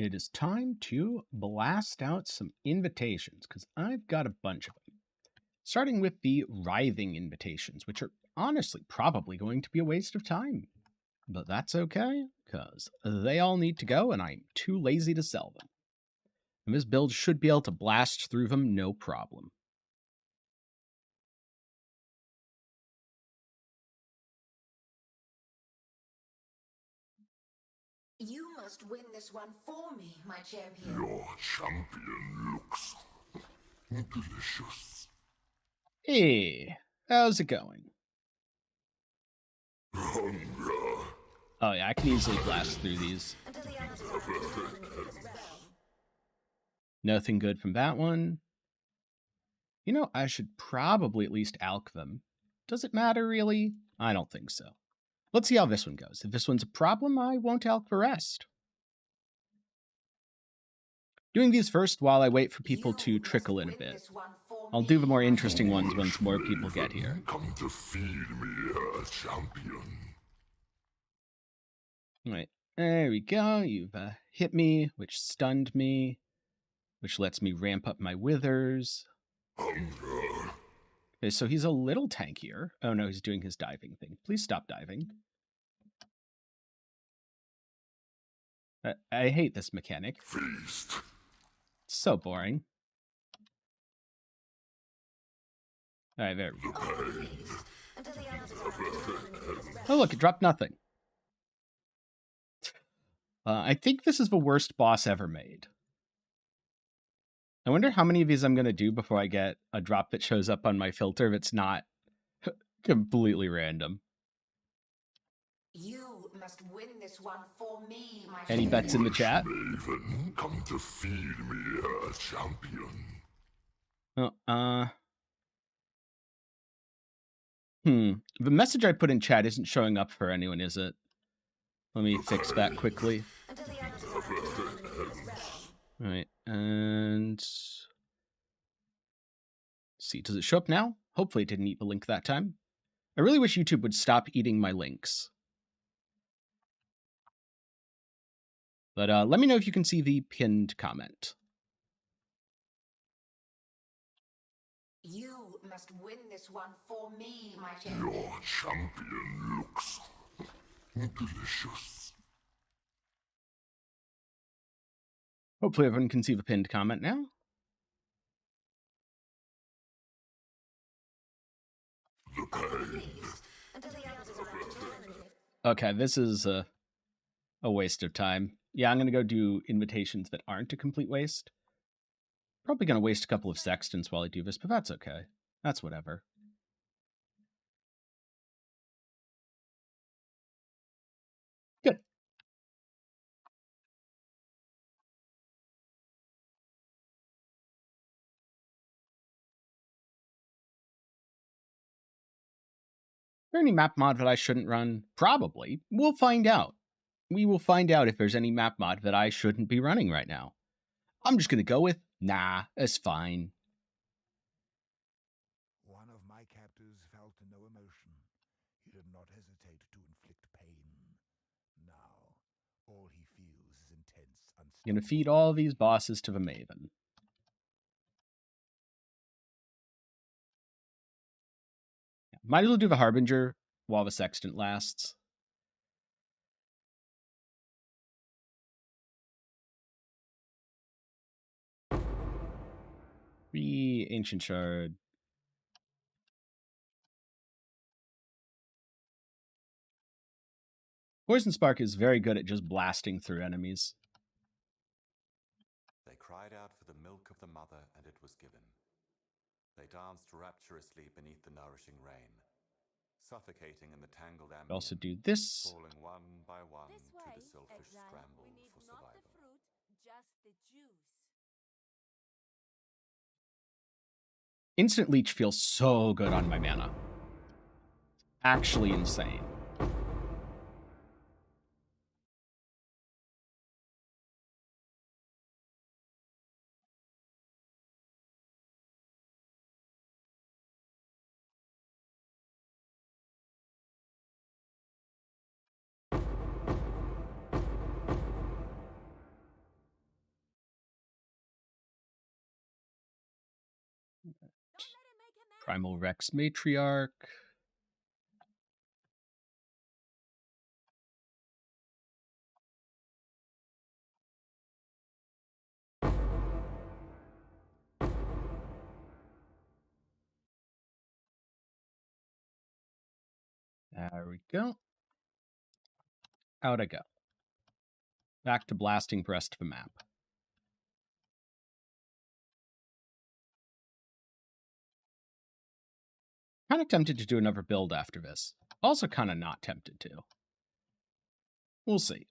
It is time to blast out some invitations, because I've got a bunch of them. Starting with the writhing invitations, which are honestly probably going to be a waste of time. But that's okay, because they all need to go, and I'm too lazy to sell them. And this build should be able to blast through them no problem. You must win this one for me, my champion. Your champion looks delicious. Hey, how's it going? Hunger. Oh yeah, I can easily blast through these. Nothing good from that one. You know, I should probably at least alch them. Does it matter, really? I don't think so. Let's see how this one goes. If this one's a problem, I won't alch the rest. Doing these first while I wait for people to trickle in a bit. I'll do the more interesting ones once more people get here. Come to feed me, champion. Right, there we go. You've hit me, which stunned me, which lets me ramp up my withers. Hunger. Okay, so he's a little tankier. Oh no, he's doing his diving thing. Please stop diving. I hate this mechanic. Feast. It's so boring. Alright, there we go. Oh look, it dropped nothing. I think this is the worst boss ever made. I wonder how many of these I'm going to do before I get a drop that shows up on my filter that's not completely random. You must win this one for me, my Any bets in the chat? Maven, come to feed me, champion. The message I put in chat isn't showing up for anyone, is it? Let me fix that quickly. Alright, and... see, does it show up now? Hopefully it didn't eat the link that time. I really wish YouTube would stop eating my links. But let me know if you can see the pinned comment. You must win this one for me, my champion. Your champion looks delicious. Hopefully everyone can see the pinned comment now. Okay, this is a waste of time. Yeah, I'm going to go do invitations that aren't a complete waste. Probably going to waste a couple of sextants while I do this, but that's okay. That's whatever. Good. Are there any map mod that I shouldn't run? Probably. We'll find out. We will find out if there's any map mod that I shouldn't be running right now. I'm just going to go with, nah, it's fine. One of my captors felt no emotion. He did not hesitate to inflict pain. Now, all he feels is intense, unstoppable. I'm going to feed all these bosses to the Maven. Might as well do the Harbinger while the Sextant lasts. The Ancient Shard. Poison Spark is very good at just blasting through enemies. They cried out for the milk of the mother, and it was given. They danced rapturously beneath the nourishing rain, suffocating in the tangled ambience. Also do this. Falling one by one This way, to the selfish exile. scramble We need for not the survival. fruit, just the juice. Instant Leech feels so good on my mana. Actually insane. Primal Rex Matriarch. There we go. Out I go. Back to blasting the rest of the map. Kind of tempted to do another build after this. Also kind of not tempted to. We'll see.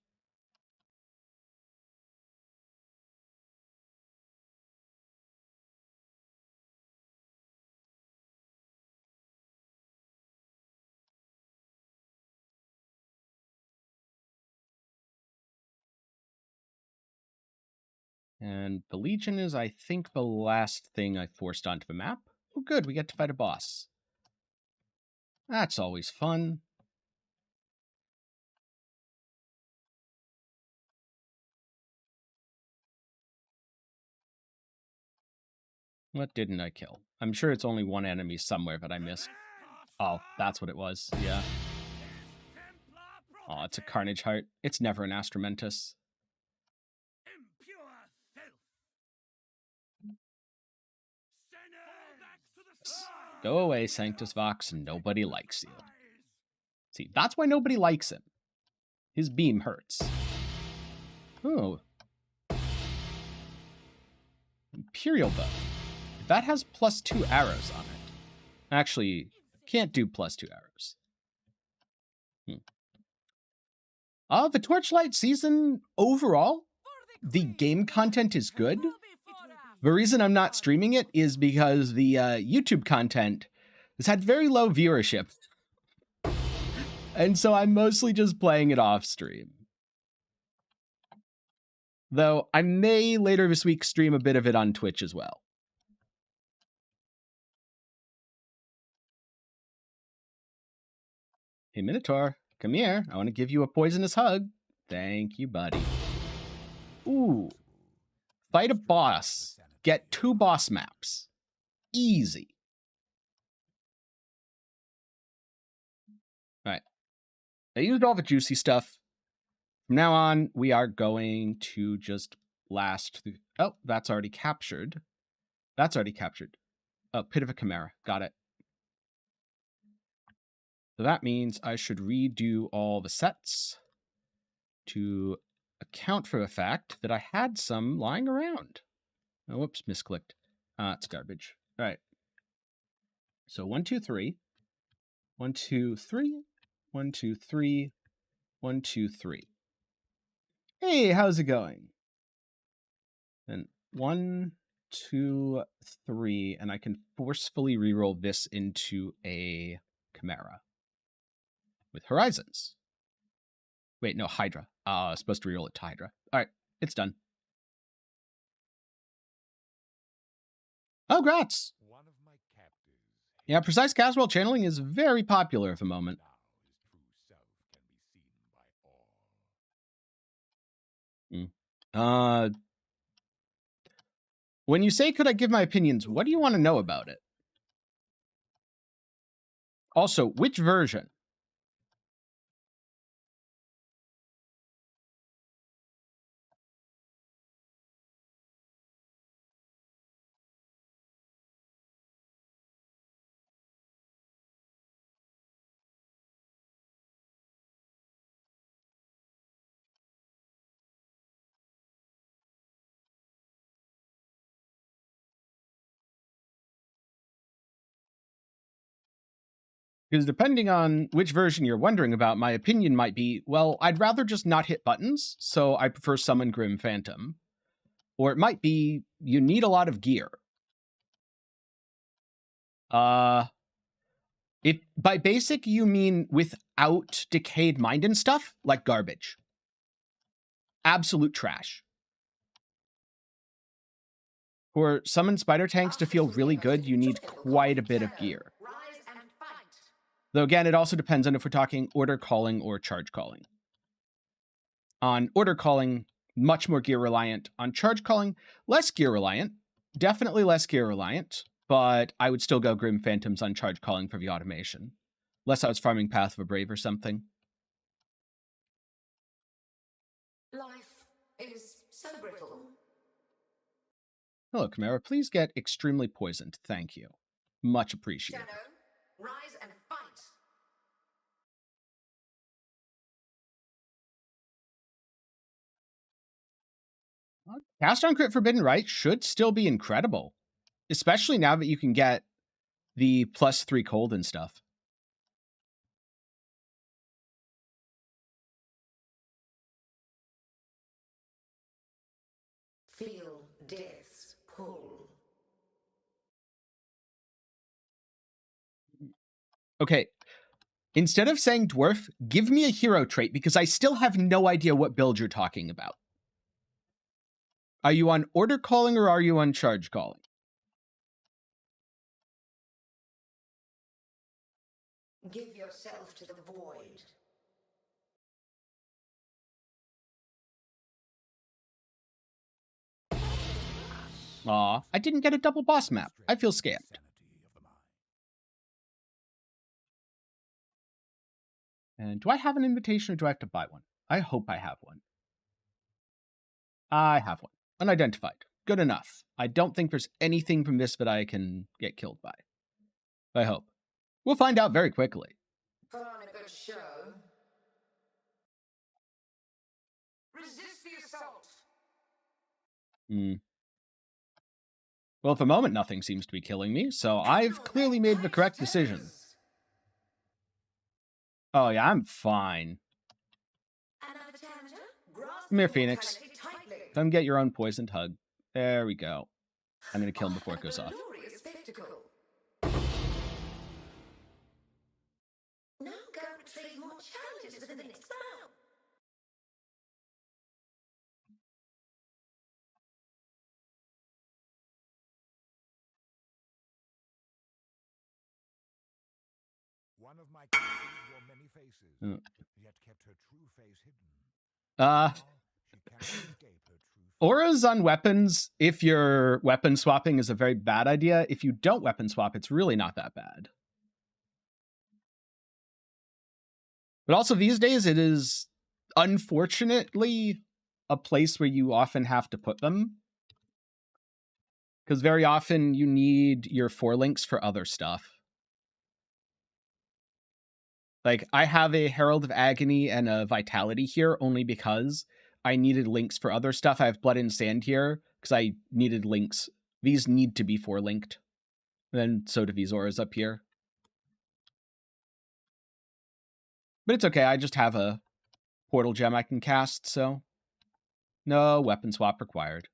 And the Legion is, I think, the last thing I forced onto the map. Oh, good, we get to fight a boss. That's always fun. What didn't I kill? I'm sure it's only one enemy somewhere that I missed. Oh, that's what it was, yeah. Oh, it's a Carnage Heart. It's never an Astromentus. Go away, Sanctus Vox. Nobody likes you. See, that's why nobody likes him. His beam hurts. Oh. Imperial Bow. That has +2 arrows on it. Actually, can't do +2 arrows. The Torchlight season, overall, the game content is good. The reason I'm not streaming it is because the YouTube content has had very low viewership. And so I'm mostly just playing it off stream. Though I may later this week stream a bit of it on Twitch as well. Hey, Minotaur, come here. I want to give you a poisonous hug. Thank you, buddy. Ooh. Fight a boss. Get 2 boss maps. Easy. All right. I used all the juicy stuff. From now on, we are going to just blast through. Oh, that's already captured. That's already captured. Oh, Pit of a Chimera. Got it. So that means I should redo all the sets to account for the fact that I had some lying around. Oh, whoops, misclicked. It's garbage. All right. So 1, 2, 3. 1, 2, 3. 1, 2, 3. 1, 2, 3. Hey, how's it going? And 1, 2, 3, and I can forcefully reroll this into a Chimera with Horizons. Wait, no, Hydra. I was supposed to reroll it to Hydra. All right, it's done. Oh, grats! Yeah, Precise Caswell channeling is very popular at the moment. When you say, could I give my opinions, what do you want to know about it? Also, which version? Because depending on which version you're wondering about, my opinion might be, well, I'd rather just not hit buttons, so I prefer Summon Grim Phantom. Or it might be, you need a lot of gear. If by basic you mean without Decayed Mind and stuff, like garbage. Absolute trash. For Summon Spider Tanks to feel really good, you need quite a bit of gear. Though again, it also depends on if we're talking order calling or charge calling. On order calling, much more gear reliant. On charge calling, less gear reliant. Definitely less gear reliant. but I would still go Grim Phantoms on charge calling for the automation. Unless I was farming Path of a Brave or something. Life is so brittle. Hello, Chimera. Please get extremely poisoned. Thank you. Much appreciated. Shadow, rise and fight. Cast on Crit Forbidden Right should still be incredible. Especially now that you can get the +3 cold and stuff. Feel death's pull. Okay. Instead of saying dwarf, give me a hero trait because I still have no idea what build you're talking about. Are you on order calling or are you on charge calling? Give yourself to the void. Aw, I didn't get a double boss map. I feel scammed. And do I have an invitation or do I have to buy one? I hope I have one. I have one. Unidentified. Good enough. I don't think there's anything from this that I can get killed by. I hope. We'll find out very quickly. Put on a good show. Resist the assault. Well, at the moment, nothing seems to be killing me, so I've clearly made the correct decision. Oh, yeah, I'm fine. Come here, Phoenix. Come get your own poisoned hug. There we go. I'm going to kill him before it goes off. Now go retrieve more challenges for the next round. One of my characters wore many faces, yet kept her true face hidden. She cannot escape her true face. Auras on weapons, if your weapon swapping is a very bad idea. If you don't weapon swap, it's really not that bad. But also these days, it is unfortunately a place where you often have to put them. Because very often you need your 4 links for other stuff. Like, I have a Herald of Agony and a Vitality here only because I needed links for other stuff. I have Blood and Sand here because I needed links. These need to be 4 linked. Then so do these auras up here. But it's okay, I just have a portal gem I can cast, so no weapon swap required.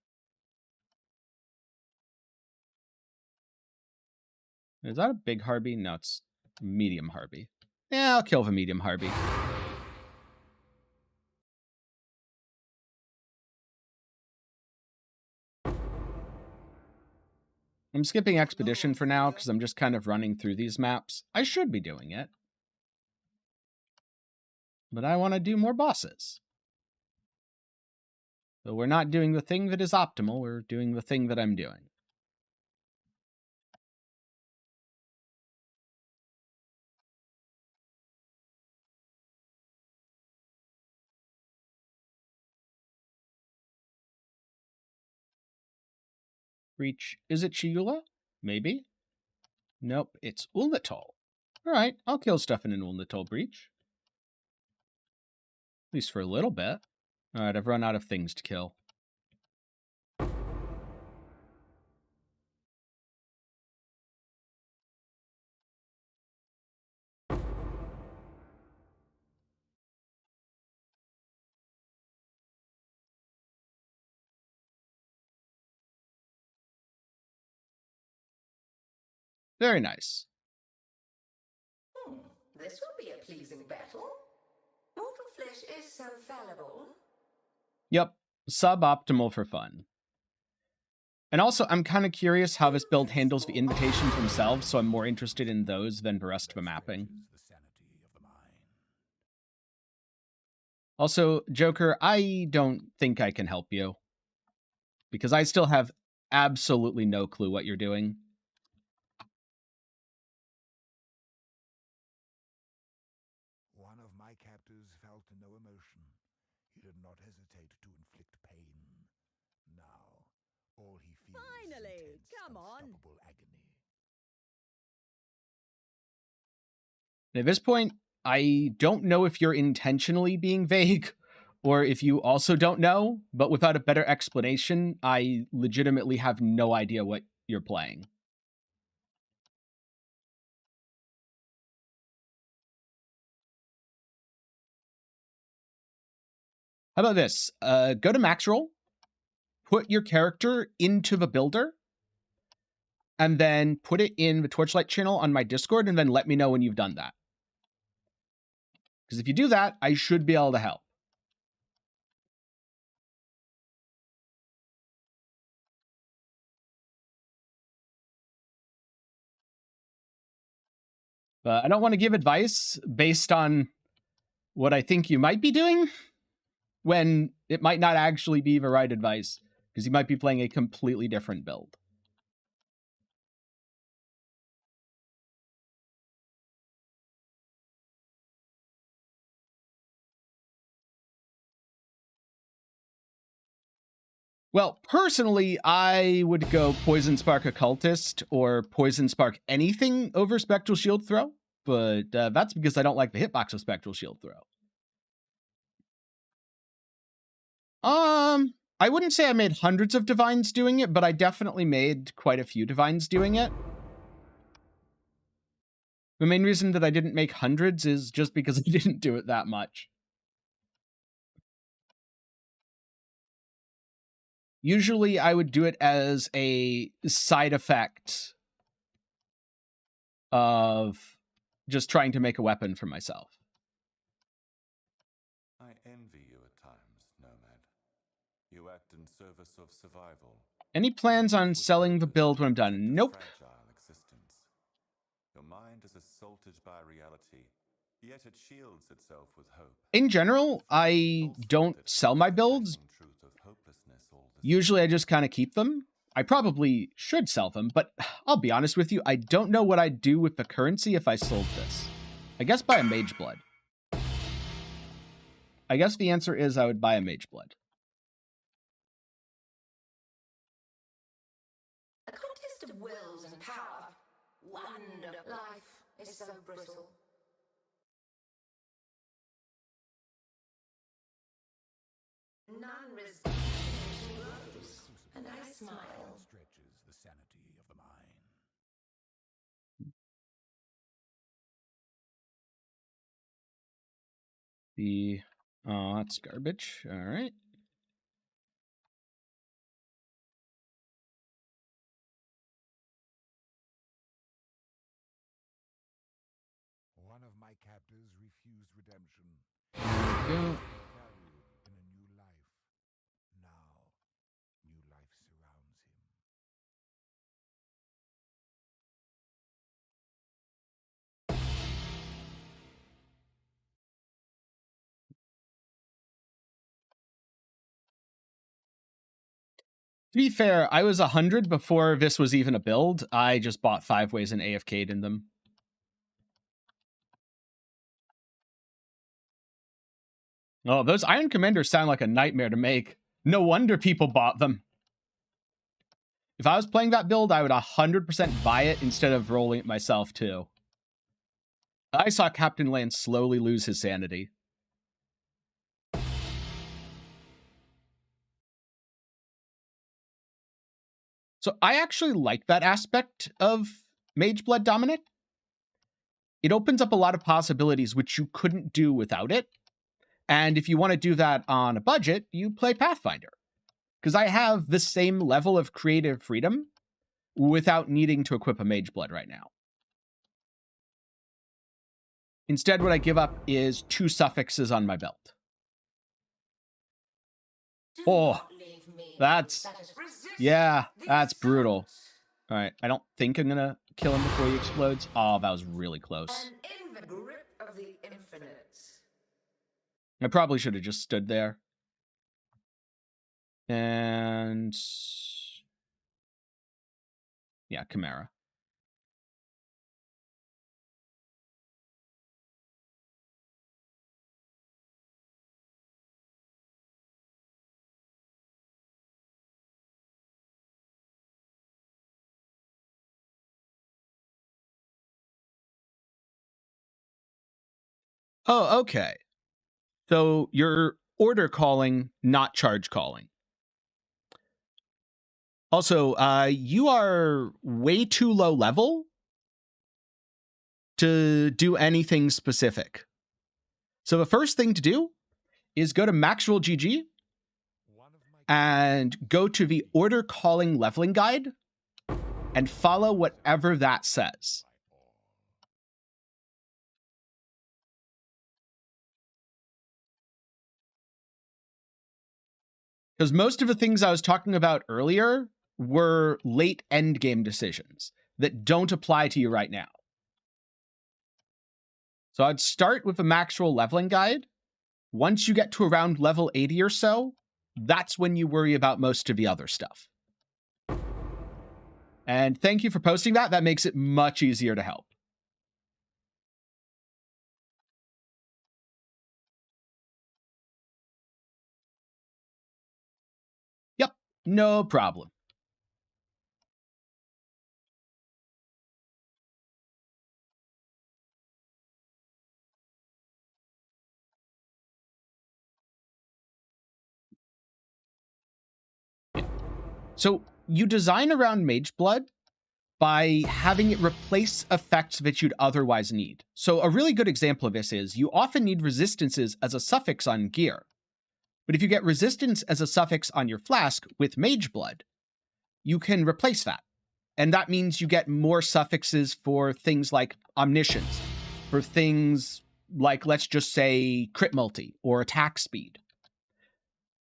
Is that a big Harpy? No, it's medium Harpy. Yeah, I'll kill the medium Harpy. I'm skipping Expedition for now because I'm just kind of running through these maps. I should be doing it. But I want to do more bosses. So we're not doing the thing that is optimal, we're doing the thing that I'm doing. Reach. Is it Chiula? Maybe. Nope, it's Ulnatol. Alright, I'll kill stuff in an Ulnatol breach. At least for a little bit. Alright, I've run out of things to kill. Very nice. This will be a pleasing battle. Mortal flesh is so fallible. Yep, suboptimal for fun. And also, I'm kind of curious how this build handles the invitations themselves, so I'm more interested in those than the rest of the mapping. Also, Joker, I don't think I can help you. Because I still have absolutely no clue what you're doing. Come on. unstoppable agony. At this point, I don't know if you're intentionally being vague or if you also don't know, but without a better explanation, I legitimately have no idea what you're playing. How about this? Go to max roll, put your character into the builder, and then put it in the Torchlight channel on my Discord, and then let me know when you've done that. Because if you do that, I should be able to help. I don't want to give advice based on what I think you might be doing when it might not actually be the right advice, because you might be playing a completely different build. Well, personally, I would go Poison Spark Occultist or Poison Spark anything over Spectral Shield Throw, but that's because I don't like the hitbox of Spectral Shield Throw. I wouldn't say I made hundreds of Divines doing it, but I definitely made quite a few Divines doing it. The main reason that I didn't make hundreds is just because I didn't do it that much. Usually I would do it as a side effect of just trying to make a weapon for myself. I envy you at times, Nomad. You act in service of survival. Any plans on selling the build when I'm done? Nope. Fragile existence. Your mind is assaulted by reality, yet it shields itself with hope. In general, I don't sell my builds. Usually I just kind of keep them. I probably should sell them, but I'll be honest with you, I don't know what I'd do with the currency if I sold this. I guess buy a Mage Blood. I guess the answer is I would buy a Mage Blood. A contest of wills and power. Wonder. Life is so brittle. None resist grows, and I smile. Stretches the sanity of the mind. That's garbage. All right. One of my captors refused redemption. Go. Valued in a new life. Now, new life surrounds him. To be fair, I was 100 before this was even a build. I just bought 5 ways and AFK'd in them. Oh, those Iron Commanders sound like a nightmare to make. No wonder people bought them. If I was playing that build, I would 100% buy it instead of rolling it myself, too. I saw Captain Lance slowly lose his sanity. So I actually like that aspect of Mage Blood Dominant. It opens up a lot of possibilities which you couldn't do without it. And if you want to do that on a budget, you play Pathfinder. Because I have the same level of creative freedom without needing to equip a Mage Blood right now. Instead, what I give up is 2 suffixes on my belt. Do Oh, not leave me. that's... Resist Yeah, the that's brutal. assault. All right, I don't think I'm going to kill him before he explodes. Oh, that was really close. And in the grip of the infinite. I probably should have just stood there. And... yeah, Chimera. Oh, okay. So you're order calling, not charge calling. Also, you are way too low level to do anything specific. So the first thing to do is go to Maxwell GG and go to the order calling leveling guide and follow whatever that says. Because most of the things I was talking about earlier were late end game decisions that don't apply to you right now. So I'd start with a Maxwell leveling guide. Once you get to around level 80 or so, that's when you worry about most of the other stuff. And thank you for posting that. That makes it much easier to help. Yep, no problem. So you design around Mage Blood by having it replace effects that you'd otherwise need. So a really good example of this is you often need resistances as a suffix on gear. But if you get resistance as a suffix on your flask with Mage Blood, you can replace that. And that means you get more suffixes for things like omniscience, for things like, let's just say, crit multi or attack speed.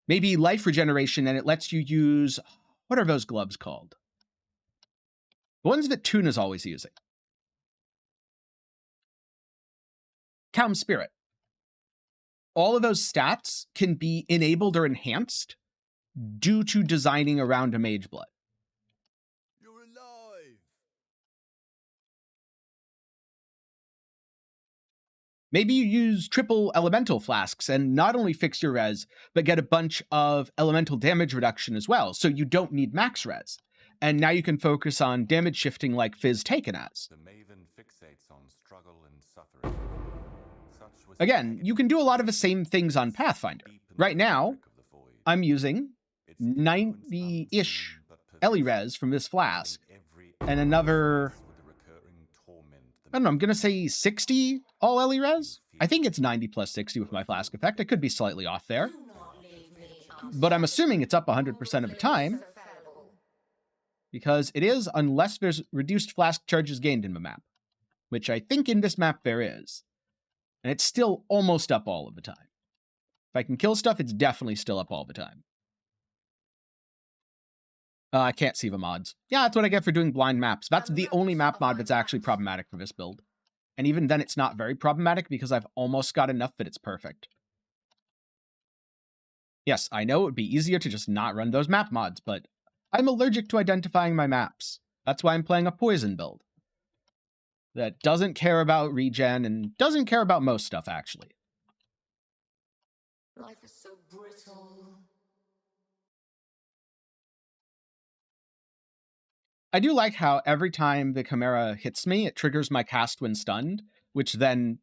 Maybe life regeneration, and it lets you use, what are those gloves called? The ones that Tuna's always using. Calm Spirit. All of those stats can be enabled or enhanced due to designing around a Mage Blood. You're alive! Maybe you use triple elemental flasks and not only fix your res, but get a bunch of elemental damage reduction as well, so you don't need max res. And now you can focus on damage shifting like Fizz taken as. The Maven fixates on struggle and suffering. Such was Again, you can do a lot of the same things on Pathfinder. Right now, I'm using 90-ish Ellie res from this flask, and another, I don't know, I'm going to say 60 all Ellie res? I think it's 90 plus 60 with my flask effect. I could be slightly off there. But I'm assuming it's up 100% of the time, because it is, unless there's reduced flask charges gained in the map, which I think in this map there is. And it's still almost up all of the time. If I can kill stuff, it's definitely still up all the time. I can't see the mods. Yeah, that's what I get for doing blind maps. That's the only map mod that's actually problematic for this build. And even then, it's not very problematic because I've almost got enough that it's perfect. Yes, I know it would be easier to just not run those map mods, but I'm allergic to identifying my maps. That's why I'm playing a poison build that doesn't care about regen and doesn't care about most stuff, actually. Life is so brittle. I do like how every time the Chimera hits me, it triggers my cast when stunned, which then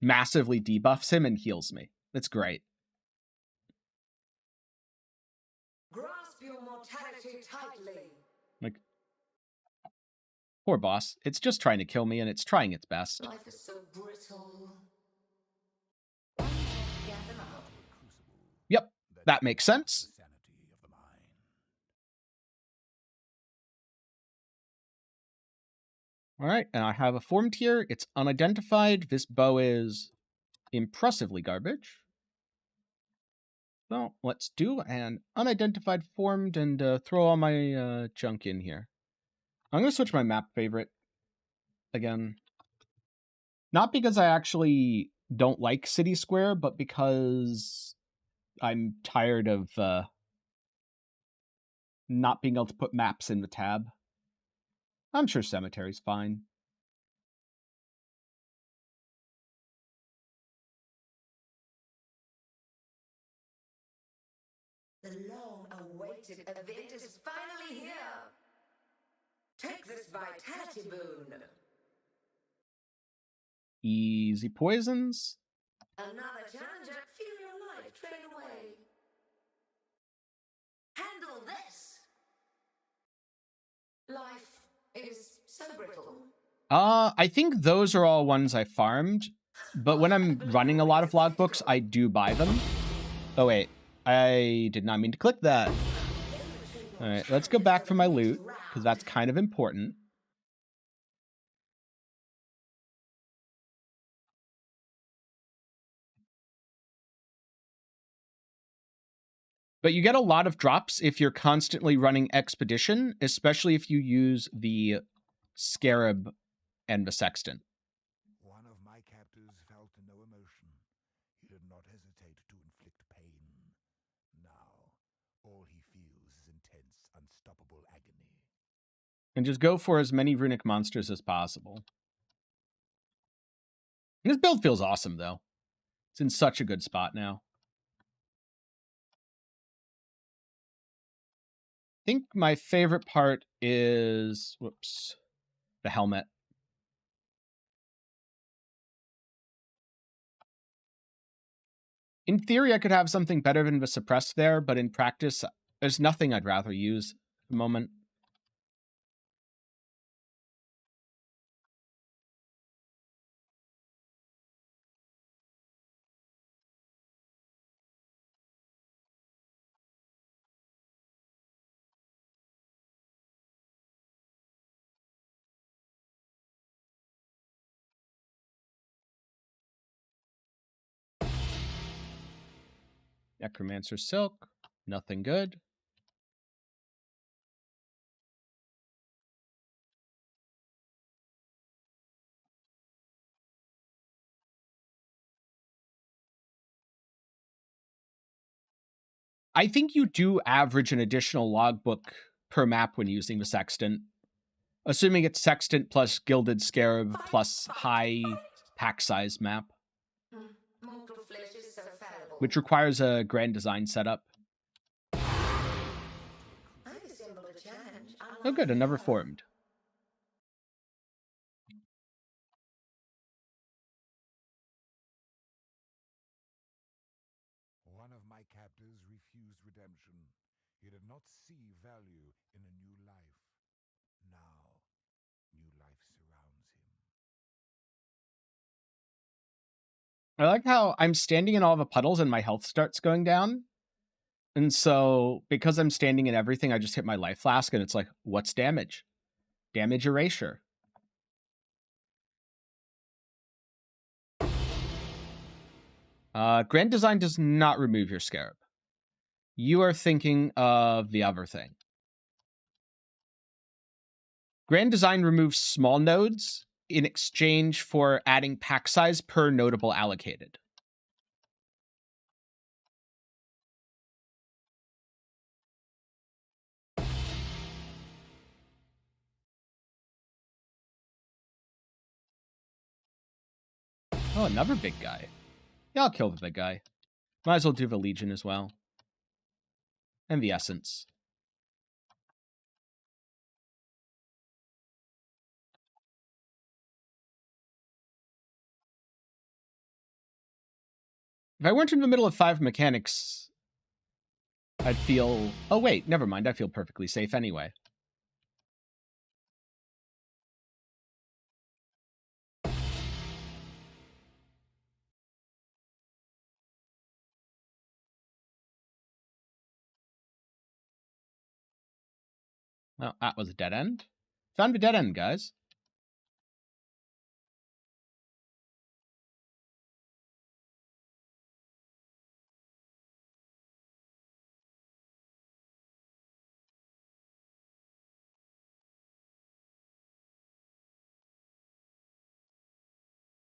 massively debuffs him and heals me. That's great. Grasp your mortality tightly. Like, poor boss. It's just trying to kill me, and it's trying its best. Life is so brittle. Yep, that makes sense. Sanity of the mind. All right, and I have a formed here. It's unidentified. This bow is impressively garbage. So let's do an unidentified formed and throw all my junk in here. I'm going to switch my map favorite again. Not because I actually don't like City Square, but because I'm tired of not being able to put maps in the tab. I'm sure Cemetery's fine. The long-awaited event is finally here. Take this vitality boon. Easy poisons. Another challenger, feel your life drain away. Handle this! Life is so brittle. I think those are all ones I farmed, but when I'm running a lot of logbooks, I do buy them. Oh wait, I did not mean to click that. All right, let's go back for my loot, because that's kind of important. But you get a lot of drops if you're constantly running Expedition, especially if you use the Scarab and the Sextant. One of my captors felt no emotion. He did not hesitate to inflict pain. Now, all he feels is intense, unstoppable agony. And just go for as many runic monsters as possible. And this build feels awesome, though. It's in such a good spot now. I think my favorite part is, whoops, the helmet. In theory, I could have something better than the suppress there, but in practice, there's nothing I'd rather use at the moment. Necromancer Silk, nothing good. I think you do average an additional logbook per map when using the Sextant. Assuming it's Sextant plus Gilded Scarab plus high pack size map, Mortal flesh is so fallible. which requires a grand design setup. I've assembled a challenge. Oh good, another formed. One of my captors refused redemption. He did not see value in a new life. Now, new life surrounds him. I like how I'm standing in all the puddles and my health starts going down. And so, because I'm standing in everything, I just hit my life flask and it's like, what's damage? Damage erasure. Grand Design does not remove your Scarab. You are thinking of the other thing. Grand Design removes small nodes in exchange for adding pack size per notable allocated. Oh, another big guy. Yeah, I'll kill the big guy. Might as well do the Legion as well. And the Essence. If I weren't in the middle of 5 mechanics, I'd feel... Oh, wait, never mind. I feel perfectly safe anyway. Well, that was a dead end. Found a dead end, guys.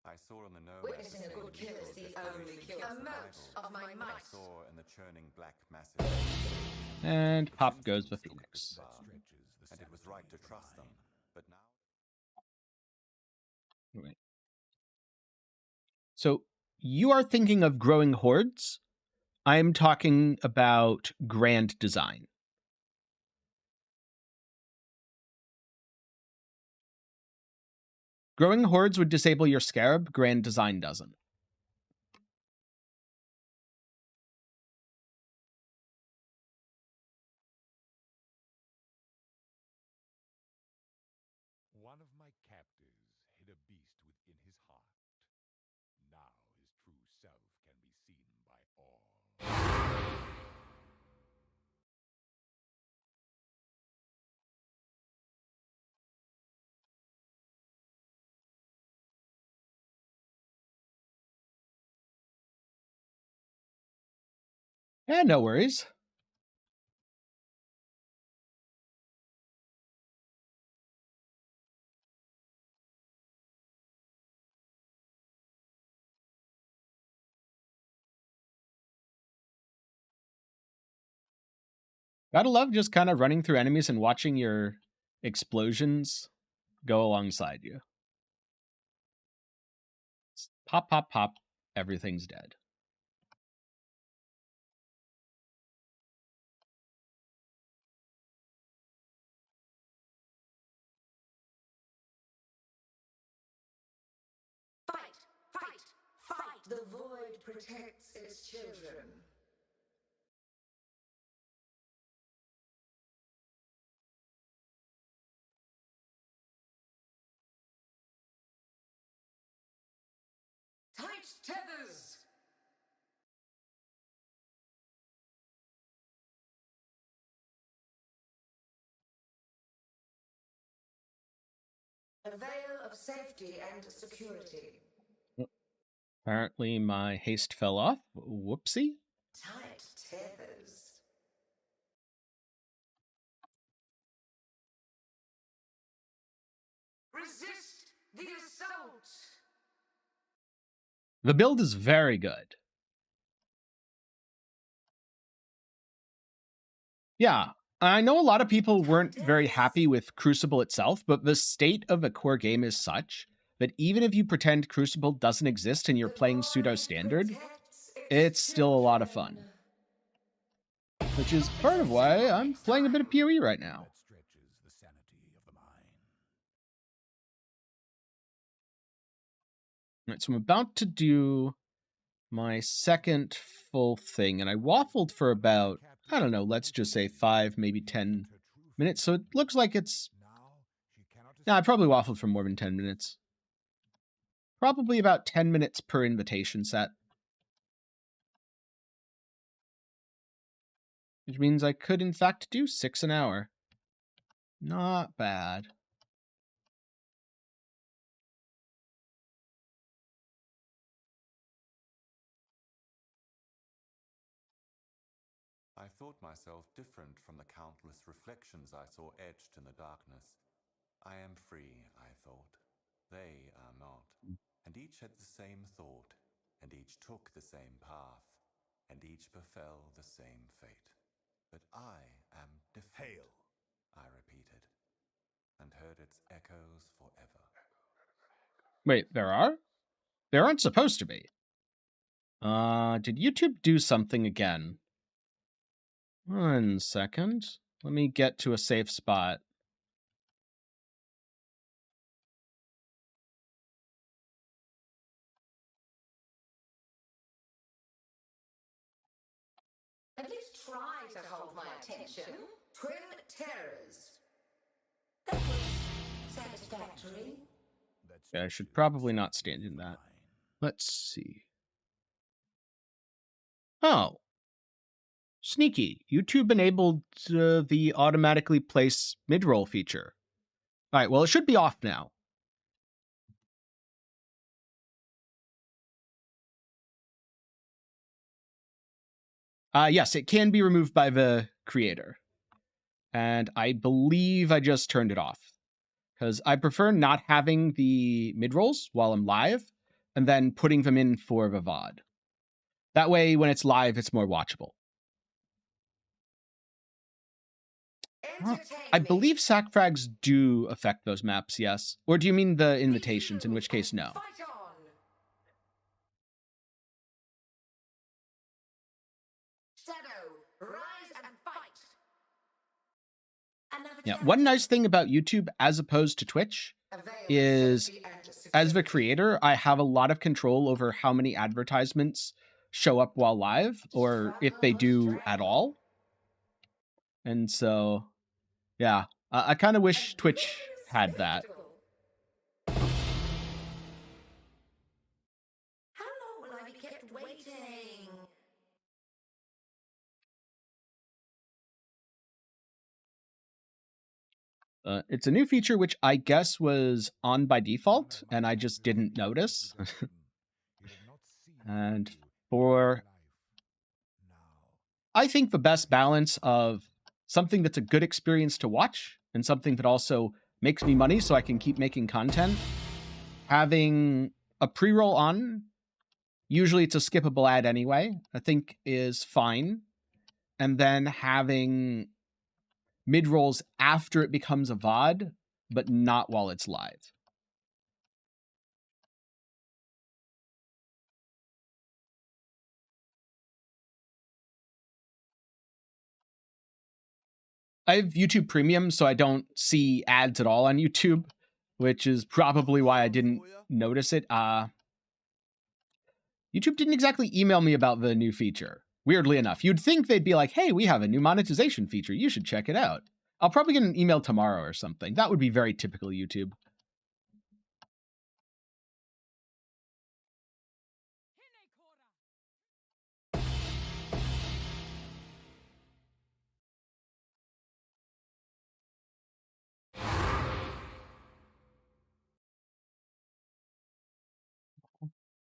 I saw in the Nomad Witnessing a good kill is the only cure. A mote of my might. I saw in the churning black masses. And pop goes the Phoenix. And it was right to trust them. But now Right. So you are thinking of growing hordes. I'm talking about grand design. Growing hordes would disable your Scarab. Grand design doesn't. a beast within his heart. Now his true self can be seen by all. Yeah, no worries. Gotta love just kind of running through enemies and watching your explosions go alongside you. Pop, pop, pop. Everything's dead. Fight! Fight! Fight! The void protects its children. Tight tethers! A veil of safety and security. Apparently my haste fell off. Whoopsie. Tight tethers. Resist the assault! The build is very good. Yeah, I know a lot of people weren't very happy with Crucible itself, but the state of the core game is such that even if you pretend Crucible doesn't exist and you're playing pseudo-standard, it's still a lot of fun. Which is part of why I'm playing a bit of PoE right now. That stretches the sanity of the mind. Right, so I'm about to do my second full thing, and I waffled for about, I don't know, let's just say 5, maybe 10 minutes. So it looks like it's, Now she cannot yeah, I probably waffled for more than 10 minutes. Probably about 10 minutes per invitation set. Which means I could, in fact, do 6 an hour. Not bad. I thought myself different from the countless reflections I saw etched in the darkness. I am free, I thought. They are not. And each had the same thought, and each took the same path, and each befell the same fate. But I am different, Hail! I repeated, and heard its echoes forever. Wait, there are? There aren't supposed to be. Did YouTube do something again? 1 second. Let me get to a safe spot. At least try to hold my attention. Twin terrors. That was satisfactory. That Yeah, I should stretches probably the not sanity stand of in the that. mind. Let's see. Oh. Sneaky. YouTube enabled the automatically place mid-roll feature. All right, well, it should be off now. Yes, it can be removed by the creator. And I believe I just turned it off. Because I prefer not having the mid-rolls while I'm live, and then putting them in for the VOD. That way, when it's live, it's more watchable. I believe sack frags do affect those maps, yes. Or do you mean the invitations, in which case, no. Fight on. Shadow, rise and fight. Another Yeah, one nice thing about YouTube as opposed to Twitch is, as the creator, I have a lot of control over how many advertisements show up while live, or if they do at all. And so, yeah, I kind of wish Twitch had that. It's a new feature which I guess was on by default, and I just didn't notice. And for, I think, the best balance of something that's a good experience to watch and something that also makes me money so I can keep making content, having a pre-roll on, usually it's a skippable ad anyway, I think is fine. And then having mid-rolls after it becomes a VOD, but not while it's live. I have YouTube Premium, so I don't see ads at all on YouTube, which is probably why I didn't notice it. YouTube didn't exactly email me about the new feature, weirdly enough. You'd think they'd be like, hey, we have a new monetization feature. You should check it out. I'll probably get an email tomorrow or something. That would be very typical YouTube.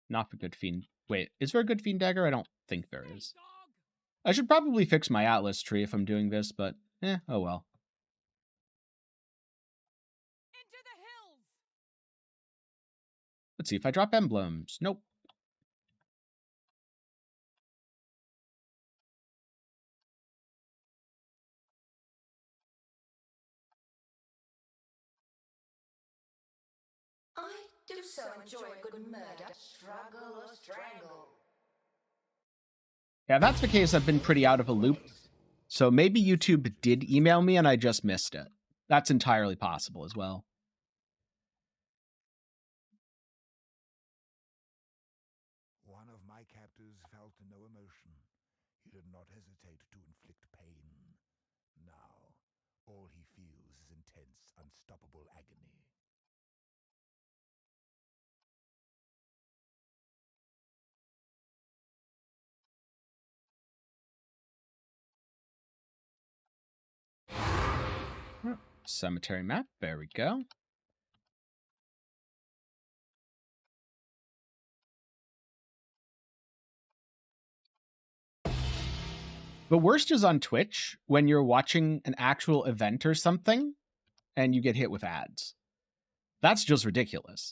Not for good fiend. Wait, is there a good fiend dagger? I don't think there is. I should probably fix my Atlas tree if I'm doing this, but oh well. Into the hills. Let's see if I drop emblems. Nope. I do so enjoy a good murder, struggle or strangle. Yeah, if that's the case, I've been pretty out of a loop. So maybe YouTube did email me and I just missed it. That's entirely possible as well. One of my captors felt no emotion. He did not hesitate to inflict pain. Now, all he feels is intense, unstoppable agony. Cemetery map. There we go. The worst is on Twitch when you're watching an actual event or something and you get hit with ads. That's just ridiculous.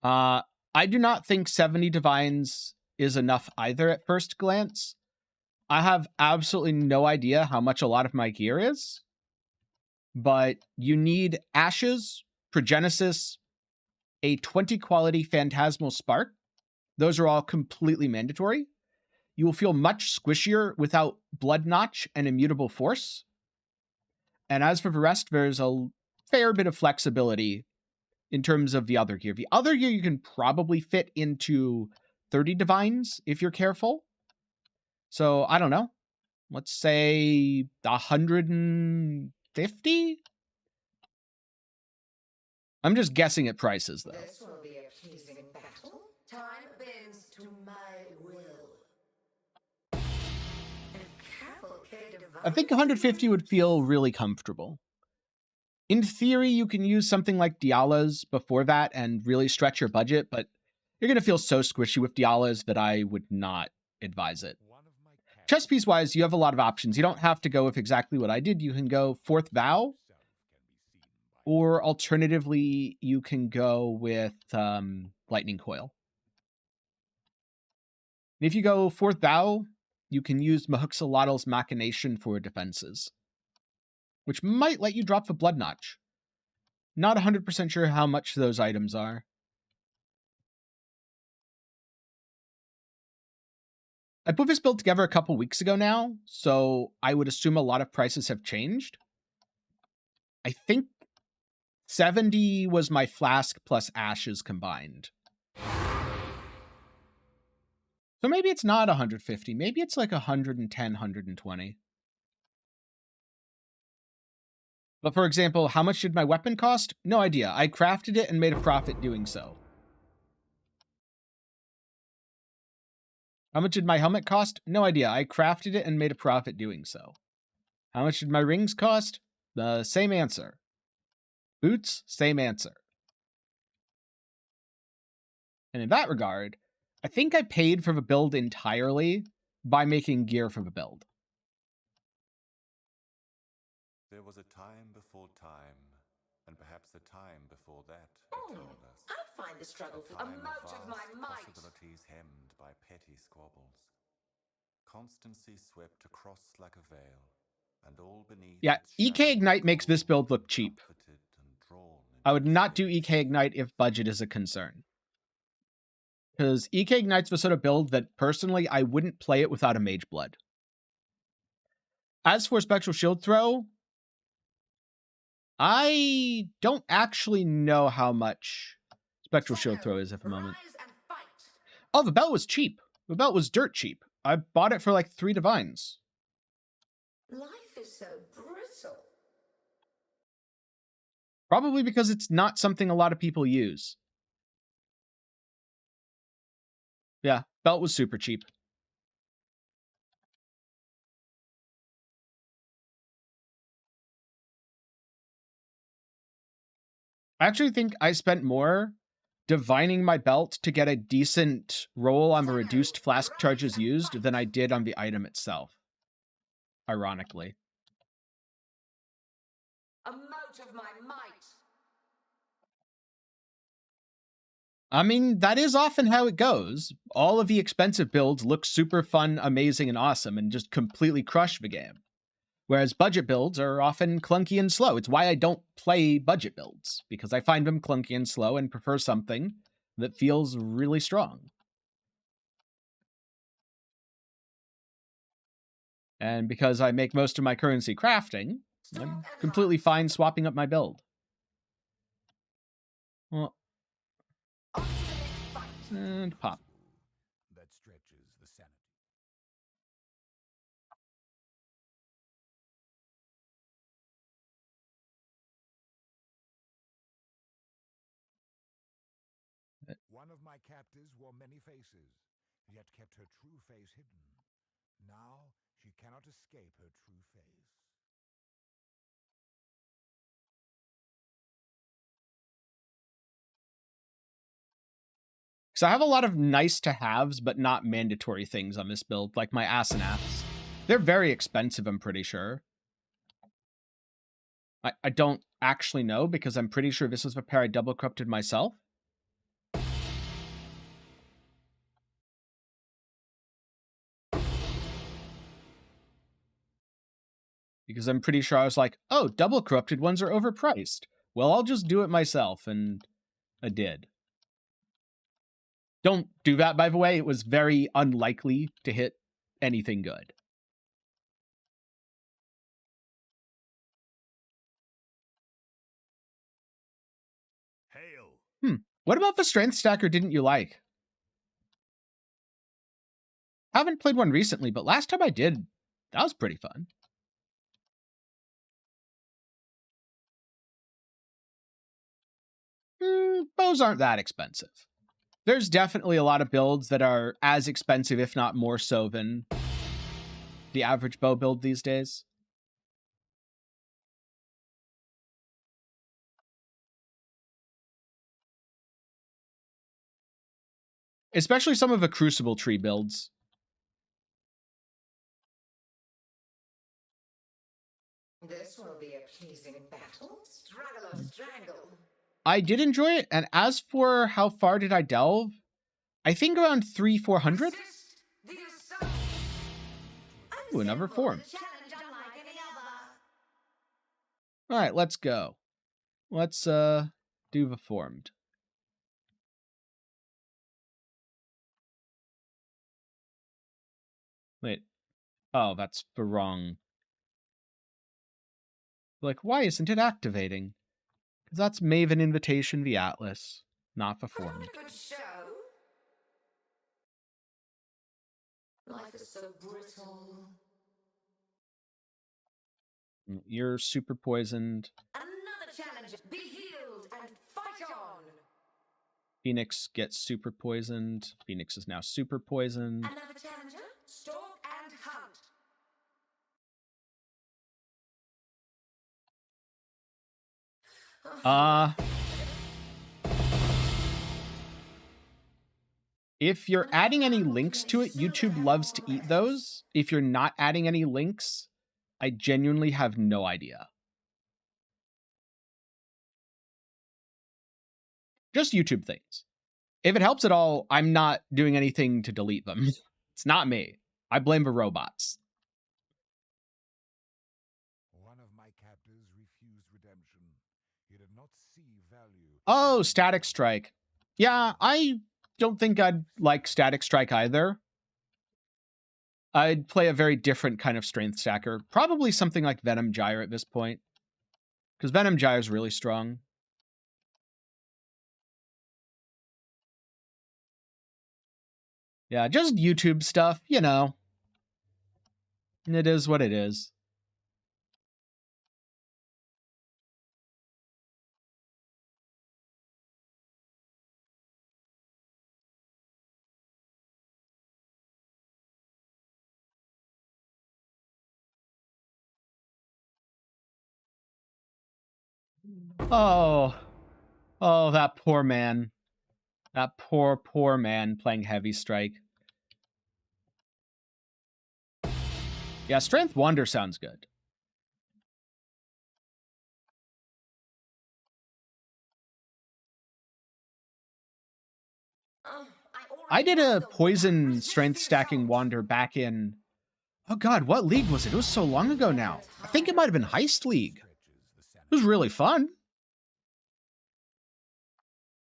I do not think 70 divines is enough either at first glance. I have absolutely no idea how much a lot of my gear is, but you need Ashes, Progenesis, a 20 quality Phantasmal Spark. Those are all completely mandatory. You will feel much squishier without Blood Notch and Immutable Force. And as for the rest, there's a fair bit of flexibility in terms of the other gear. The other gear you can probably fit into 30 divines if you're careful. So I don't know. Let's say 150? I'm just guessing at prices, though. This will be a pleasing battle. Time bends to my will. I think 150 would feel really comfortable. In theory, you can use something like Diala's before that and really stretch your budget, but you're going to feel so squishy with Diala's that I would not advise it. Chess piece wise, you have a lot of options. You don't have to go with exactly what I did. You can go Fourth Vow, or alternatively, you can go with Lightning Coil. And if you go Fourth Vow, you can use Mahuxalotl's Machination for defenses, which might let you drop the Blood Notch. Not 100% sure how much those items are. I put this build together a couple weeks ago now, so I would assume a lot of prices have changed. I think 70 was my flask plus ashes combined. So maybe it's not 150. Maybe it's like 110, 120. But for example, how much did my weapon cost? No idea. I crafted it and made a profit doing so. How much did my helmet cost? No idea. I crafted it and made a profit doing so. How much did my rings cost? Same answer. Boots? Same answer. And in that regard, I think I paid for the build entirely by making gear for the build. There was a time before time, and perhaps a time before that, it told us. I find the struggle A for a time mote of my vast might. possibilities hemmed by petty squabbles. Constancy swept across like a veil, and all beneath Yeah, its EK shadow Ignite makes this cooled build look and cheap. comforted and drawn I into would its not do space. EK Ignite if budget is a concern. Because EK Ignite's the sort of build that, personally, I wouldn't play it without a Mage Blood. As for Spectral Shield Throw, I don't actually know how much Spectral Shield Throw is at the moment. Rise and fight. Oh, the belt was cheap. The belt was dirt cheap. I bought it for like 3 divines. Life is so brittle. Probably because it's not something a lot of people use. Yeah, belt was super cheap. I actually think I spent more divining my belt to get a decent roll on the reduced flask charges used than I did on the item itself. Ironically. A mote of my might. I mean, that is often how it goes. All of the expensive builds look super fun, amazing, and awesome, and just completely crush the game. Whereas budget builds are often clunky and slow. It's why I don't play budget builds, because I find them clunky and slow and prefer something that feels really strong. And because I make most of my currency crafting, I'm completely fine swapping up my build. Well, and pop. That stretches the sanity. One of my captives wore many faces, yet kept her true face hidden. Now she cannot escape her true face. So I have a lot of nice to haves, but not mandatory things on this build, like my Asenaths. They're very expensive, I'm pretty sure. I don't actually know, because I'm pretty sure this was the pair I double corrupted myself. Because I'm pretty sure I was like, oh, double corrupted ones are overpriced. Well, I'll just do it myself, and I did. Don't do that, by the way. It was very unlikely to hit anything good. Hail! What about the strength stacker didn't you like? Haven't played one recently, but last time I did, that was pretty fun. Bows aren't that expensive. There's definitely a lot of builds that are as expensive, if not more so, than the average bow build these days. Especially some of the Crucible tree builds. This will be a pleasing battle. Struggle or strangle. I did enjoy it, and as for how far did I delve, I think around 300-400. Resist the assault. Ooh, another form. Challenge unlike any other. All right, let's go. Let's do the formed. Wait. Oh, that's the wrong. Like, why isn't it activating? Because that's Maven Invitation the Atlas, not the formed. Good show. Life is so brittle. You're super poisoned. Another challenge. Be healed and fight on. Phoenix gets super poisoned. Phoenix is now super poisoned. Another challenger? Stalk and hunt. If you're adding any links to it, YouTube loves to eat those. If you're not adding any links, I genuinely have no idea. Just YouTube things. If it helps at all, I'm not doing anything to delete them. It's not me. I blame the robots. One of my captors refused redemption. He did not see value. Oh, Static Strike. Yeah, I don't think I'd like Static Strike either. I'd play a very different kind of strength stacker. Probably something like Venom Gyre at this point. Because Venom Gyre is really strong. Yeah, just YouTube stuff, you know. It is what it is. Oh, that poor man. That poor man playing Heavy Strike. Yeah, Strength Wonder sounds good. I did a Poison Strength stacking Wander back in... Oh god, what league was it? It was so long ago now. I think it might have been Heist League. It was really fun.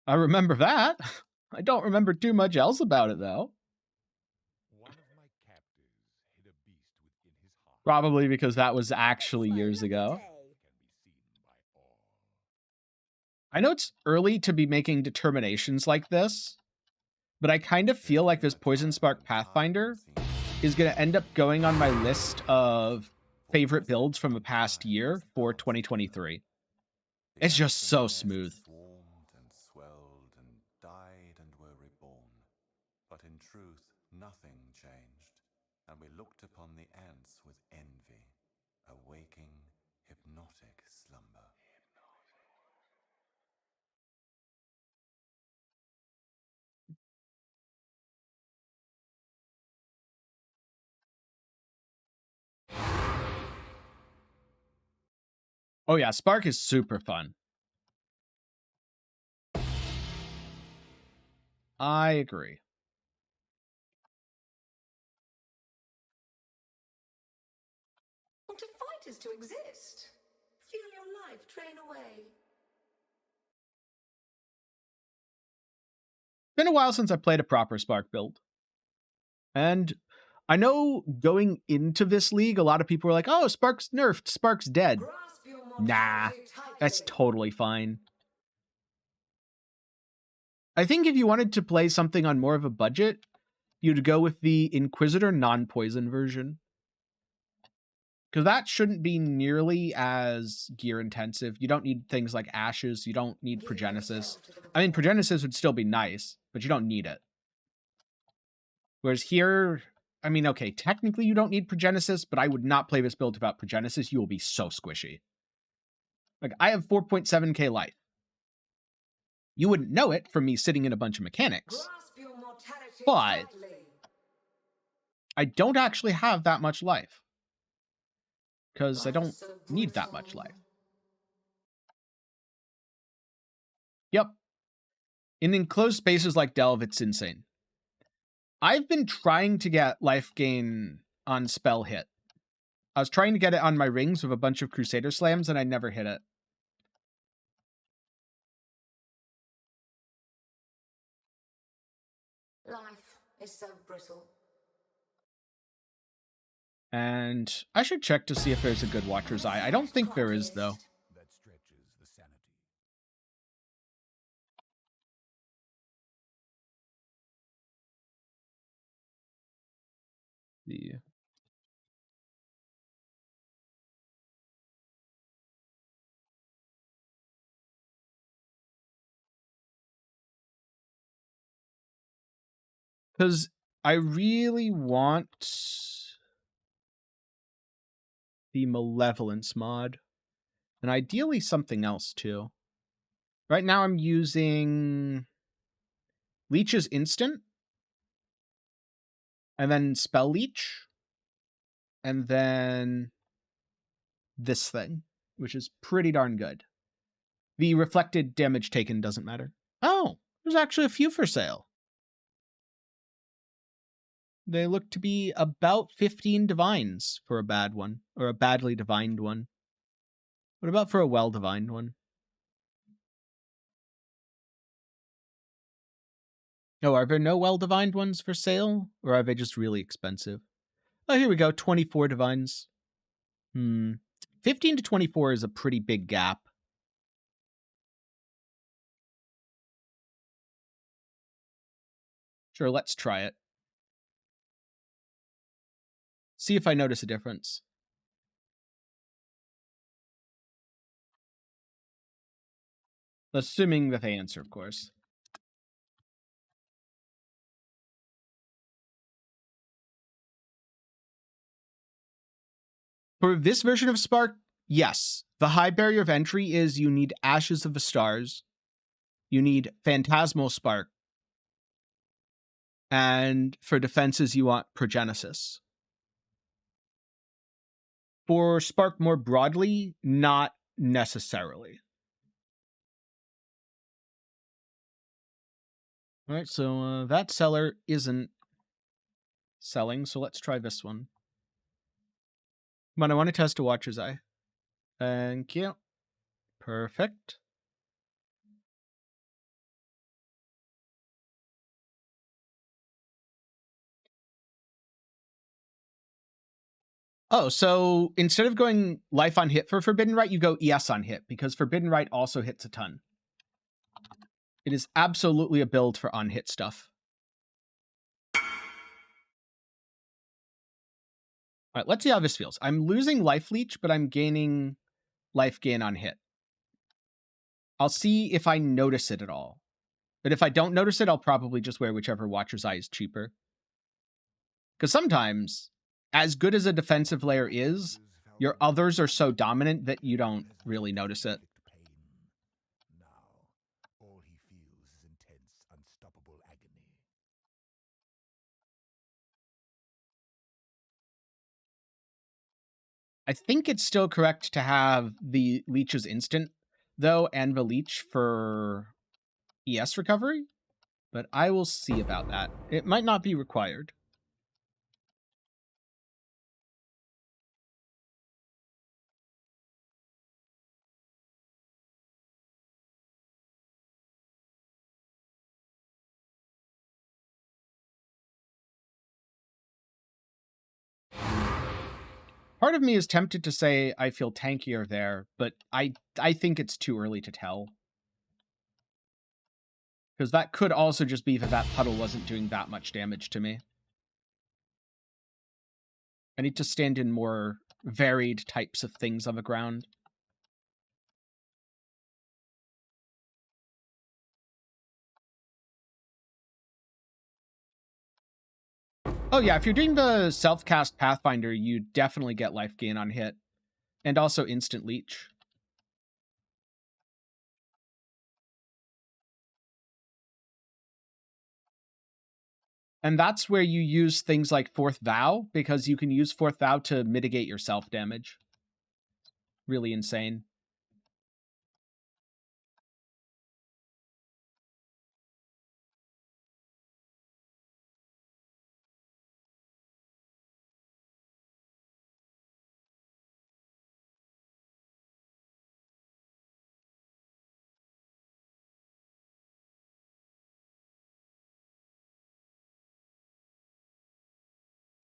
I remember that. I don't remember too much else about it, though. One of my captors hid a beast within his heart. Probably because that was actually years ago. I know it's early to be making determinations like this, but I kind of feel like this Poison Spark Pathfinder is going to end up going on my list of favorite builds from the past year for 2023. It's just so smooth. Swarmed and swelled and died and were reborn. But in truth, nothing changed, and we looked upon the ants with envy, a waking, hypnotic slumber. Oh yeah, Spark is super fun. I agree. To fight is to exist. Feel your life drain away. Been a while since I played a proper Spark build. And I know going into this league, a lot of people were like, oh, Spark's nerfed, Spark's dead. Nah, that's totally fine. I think if you wanted to play something on more of a budget, you'd go with the Inquisitor non-poison version. Because that shouldn't be nearly as gear intensive. You don't need things like Ashes. You don't need Progenesis. I mean, Progenesis would still be nice, but you don't need it. Whereas here, I mean, okay, technically you don't need Progenesis, but I would not play this build without Progenesis. You will be so squishy. Like, I have 4.7k life. You wouldn't know it from me sitting in a bunch of mechanics. But I don't actually have that much life. Because I don't need that much life. Yep. In enclosed spaces like Delve, it's insane. I've been trying to get life gain on spell hit. I was trying to get it on my rings with a bunch of Crusader slams, and I never hit it. Life is so brittle. And I should check to see if there's a good Watcher's Eye. I don't think there is, though. That stretches the sanity. The Because I really want the Malevolence mod. And ideally something else, too. Right now I'm using Leech's Instant. And then Spell Leech. And then this thing, which is pretty darn good. The reflected damage taken doesn't matter. Oh, there's actually a few for sale. They look to be about 15 divines for a bad one, or a badly divined one. What about for a well-divined one? Oh, are there no well-divined ones for sale? Or are they just really expensive? Oh, here we go, 24 divines. 15 to 24 is a pretty big gap. Sure, let's try it. See if I notice a difference. Assuming that they answer, of course. For this version of Spark, yes. The high barrier of entry is you need Ashes of the Stars, you need Phantasmal Spark, and for defenses you want Progenesis. For Spark more broadly, not necessarily. All right, so that seller isn't selling, so let's try this one. But I want to test a Watcher's Eye. Thank you. Perfect. Oh, so instead of going life on hit for Forbidden Rite, you go ES on hit, because Forbidden Rite also hits a ton. It is absolutely a build for on-hit stuff. All right, let's see how this feels. I'm losing life leech, but I'm gaining life gain on hit. I'll see if I notice it at all. But if I don't notice it, I'll probably just wear whichever Watcher's Eye is cheaper. Because sometimes, as good as a defensive layer is, your others are so dominant that you don't really notice it. Now, all he feels is intense, unstoppable agony. I think it's still correct to have the Leech's Instant, though, and the Leech for ES recovery. But I will see about that. It might not be required. Part of me is tempted to say I feel tankier there, but I think it's too early to tell. Because that could also just be that puddle wasn't doing that much damage to me. I need to stand in more varied types of things on the ground. Oh yeah, if you're doing the self-cast Pathfinder, you definitely get life gain on hit. And also instant leech. And that's where you use things like Fourth Vow, because you can use Fourth Vow to mitigate your self-damage. Really insane.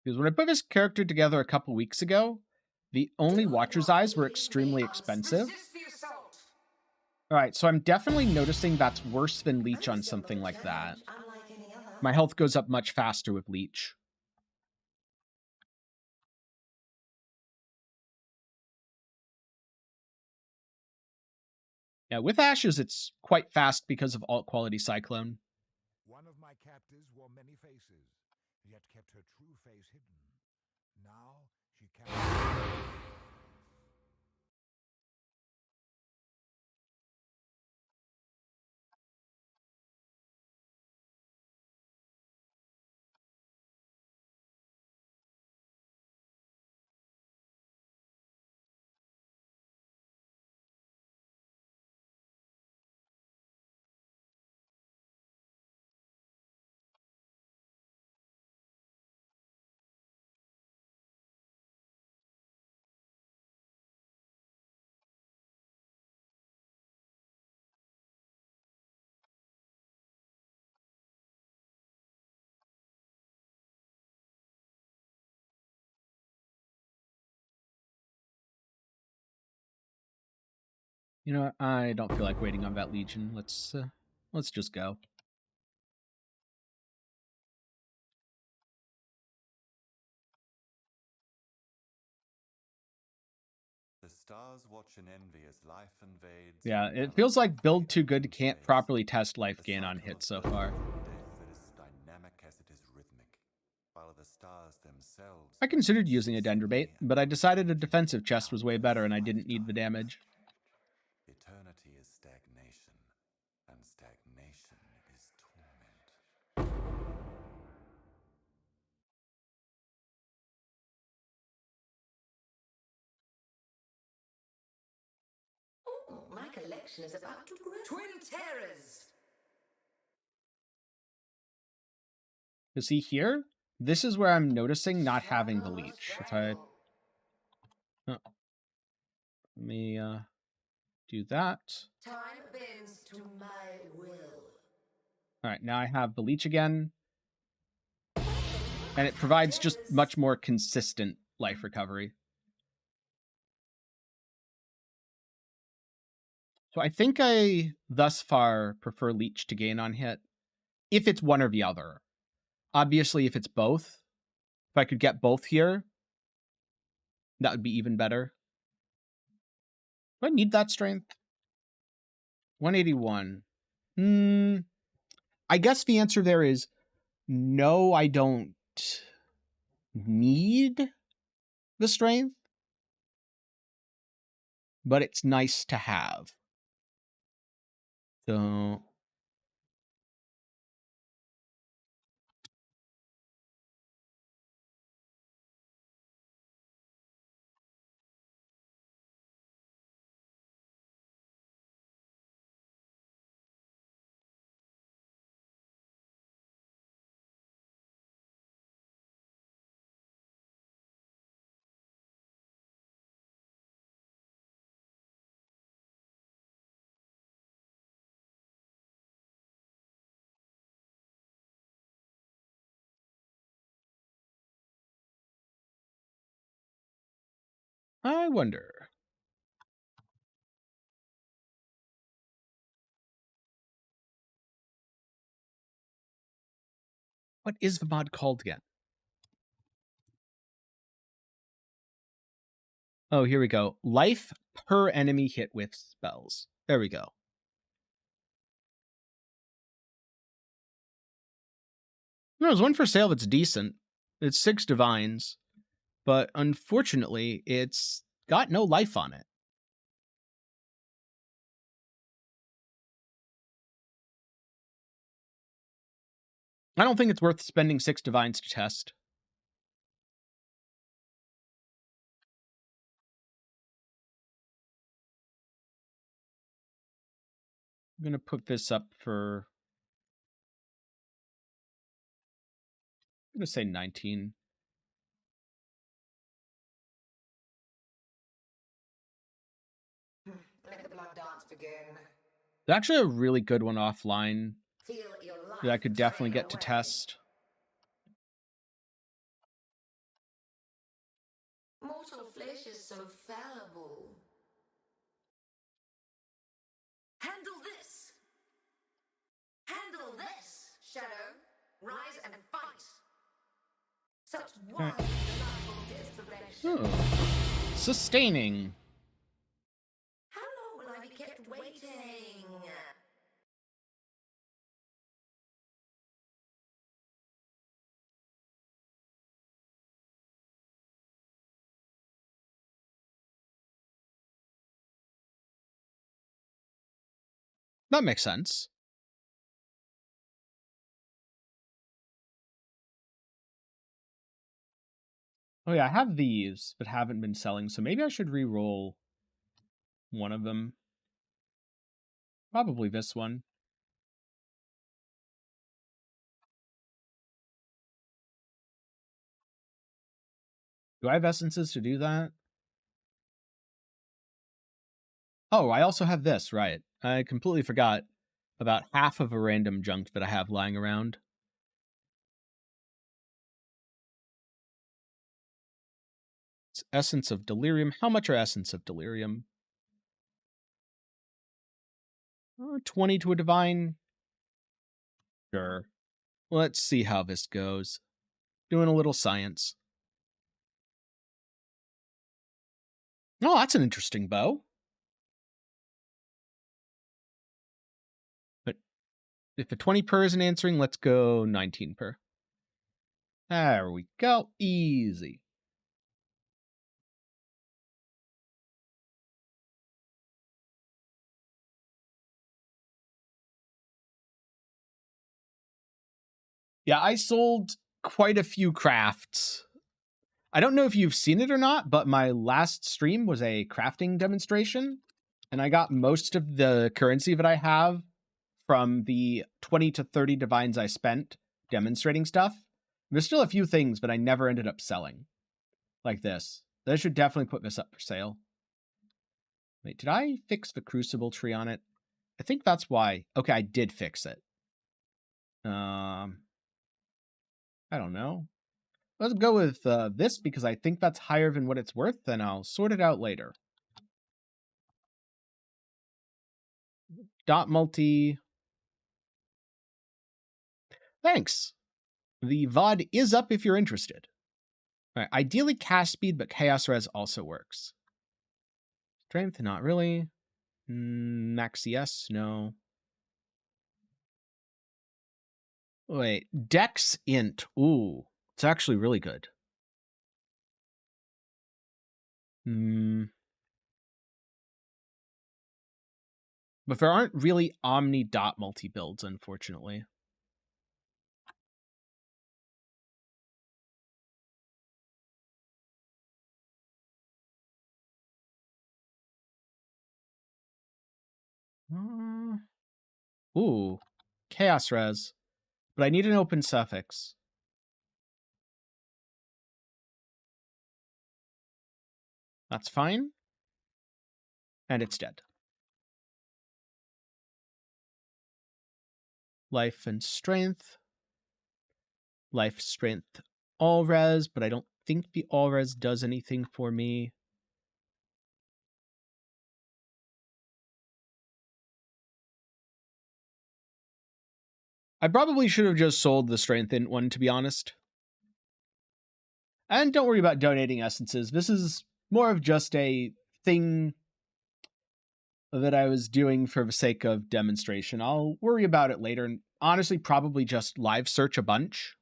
Because when I put this character together a couple weeks ago, the only Watcher's Eyes were extremely expensive. Alright, so I'm definitely noticing that's worse than Leech on something like that. My health goes up much faster with Leech. Yeah, with Ashes, it's quite fast because of alt quality Cyclone. my captors wore many faces, yet kept her true face hidden. Now she cannot. You know what? I don't feel like waiting on that Legion. Let's just go. The stars watch in envy as life invades. Yeah, it feels like build too good can't properly test life gain on hits so far. Death that is dynamic as it is rhythmic, while the stars themselves. I considered using a Dendrobate, but I decided a defensive chest was way better and I didn't need the damage. Eternity is stagnation, and stagnation is torment. Oh, my collection is about to grow. Twin terrors! You see here? This is where I'm noticing not having the leech. If I... Oh. Let me do that. Time bends to my will. Alright, now I have the leech again. And it provides just much more consistent life recovery. So I think I, thus far, prefer leech to gain on hit. If it's one or the other. Obviously, if it's both, if I could get both here, that would be even better. Do I need that strength? 181. I guess the answer there is no, I don't need the strength, but it's nice to have. So I wonder. What is the mod called again? Oh, here we go. Life per enemy hit with spells. There we go. There's one for sale that's decent. It's 6 divines, but unfortunately, it's got no life on it. I don't think it's worth spending 6 divines to test. I'm going to put this up for... I'm going to say 19. Let the blood dance begin. There's actually a really good one offline Feel your life that I could definitely drain get to away. test. Mortal flesh is so fallible. Handle this! Handle this, Shadow! Rise and fight! Such wild, delightful desperation. Oh. Sustaining. How long will I be kept waiting? That makes sense. Oh yeah, I have these, but haven't been selling, so maybe I should re-roll one of them. Probably this one. Do I have essences to do that? Oh, I also have this, right. I completely forgot about half of a random junk that I have lying around. It's Essence of Delirium. How much are Essence of Delirium? 20 to a Divine? Sure. Let's see how this goes. Doing a little science. Oh, that's an interesting bow. But if a 20 per isn't answering, let's go 19 per. There we go. Easy. Yeah, I sold quite a few crafts. I don't know if you've seen it or not, but my last stream was a crafting demonstration, and I got most of the currency that I have from the 20 to 30 divines I spent demonstrating stuff. There's still a few things, but I never ended up selling. Like this. I should definitely put this up for sale. Wait, did I fix the Crucible tree on it? I think that's why. Okay, I did fix it. I don't know. Let's go with this because I think that's higher than what it's worth, then I'll sort it out later. Dot multi. Thanks. The VOD is up if you're interested. All right, ideally cast speed, but chaos res also works. Strength, not really. Max CS, no. Wait, Dex int. Ooh, it's actually really good. But there aren't really Omni dot multi builds, unfortunately. Ooh, chaos res. But I need an open suffix. That's fine. And it's dead. Life and strength. Life, strength, all res, but I don't think the all res does anything for me. I probably should have just sold the strength int one, to be honest. And don't worry about donating essences. This is more of just a thing that I was doing for the sake of demonstration. I'll worry about it later, and honestly probably just live search a bunch,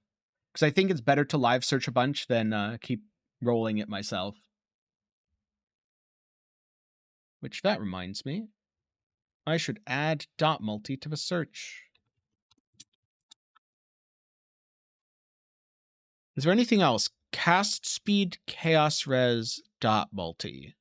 because I think it's better to live search a bunch than keep rolling it myself. Which, that reminds me, I should add dot multi to the search. Is there anything else? Cast speed, chaos res, dot multi.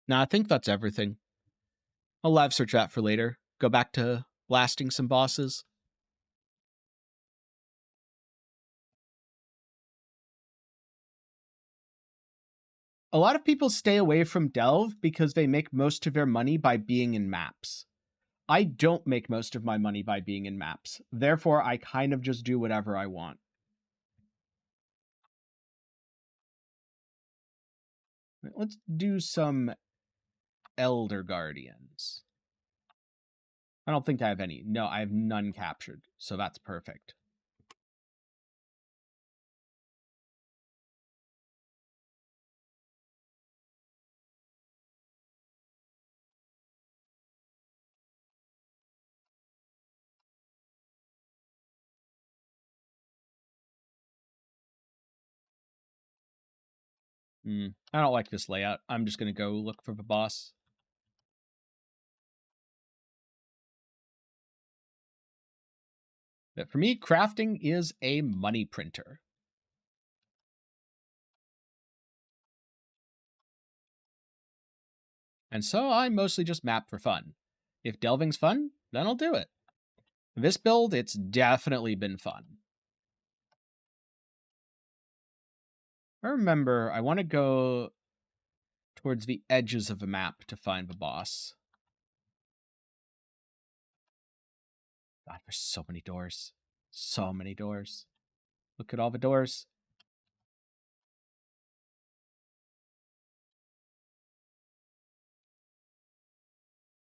Nah, I think that's everything. I'll live search that for later. Go back to blasting some bosses. A lot of people stay away from Delve because they make most of their money by being in maps. I don't make most of my money by being in maps. Therefore, I kind of just do whatever I want. Let's do some Elder Guardians. I don't think I have any. No, I have none captured, so that's perfect. I don't like this layout. I'm just going to go look for the boss. But for me, crafting is a money printer. And so I mostly just map for fun. If delving's fun, then I'll do it. This build, it's definitely been fun. I remember I want to go towards the edges of a map to find the boss. God, there's so many doors. So many doors. Look at all the doors.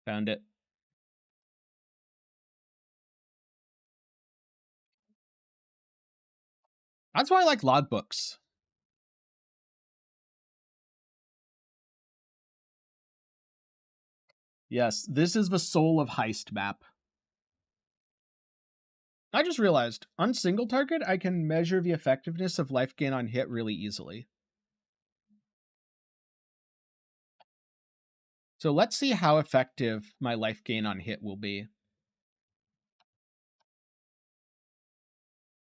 Found it. That's why I like logbooks. Yes, this is the soul of heist map. I just realized, on single target, I can measure the effectiveness of life gain on hit really easily. So let's see how effective my life gain on hit will be.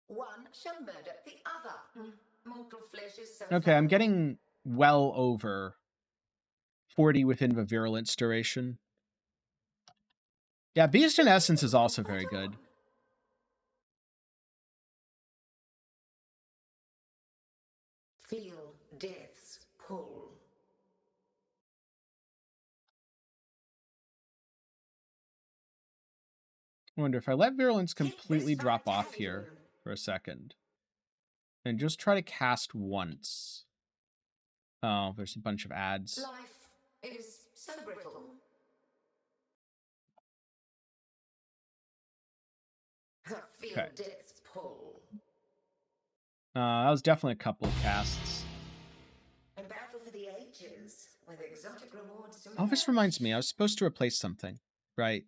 One shall murder the other. Mortal flesh is so Okay, I'm fallible. getting well over 40 within the virulence duration. Yeah, Beast in Essence is also very good. Feel death's pull. I wonder if I let virulence Take completely this drop off here vitality for a second. And just try to cast once. Oh, there's a bunch of ads. Life is so brittle. Feel Okay. death's pull. That was definitely a couple of casts. A battle for the ages, with exotic rewards to Oh, this match. reminds me, I was supposed to replace something. Right.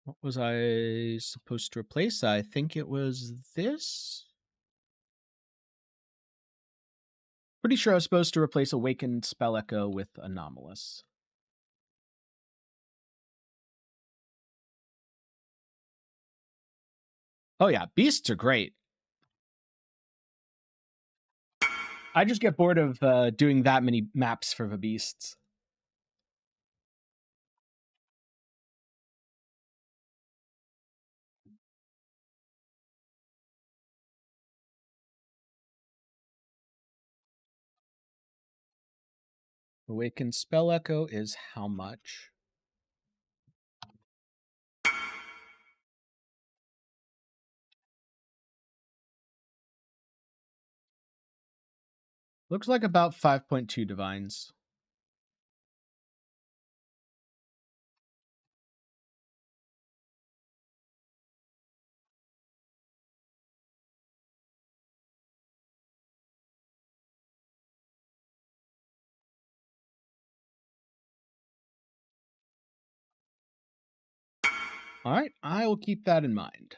What was I supposed to replace? I think it was this. Pretty sure I was supposed to replace Awakened Spell Echo with Anomalous. Oh yeah, beasts are great. I just get bored of doing that many maps for the beasts. Awakened Spell Echo is how much? Looks like about 5.2 divines. All right, I will keep that in mind.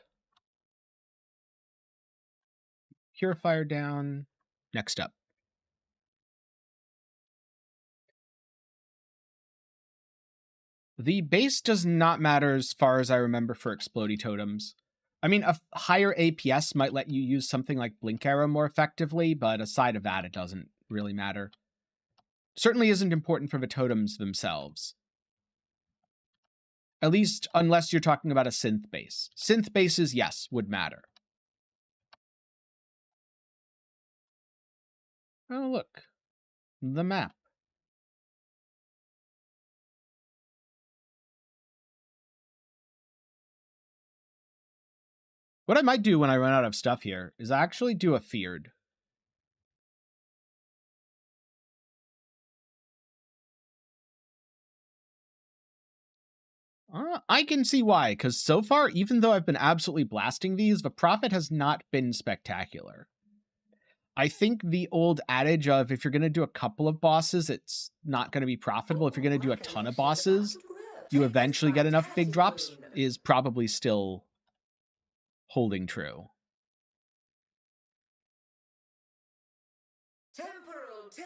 Purifier down. Next up. The base does not matter as far as I remember for Explodey Totems. I mean, a higher APS might let you use something like Blink Arrow more effectively, but aside of that, it doesn't really matter. Certainly isn't important for the totems themselves. At least unless you're talking about a synth base. Synth bases, yes, would matter. Oh, look. The map. What I might do when I run out of stuff here is actually do a feared. I can see why, because so far, even though I've been absolutely blasting these, the profit has not been spectacular. I think the old adage of if you're going to do a couple of bosses, it's not going to be profitable. If you're going to do a ton of bosses, you eventually get enough big drops, is probably still holding true. Temporal tears.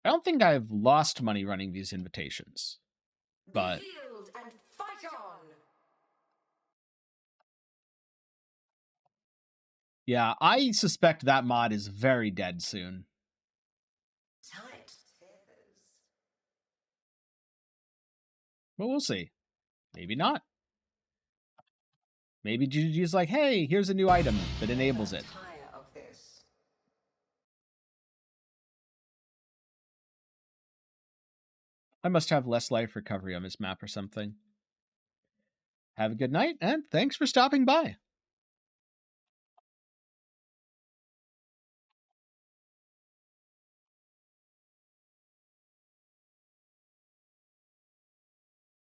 I don't think I've lost money running these invitations, but Be healed and fight on. yeah, I suspect that mod is very dead soon. Tight tears. But we'll see. Maybe not. Maybe GG's like, hey, here's a new item that enables it. Tire of this. I must have less life recovery on this map or something. Have a good night, and thanks for stopping by.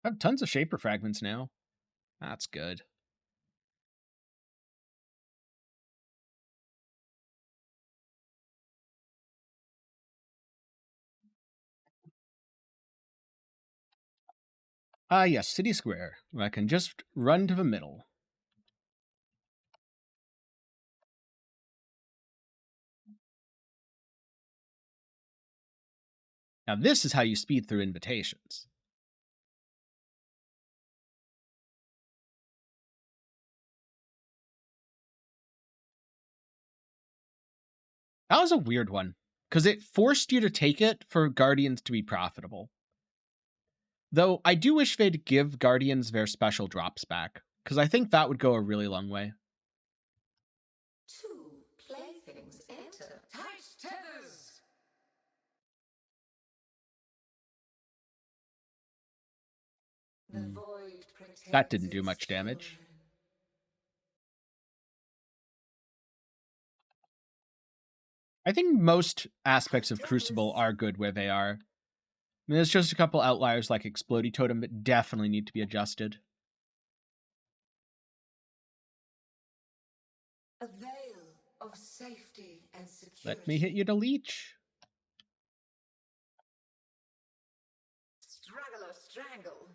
I have tons of Shaper fragments now. That's good. Ah, yes, City Square, where I can just run to the middle. Now this is how you speed through invitations. That was a weird one, because it forced you to take it for Guardians to be profitable. Though I do wish they'd give Guardians their special drops back, because I think that would go a really long way. Two playthings enter. Tight tethers. The void protects That didn't do its much damage. children. I think most aspects of Crucible are good where they are. I mean, there's just a couple outliers like Explodey Totem that definitely need to be adjusted. A veil of safety and security. Let me hit you to leech. Straggle or strangle.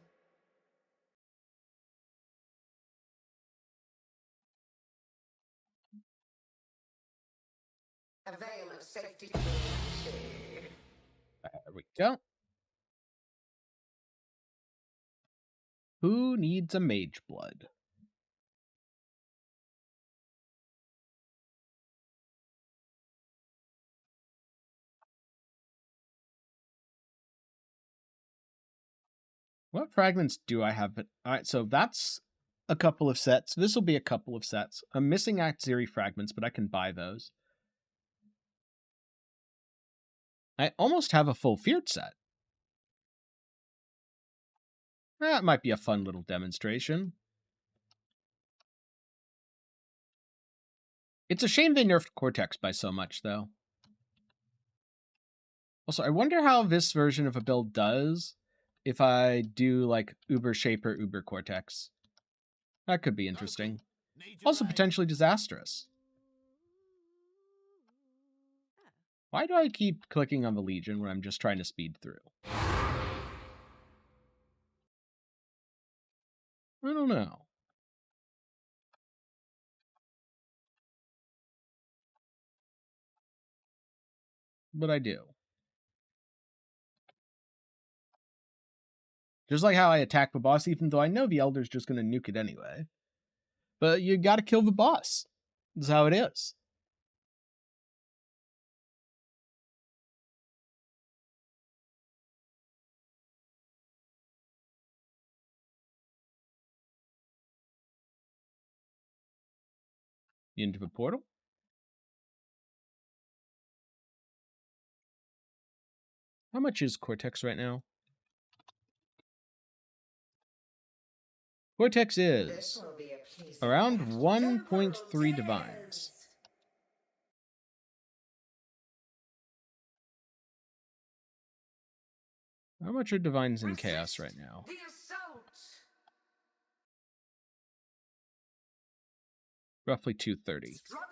A veil of safety. There we go. Who needs a mage blood? What fragments do I have? All right, so that's a couple of sets. This will be a couple of sets. I'm missing Axiri fragments, but I can buy those. I almost have a full Feared set. That might be a fun little demonstration. It's a shame they nerfed Cortex by so much, though. Also, I wonder how this version of a build does if I do, like, Uber Shaper, Uber Cortex. That could be interesting. Also potentially disastrous. Why do I keep clicking on the Legion when I'm just trying to speed through? I don't know. But I do. Just like how I attack the boss, even though I know the Elder's just going to nuke it anyway. But you gotta kill the boss. That's how it is. Into the portal. How much is Cortex right now? Cortex is around 1.3 divines. How much are divines in chaos right now? The assault. Roughly 230. Struggle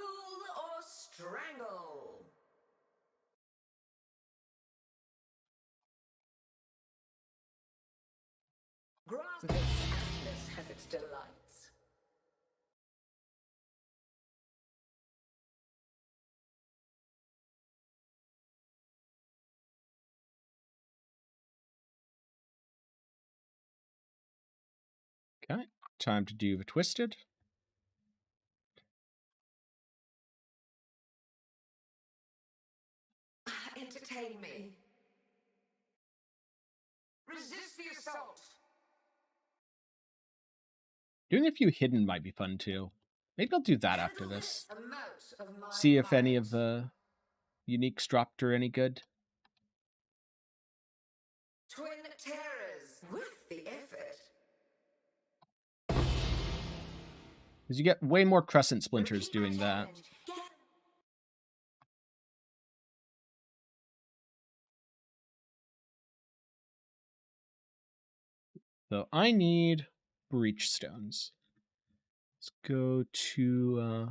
or strangle. Grasp. This atlas has its delights. Okay, time to do the twisted. Entertain me. Resist the assault. Doing a few hidden might be fun too. Maybe I'll do that after this. Amount of my See if any might. of the uniques dropped are any good. Twin terrors. With the effort. Because you get way more crescent splinters Repeat my doing that. challenge. Get So I need breach stones. Let's go to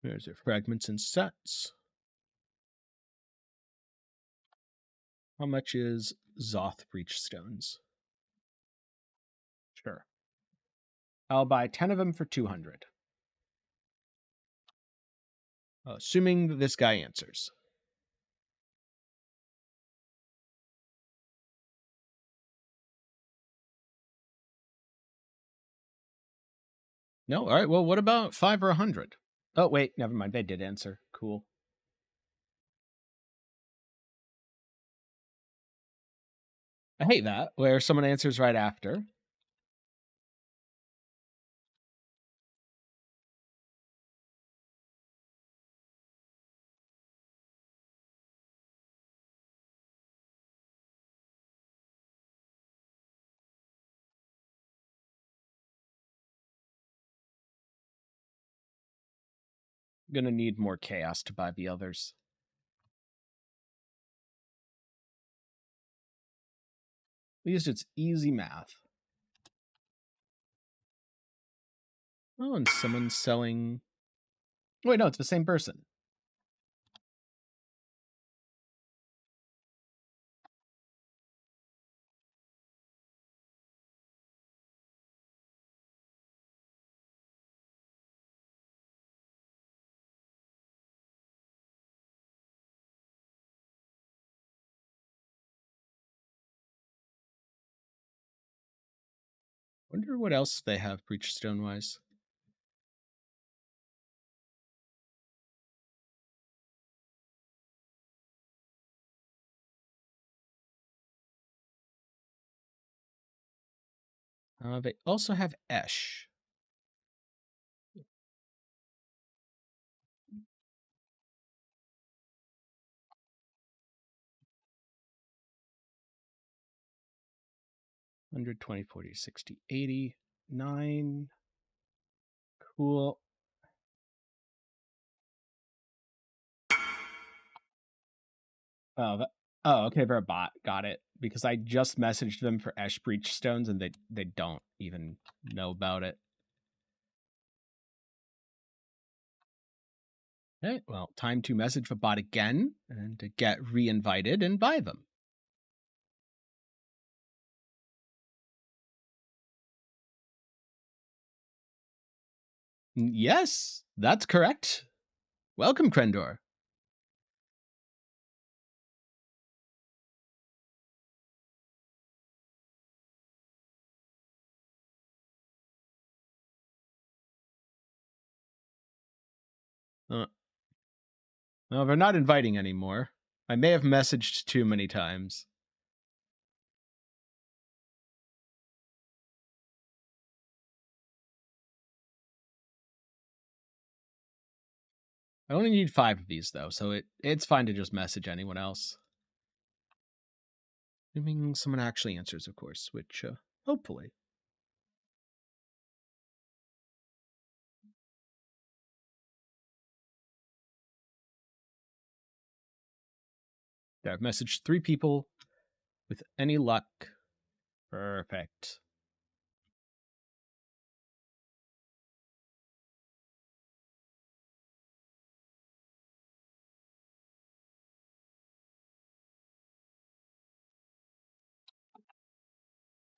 there's your fragments and sets. How much is Zoth breach stones? Sure. I'll buy 10 of them for 200. Assuming that this guy answers. No? All right, well, what about 5 or 100? Oh, wait, never mind. They did answer. Cool. I hate that, where someone answers right after. I'm gonna need more chaos to buy the others. At least it's easy math. Oh, and someone's selling... Wait, no, it's the same person. Wonder what else they have breach stone-wise. They also have Esh. $100, $20, $40, $60, $80, $9. Cool. Okay, they're a bot. Got it. Because I just messaged them for Esh breach stones and they don't even know about it. Okay, well, time to message the bot again and to get re-invited and buy them. Yes, that's correct. Welcome, Krendor. No, they're not inviting anymore. I may have messaged too many times. I only need 5 of these, though, so it's fine to just message anyone else. Assuming someone actually answers, of course, which, hopefully. There, I've messaged 3 people with any luck. Perfect.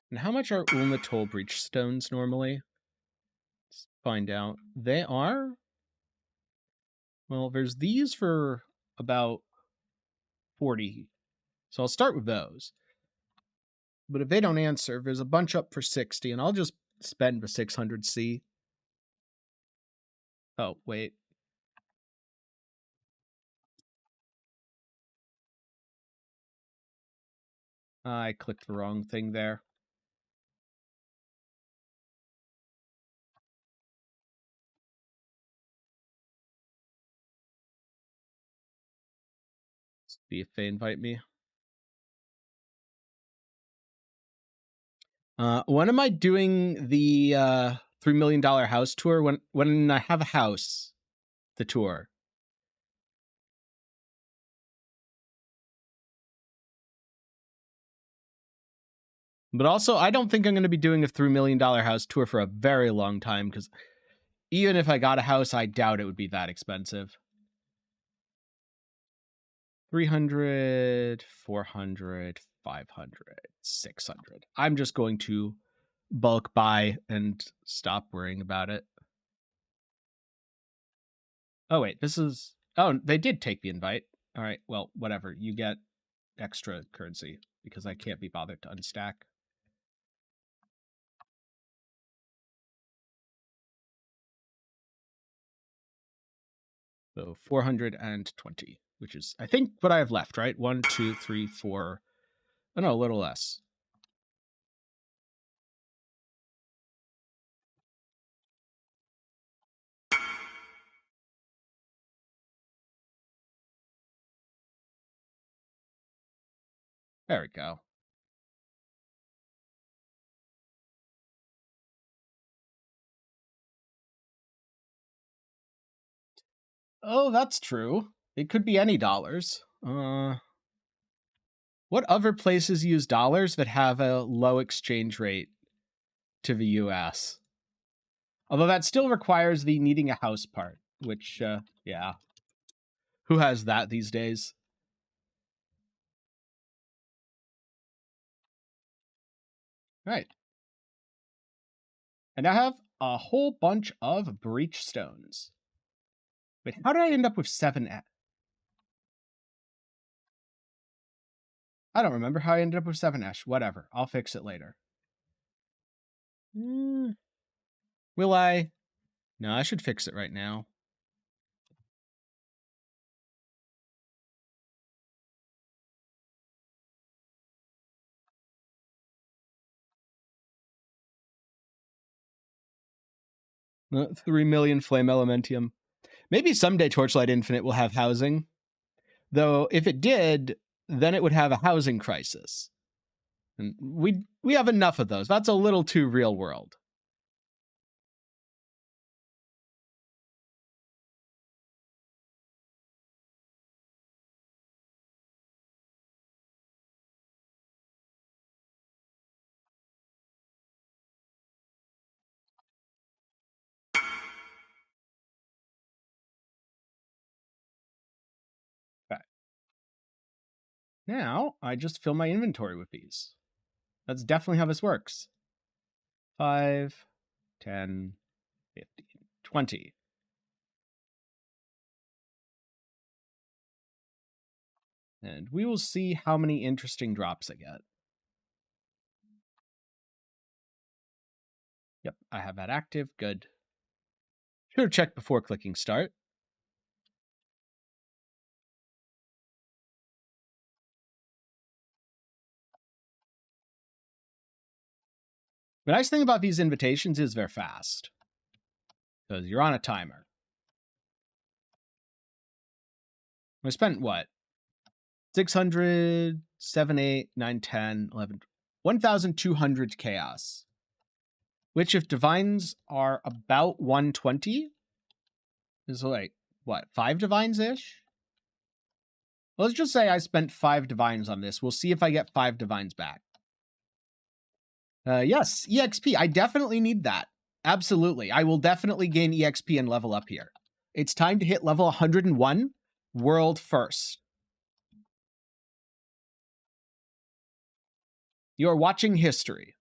And how much are Ulna Toll Breach stones normally? Let's find out. They are... Well, there's these for about 40. So I'll start with those. But if they don't answer, there's a bunch up for 60, and I'll just spend the 600C. Oh, wait. I clicked the wrong thing there. See if they invite me. When am I doing the $3 million house tour? When I have a house, the tour. But also, I don't think I'm going to be doing a $3 million house tour for a very long time, because even if I got a house, I doubt it would be that expensive. 300, 400, 500, 600. I'm just going to bulk buy and stop worrying about it. Oh, wait, this is... Oh, they did take the invite. All right, well, whatever. You get extra currency because I can't be bothered to unstack. So 420, which is, I think, what I have left, right? 1, 2, 3, 4. Oh, no, a little less. There we go. Oh, that's true. It could be any dollars. What other places use dollars that have a low exchange rate to the US? Although that still requires the needing a house part, which, yeah. Who has that these days? Right. And I have a whole bunch of breach stones. Wait, how did I end up with 7? I don't remember how I ended up with 7 Ash. Whatever. I'll fix it later. Will I? No, I should fix it right now. Uh, 3 million Flame Elementium. Maybe someday Torchlight Infinite will have housing. Though, if it did, then it would have a housing crisis. And we have enough of those. That's a little too real world. Okay. Now, I just fill my inventory with these. That's definitely how this works. 5, 10, 15, 20. And we will see how many interesting drops I get. Yep, I have that active. Good. Should have checked before clicking start. The nice thing about these invitations is they're fast, because you're on a timer. I spent what? 600, 7, 8, 9, 10, 11, 1,200 chaos. Which, if divines are about 120, is like, what, 5 divines-ish? Let's just say I spent 5 divines on this. We'll see if I get 5 divines back. Yes, EXP. I definitely need that. Absolutely. I will definitely gain EXP and level up here. It's time to hit level 101, world first. You're watching history.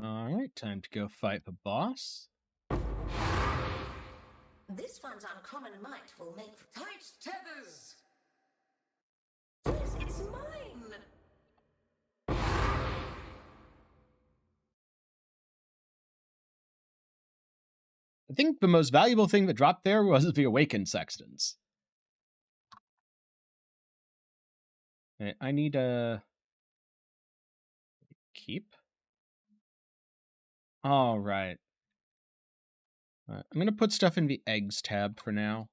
All right, time to go fight the boss. This one's uncommon might will make for tight tethers. Yes, it's mine. I think the most valuable thing that dropped there was the Awakened Sextons. Okay, I need a keep. All right. I'm going to put stuff in the eggs tab for now.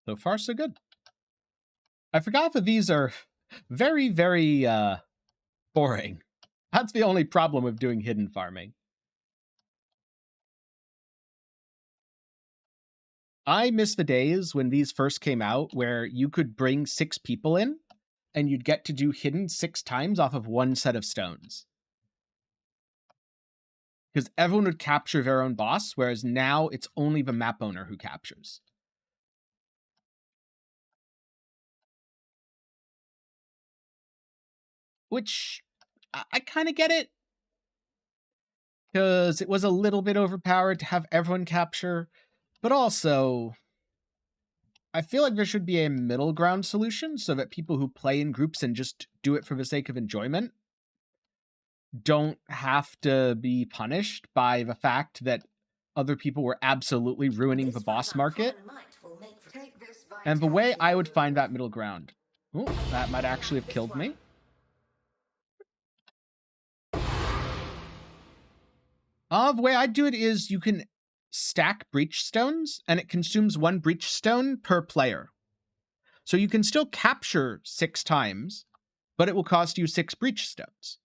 So far, so good. I forgot that these are very, very boring. That's the only problem with doing hidden farming. I miss the days when these first came out where you could bring 6 people in and you'd get to do hidden 6 times off of one set of stones. Because everyone would capture their own boss, whereas now it's only the map owner who captures. Which, I kind of get it. Because it was a little bit overpowered to have everyone capture. But also, I feel like there should be a middle ground solution so that people who play in groups and just do it for the sake of enjoyment don't have to be punished by the fact that other people were absolutely ruining the boss market. And the way I would find that middle ground. Oh, that might actually have killed me. The way I'd do it is you can stack breach stones, and it consumes 1 breach stone per player. So you can still capture 6 times, but it will cost you 6 breach stones.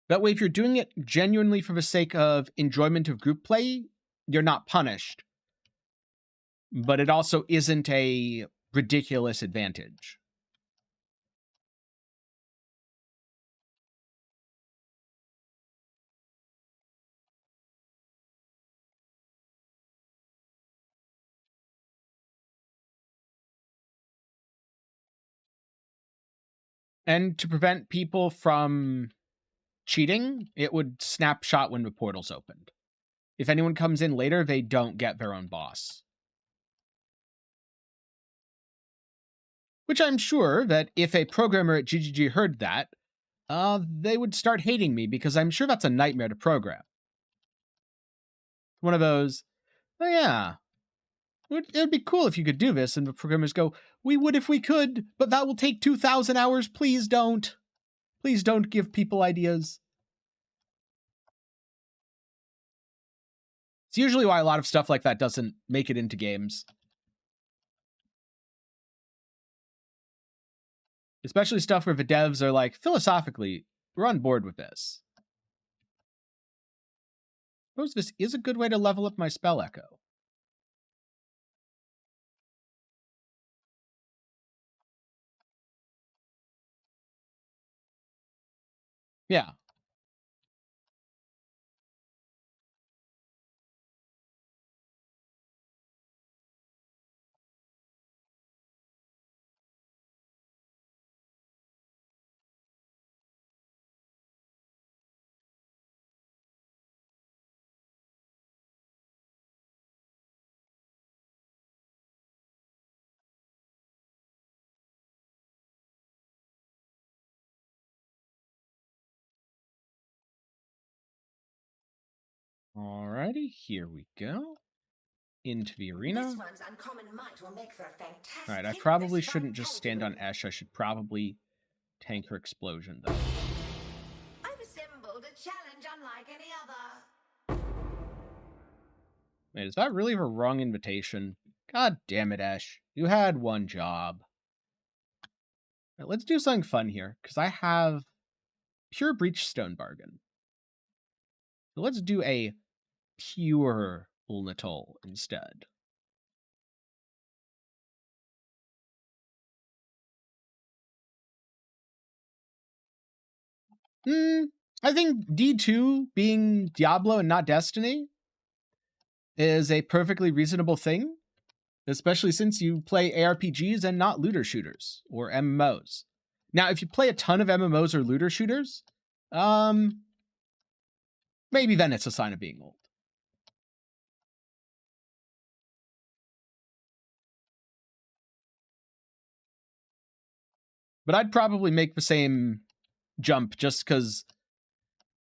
That way, if you're doing it genuinely for the sake of enjoyment of group play, you're not punished. But it also isn't a ridiculous advantage. And to prevent people from cheating, it would snapshot when the portal's opened. If anyone comes in later, they don't get their own boss. Which I'm sure that if a programmer at GGG heard that, they would start hating me, because I'm sure that's a nightmare to program. One of those, oh yeah, it would be cool if you could do this, and the programmers go, we would if we could, but that will take 2,000 hours, please don't. Please don't give people ideas. It's usually why a lot of stuff like that doesn't make it into games. Especially stuff where the devs are like, philosophically, we're on board with this. Suppose this is a good way to level up my spell echo. Yeah. Alrighty, here we go. Into the arena. This one's uncommon might will make for a fantastic. Alright, I probably shouldn't just stand on Esh. I should probably tank her explosion, though. I've assembled a challenge unlike any other. Wait, is that really the wrong invitation? God damn it, Esh. You had one job. Right, let's do something fun here, because I have pure Breachstone Bargain. So let's do a pure Ulnatol instead. I think D2 being Diablo and not Destiny is a perfectly reasonable thing, especially since you play ARPGs and not looter shooters or MMOs. Now, if you play a ton of MMOs or looter shooters, maybe then it's a sign of being old. But I'd probably make the same jump just because,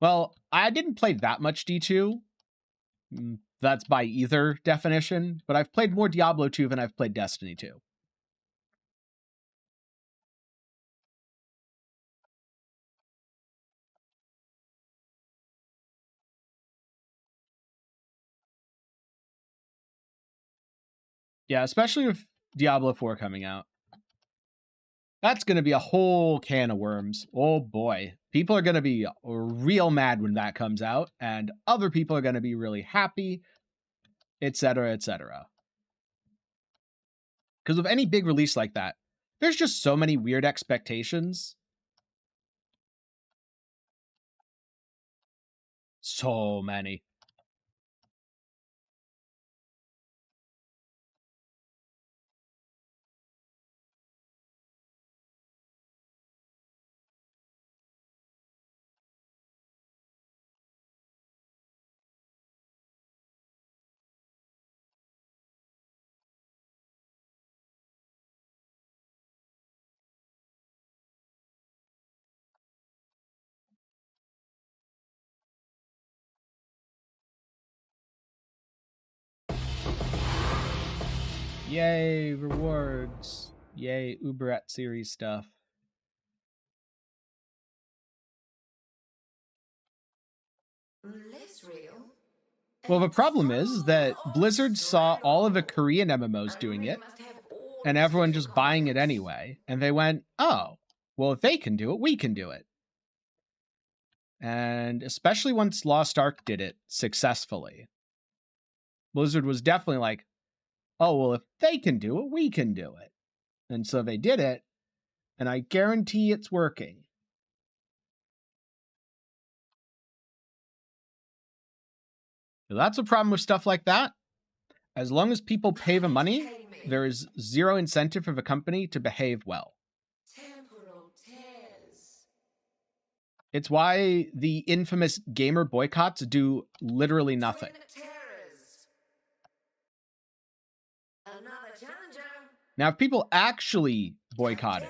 well, I didn't play that much D2. That's by either definition, but I've played more Diablo 2 than I've played Destiny 2. Yeah, especially with Diablo 4 coming out. That's going to be a whole can of worms. Oh boy. People are going to be real mad when that comes out, and other people are going to be really happy, etc., etc. Because with any big release like that, there's just so many weird expectations. So many. Yay, rewards. Yay, Uberat series stuff. Less real. Well, the problem is that Blizzard saw all of the Korean MMOs doing it, and everyone just buying it anyway. And they went, oh, well, if they can do it, we can do it. And especially once Lost Ark did it successfully, Blizzard was definitely like, oh, well, if they can do it, we can do it. And so they did it, and I guarantee it's working. So that's a problem with stuff like that. As long as people pay the money, there is zero incentive for the company to behave well. Temporal tear. It's why the infamous gamer boycotts do literally nothing. Twin terrors. Another challenger. Now, if people actually boycotted,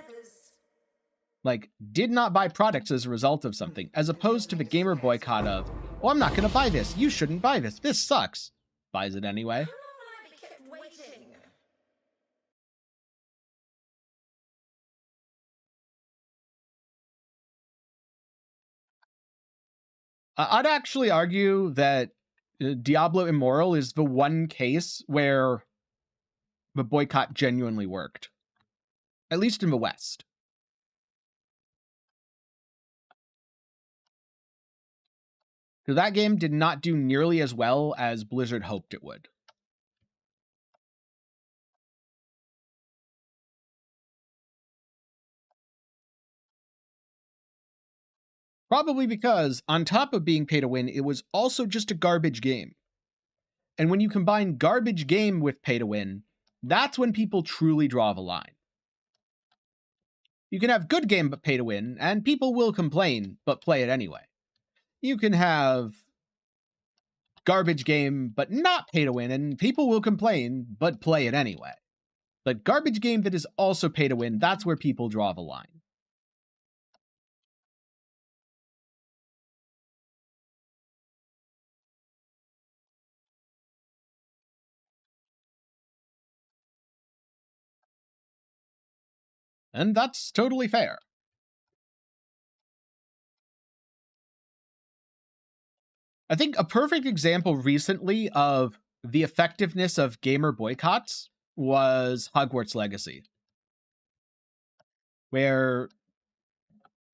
like did not buy products as a result of something, as opposed to the gamer boycott of, oh, I'm not going to buy this. You shouldn't buy this. This sucks. Buys it anyway. How long will I be kept waiting? I'd actually argue that Diablo Immortal is the one case where the boycott genuinely worked, at least in the West. Because that game did not do nearly as well as Blizzard hoped it would. Probably because, on top of being pay to win, it was also just a garbage game. And when you combine garbage game with pay to win, that's when people truly draw the line. You can have good game but pay to win, and people will complain, but play it anyway. You can have garbage game but not pay to win, and people will complain, but play it anyway. But garbage game that is also pay to win, that's where people draw the line. And that's totally fair. I think a perfect example recently of the effectiveness of gamer boycotts was Hogwarts Legacy, where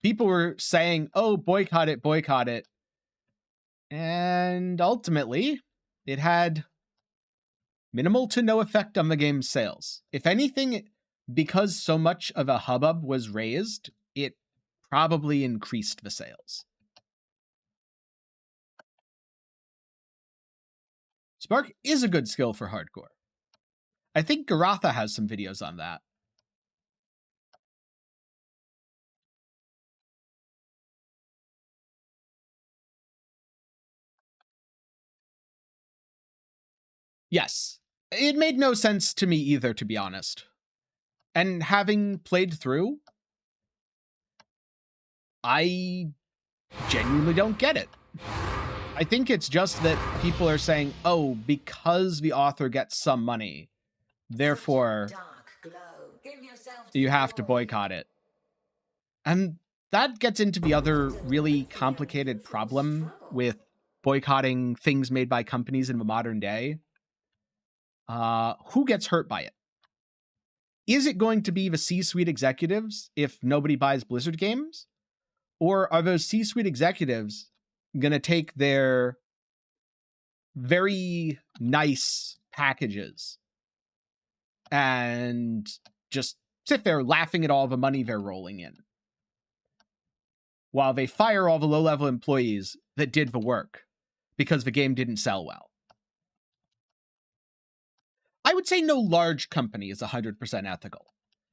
people were saying, oh, boycott it. And ultimately, it had minimal to no effect on the game's sales. If anything, because so much of a hubbub was raised, it probably increased the sales. Spark is a good skill for hardcore. I think Garatha has some videos on that. Yes, it made no sense to me either, to be honest. And having played through, I genuinely don't get it. I think it's just that people are saying, oh, because the author gets some money, therefore you have to boycott it. And that gets into the other really complicated problem with boycotting things made by companies in the modern day. Who gets hurt by it? Is it going to be the C-suite executives if nobody buys Blizzard games? Or are those C-suite executives going to take their very nice packages and just sit there laughing at all the money they're rolling in, while they fire all the low-level employees that did the work because the game didn't sell well? I would say no large company is 100% ethical.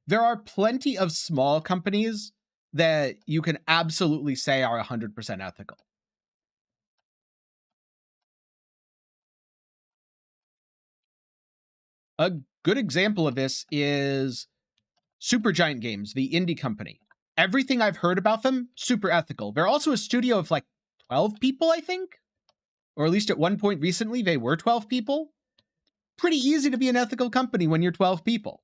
There are plenty of small companies that you can absolutely say are 100% ethical. A good example of this is Supergiant Games, the indie company. Everything I've heard about them, super ethical. They're also a studio of like 12 people, I think. Or at least at one point recently, they were 12 people. Pretty easy to be an ethical company when you're 12 people.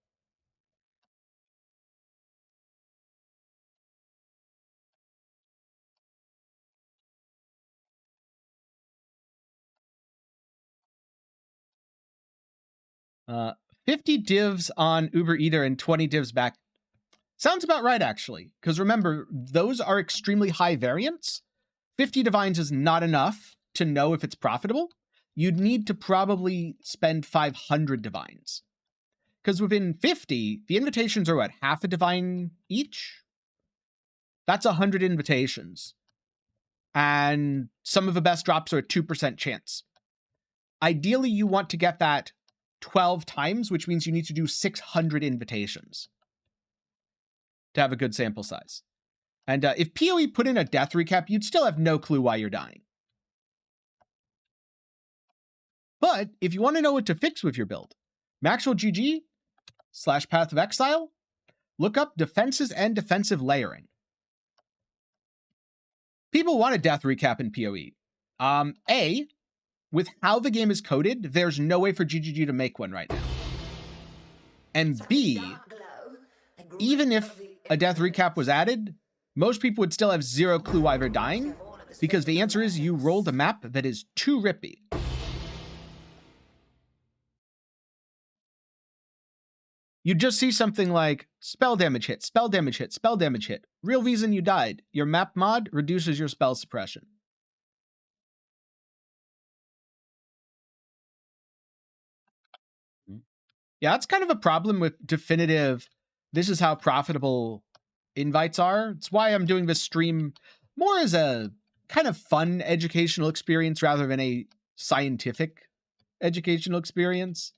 Uh, 50 divs on Uber Eater and 20 divs back. Sounds about right, actually. Because remember, those are extremely high variance. 50 divines is not enough to know if it's profitable. You'd need to probably spend 500 divines. Because within 50, the invitations are what, half a divine each? That's 100 invitations. And some of the best drops are a 2% chance. Ideally, you want to get that 12 times, which means you need to do 600 invitations to have a good sample size. And if PoE put in a death recap, you'd still have no clue why you're dying. But if you want to know what to fix with your build, Maxwell GG / Path of Exile, look up defenses and defensive layering. People want a death recap in PoE. A, with how the game is coded, there's no way for GGG to make one right now. And B, even if a death recap was added, most people would still have zero clue why they're dying, because the answer is you rolled a map that is too rippy. You just see something like spell damage hit, spell damage hit, spell damage hit. Real reason you died. Your map mod reduces your spell suppression. Yeah, that's kind of a problem with definitive, this is how profitable invites are. It's why I'm doing this stream more as a kind of fun educational experience rather than a scientific educational experience.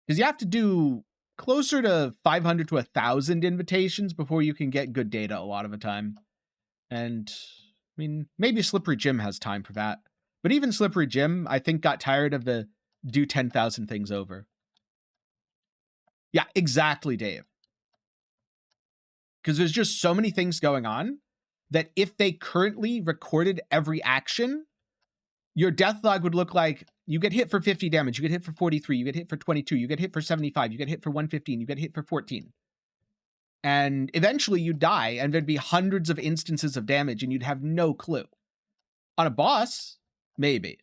Because you have to do closer to 500 to 1,000 invitations before you can get good data a lot of the time. And, I mean, maybe Slippery Jim has time for that. But even Slippery Jim, I think, got tired of the do 10,000 things over. Yeah, exactly, Dave. Because there's just so many things going on that if they currently recorded every action, your death log would look like you get hit for 50 damage, you get hit for 43, you get hit for 22, you get hit for 75, you get hit for 115, you get hit for 14. And eventually you die, and there'd be hundreds of instances of damage, and you'd have no clue. On a boss, maybe.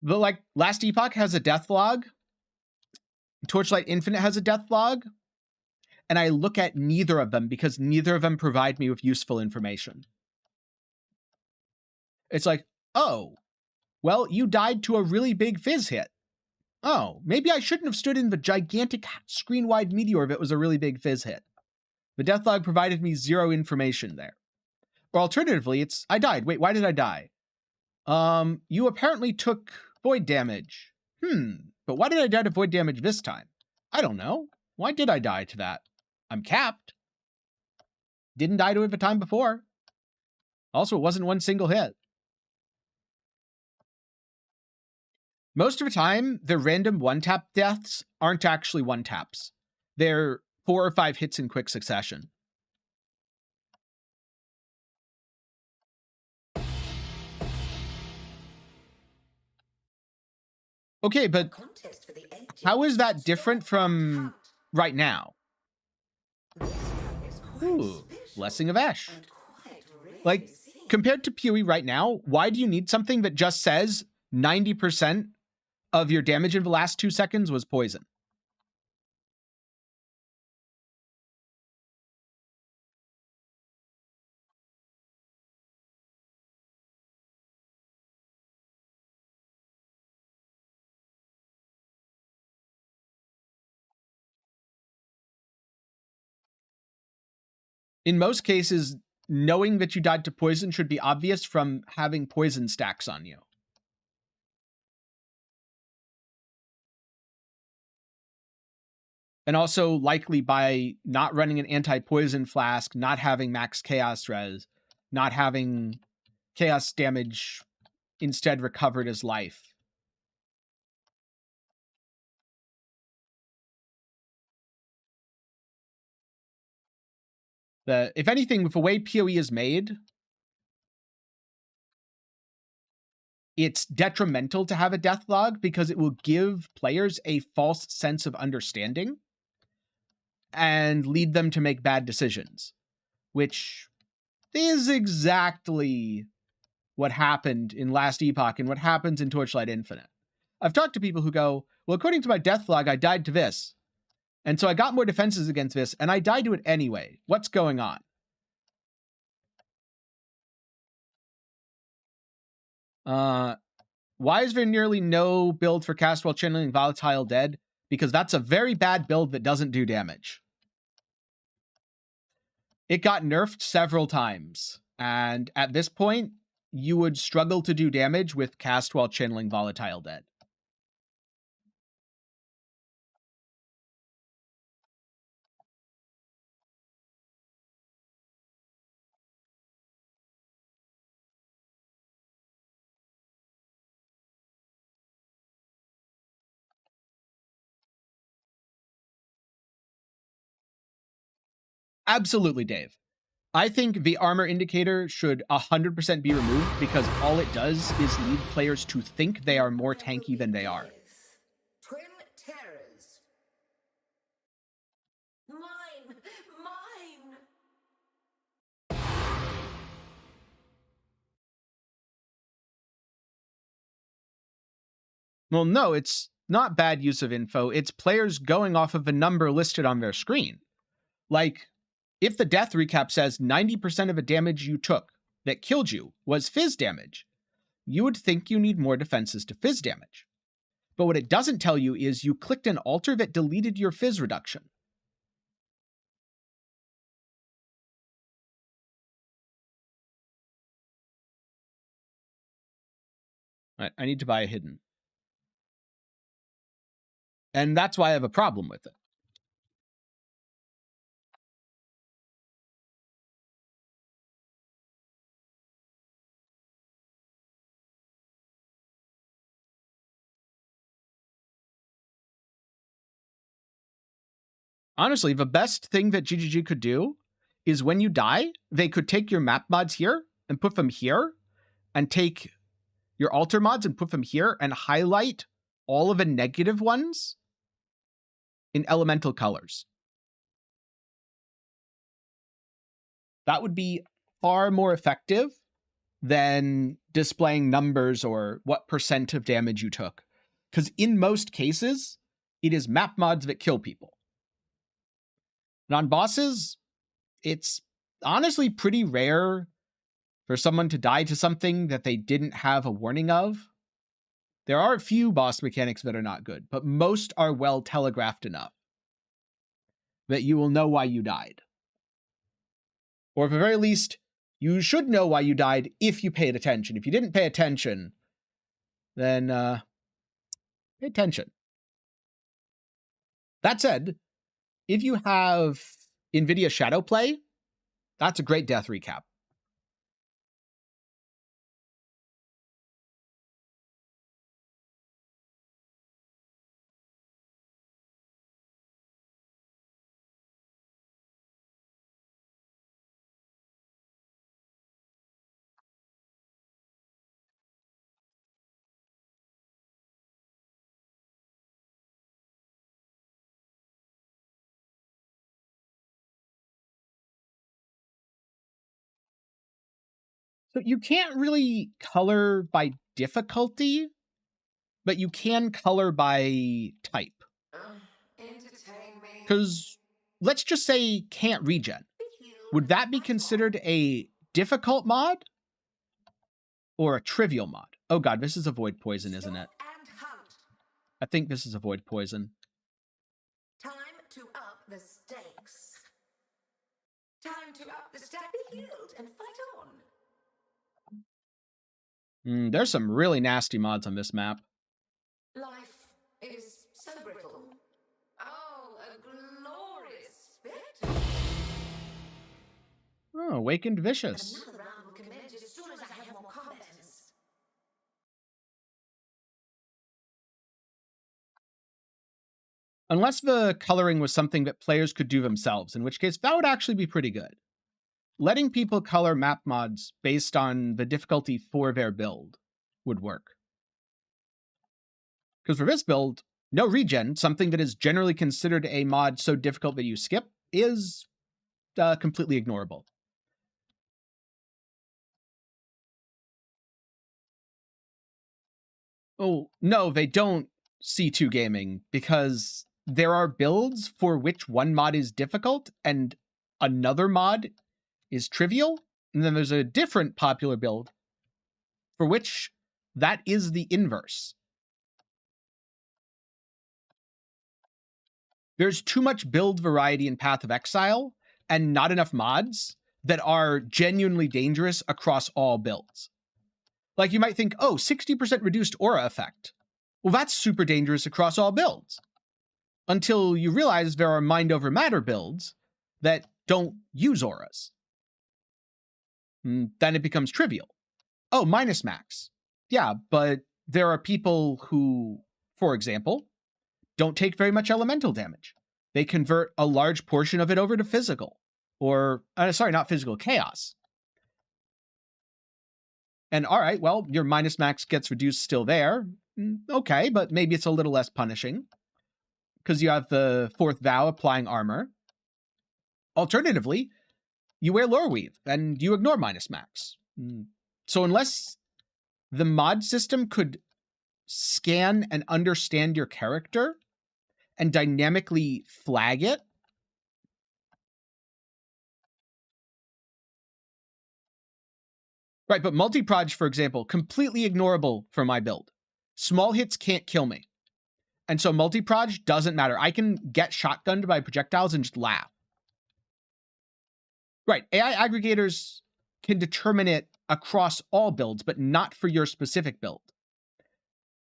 But like, Last Epoch has a death log, Torchlight Infinite has a death log, and I look at neither of them because neither of them provide me with useful information. It's like, oh, well, you died to a really big fizz hit. Oh, maybe I shouldn't have stood in the gigantic screen-wide meteor if it was a really big fizz hit. The death log provided me zero information there. Or alternatively, it's, I died. Wait, why did I die? You apparently took void damage. But why did I die to void damage this time? I don't know. Why did I die to that? I'm capped. Didn't die to it the time before. Also, it wasn't one single hit. Most of the time, the random one-tap deaths aren't actually one-taps. They're 4 or 5 hits in quick succession. Okay, but how is that different from right now? Ooh, Blessing of Ash. Like, compared to PoE right now, why do you need something that just says 90% of your damage in the last 2 seconds was poison? In most cases, knowing that you died to poison should be obvious from having poison stacks on you. And also likely by not running an anti-poison flask, not having max chaos res, not having chaos damage instead recovered as life. If anything, with the way PoE is made, it's detrimental to have a death log because it will give players a false sense of understanding and lead them to make bad decisions, which is exactly what happened in Last Epoch and what happens in Torchlight Infinite. I've talked to people who go, well, according to my death log, I died to this. And so I got more defenses against this, and I died to it anyway. What's going on? Why is there nearly no build for cast while channeling Volatile Dead? Because that's a very bad build that doesn't do damage. It got nerfed several times, and at this point, you would struggle to do damage with cast while channeling Volatile Dead. Absolutely, Dave. I think the armor indicator should 100% be removed because all it does is lead players to think they are more tanky than they are. Twin terrors. Mine! Mine! Well, no, it's not bad use of info. It's players going off of a number listed on their screen. Like, if the death recap says 90% of the damage you took that killed you was fizz damage, you would think you need more defenses to fizz damage. But what it doesn't tell you is you clicked an alter that deleted your fizz reduction. Right, I need to buy a hidden. And that's why I have a problem with it. Honestly, the best thing that GGG could do is when you die, they could take your map mods here and put them here, and take your alter mods and put them here, and highlight all of the negative ones in elemental colors. That would be far more effective than displaying numbers or what percent of damage you took. Because in most cases, it is map mods that kill people. And on bosses, it's honestly pretty rare for someone to die to something that they didn't have a warning of. There are a few boss mechanics that are not good, but most are well telegraphed enough that you will know why you died. Or at the very least, you should know why you died if you paid attention. If you didn't pay attention, then pay attention. That said, if you have NVIDIA Shadow Play, that's a great death recap. So you can't really color by difficulty, but you can color by type. Entertain me. Because let's just say can't regen. Would that be considered a difficult mod or a trivial mod? Oh god, this is avoid poison, isn't it? And hunt. I think this is avoid poison. Time to up the stakes. Time to up the stakes. Be healed and fight on. There's some really nasty mods on this map. Life is so brittle. Oh, a glorious spectacle. Oh, Awakened Vicious. Another round will commence as soon as I have more combatants. Unless the coloring was something that players could do themselves, in which case that would actually be pretty good. Letting people color map mods based on the difficulty for their build would work. Because for this build, no regen, something that is generally considered a mod so difficult that you skip, is completely ignorable. Oh, no, they don't C2 gaming, because there are builds for which one mod is difficult and another mod is trivial, and then there's a different popular build for which that is the inverse. There's too much build variety in Path of Exile and not enough mods that are genuinely dangerous across all builds. Like you might think, oh, 60% reduced aura effect. Well, that's super dangerous across all builds. Until you realize there are mind over matter builds that don't use auras. Then it becomes trivial. Oh, minus max. Yeah, but there are people who, for example, don't take very much elemental damage. They convert a large portion of it over to physical. Or, sorry, not physical, chaos. And all right, well, your minus max gets reduced still there. Okay, but maybe it's a little less punishing because you have the fourth vow applying armor. Alternatively, you wear lore weave and you ignore minus max. So unless the mod system could scan and understand your character and dynamically flag it, right, but multi-proj, for example, completely ignorable for my build. Small hits can't kill me. And so multi-proj doesn't matter. I can get shotgunned by projectiles and just laugh. Right, AI aggregators can determine it across all builds, but not for your specific build.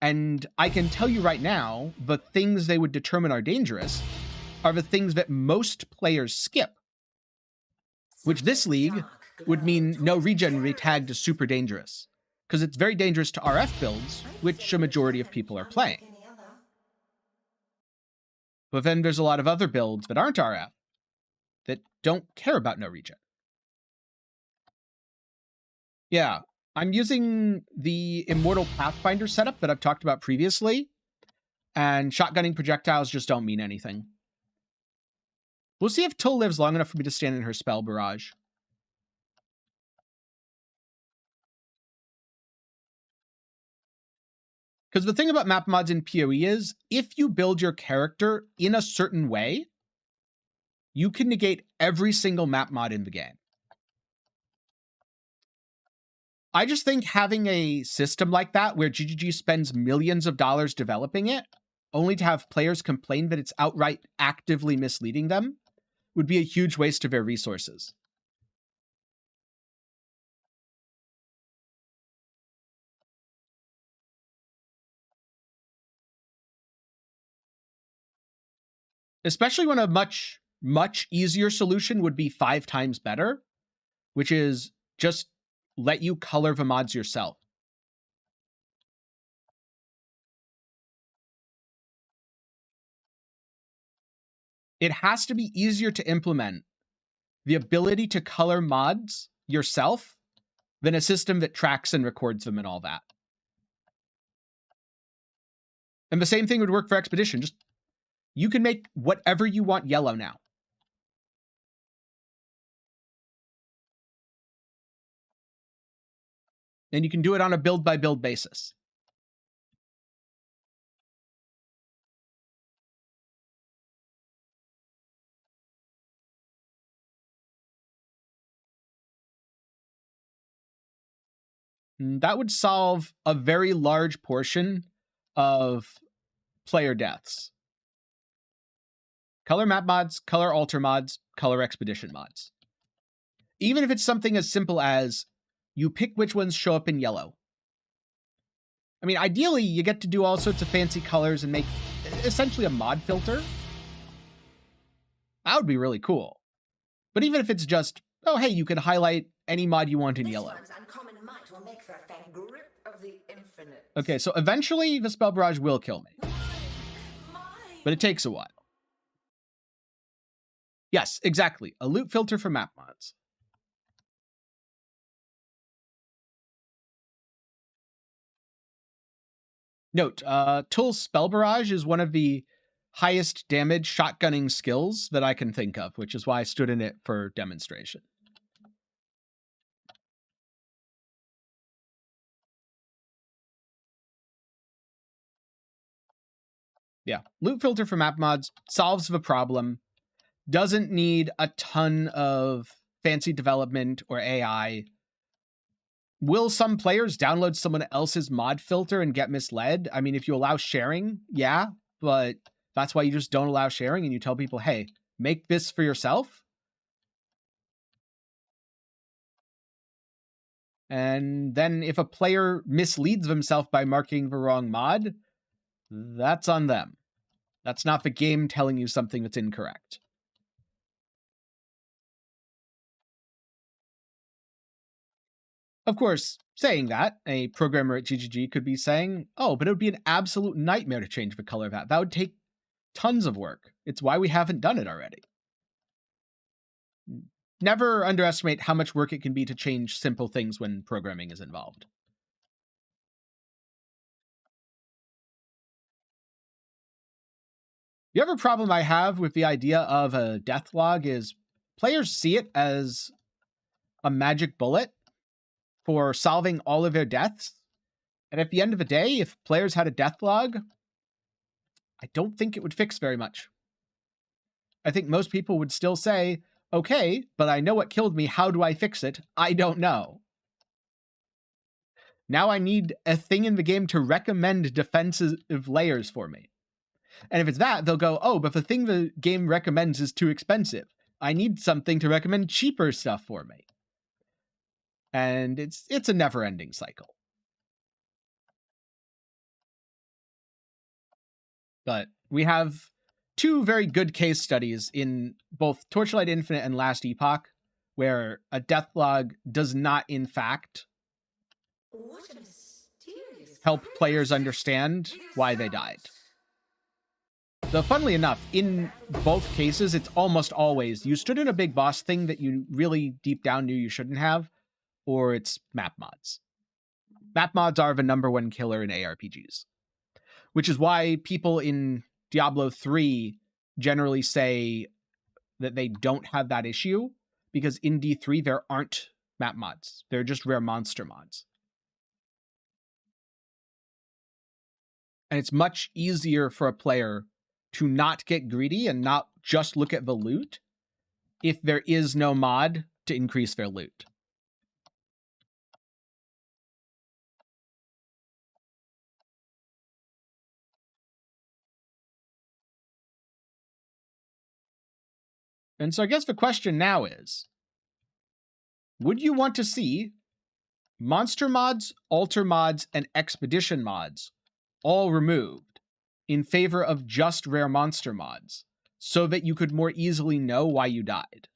And I can tell you right now, the things they would determine are dangerous are the things that most players skip. Which this league would mean no regen would be tagged as super dangerous. Because it's very dangerous to RF builds, which a majority of people are playing. But then there's a lot of other builds that aren't RF that don't care about no regen. Yeah, I'm using the Immortal Pathfinder setup that I've talked about previously, and shotgunning projectiles just don't mean anything. We'll see if Tull lives long enough for me to stand in her spell barrage. Because the thing about map mods in PoE is, if you build your character in a certain way, you can negate every single map mod in the game. I just think having a system like that, where GGG spends millions of dollars developing it, only to have players complain that it's outright actively misleading them, would be a huge waste of their resources. Especially when a much, much easier solution would be 5 times better, which is just let you color the mods yourself. It has to be easier to implement the ability to color mods yourself than a system that tracks and records them and all that. And the same thing would work for Expedition. Just, you can make whatever you want yellow now. And you can do it on a build by build basis. That would solve a very large portion of player deaths. Color map mods, color alter mods, color expedition mods. Even if it's something as simple as you pick which ones show up in yellow. I mean, ideally, you get to do all sorts of fancy colors and make essentially a mod filter. That would be really cool. But even if it's just, oh, hey, you can highlight any mod you want in yellow. Okay, so eventually the spell barrage will kill me. But it takes a while. Yes, exactly. A loot filter for map mods. Note, Tull's spell barrage is one of the highest damage shotgunning skills that I can think of, which is why I stood in it for demonstration. Yeah, loot filter for map mods solves the problem. Doesn't need a ton of fancy development or AI. Will some players download someone else's mod filter and get misled? I mean, if you allow sharing, yeah, but that's why you just don't allow sharing and you tell people, hey, make this for yourself. And then if a player misleads themselves by marking the wrong mod, that's on them. That's not the game telling you something that's incorrect. Of course, saying that, a programmer at GGG could be saying, oh, but it would be an absolute nightmare to change the color of that. That would take tons of work. It's why we haven't done it already. never underestimate how much work it can be to change simple things when programming is involved. The other problem I have with the idea of a death log is players see it as a magic bullet for solving all of their deaths. And at the end of the day, if players had a death log, I don't think it would fix very much. I think most people would still say, okay, but I know what killed me. How do I fix it? I don't know. Now I need a thing in the game to recommend defensive layers for me. And if it's that, they'll go, oh, but the thing the game recommends is too expensive. I need something to recommend cheaper stuff for me. And it's a never-ending cycle. But we have two very good case studies in both Torchlight Infinite and Last Epoch, where a death log does not, in fact, help players understand why they died. Though, funnily enough, in both cases, it's almost always you stood in a big boss thing that you really deep down knew you shouldn't have, or it's map mods. Map mods are the number one killer in ARPGs, which is why people in Diablo 3 generally say that they don't have that issue, because in D3 there aren't map mods. They're just rare monster mods. And it's much easier for a player to not get greedy and not just look at the loot if there is no mod to increase their loot. And so I guess the question now is, would you want to see monster mods, altar mods, and expedition mods all removed in favor of just rare monster mods so that you could more easily know why you died?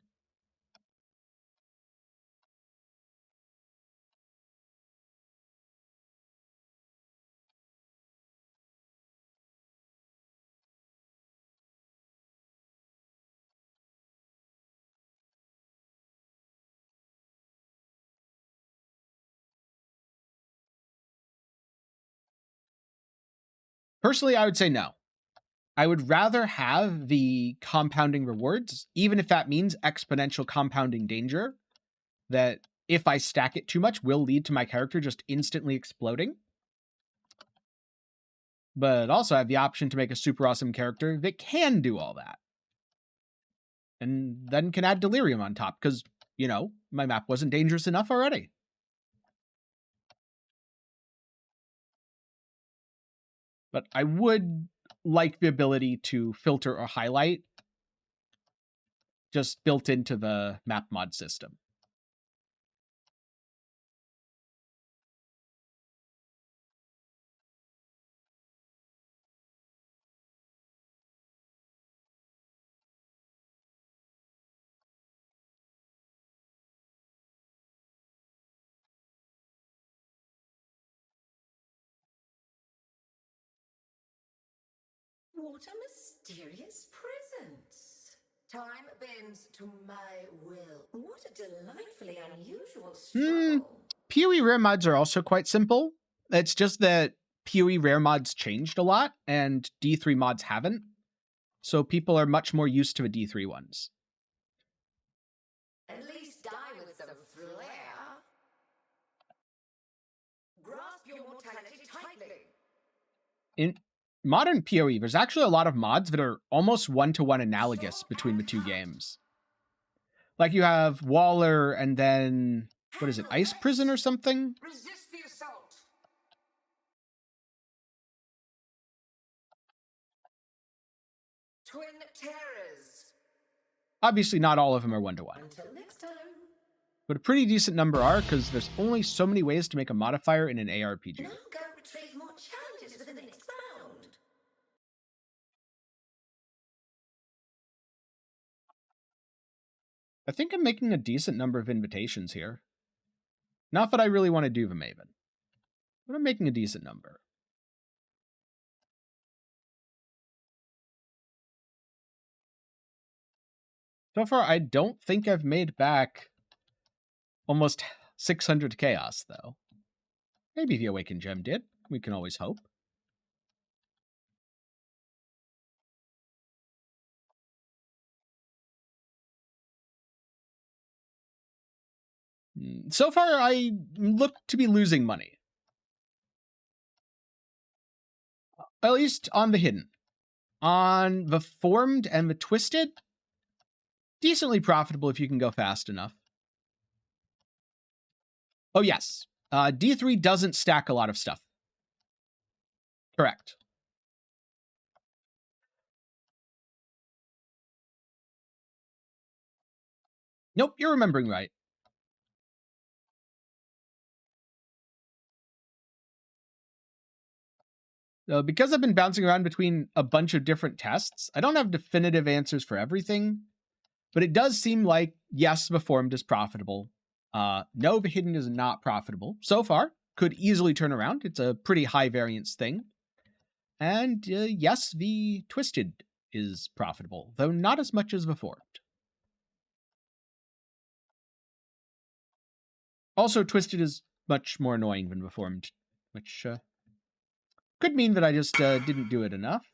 Personally, I would say no. I would rather have the compounding rewards, even if that means exponential compounding danger, that if I stack it too much will lead to my character just instantly exploding. But also have the option to make a super awesome character that can do all that. And then can add delirium on top, because, you know, my map wasn't dangerous enough already. But I would like the ability to filter or highlight just built into the map mod system. What a mysterious presence. Time bends to my will. What a delightfully unusual struggle. PoE rare mods are also quite simple. It's just that PoE rare mods changed a lot, and D3 mods haven't. So people are much more used to the D3 ones. At least die with some flair. Grasp your mortality tightly. In modern PoE, there's actually a lot of mods that are almost one-to-one analogous between the two games. Like you have Waller and then, what is it, Ice Prison or something? Resist the assault. Twin terrors. Obviously not all of them are one-to-one. Until next time. But a pretty decent number are, because there's only so many ways to make a modifier in an ARPG. Now go retrieve more challenges for the next round. I think I'm making a decent number of invitations here. Not that I really want to do the Maven, but I'm making a decent number. So far, I don't think I've made back almost 600 chaos, though. Maybe the Awakened Gem did. We can always hope. So far, I look to be losing money. At least on the hidden. On the formed and the twisted, decently profitable if you can go fast enough. Oh, yes. D3 doesn't stack a lot of stuff. Correct. Nope, you're remembering right. Because I've been bouncing around between a bunch of different tests, I don't have definitive answers for everything, but it does seem like, yes, the formed is profitable. No, the hidden is not profitable. So far, could easily turn around. It's a pretty high variance thing. And yes, the twisted is profitable, though not as much as the formed. Also, twisted is much more annoying than the formed, which could mean that I just didn't do it enough.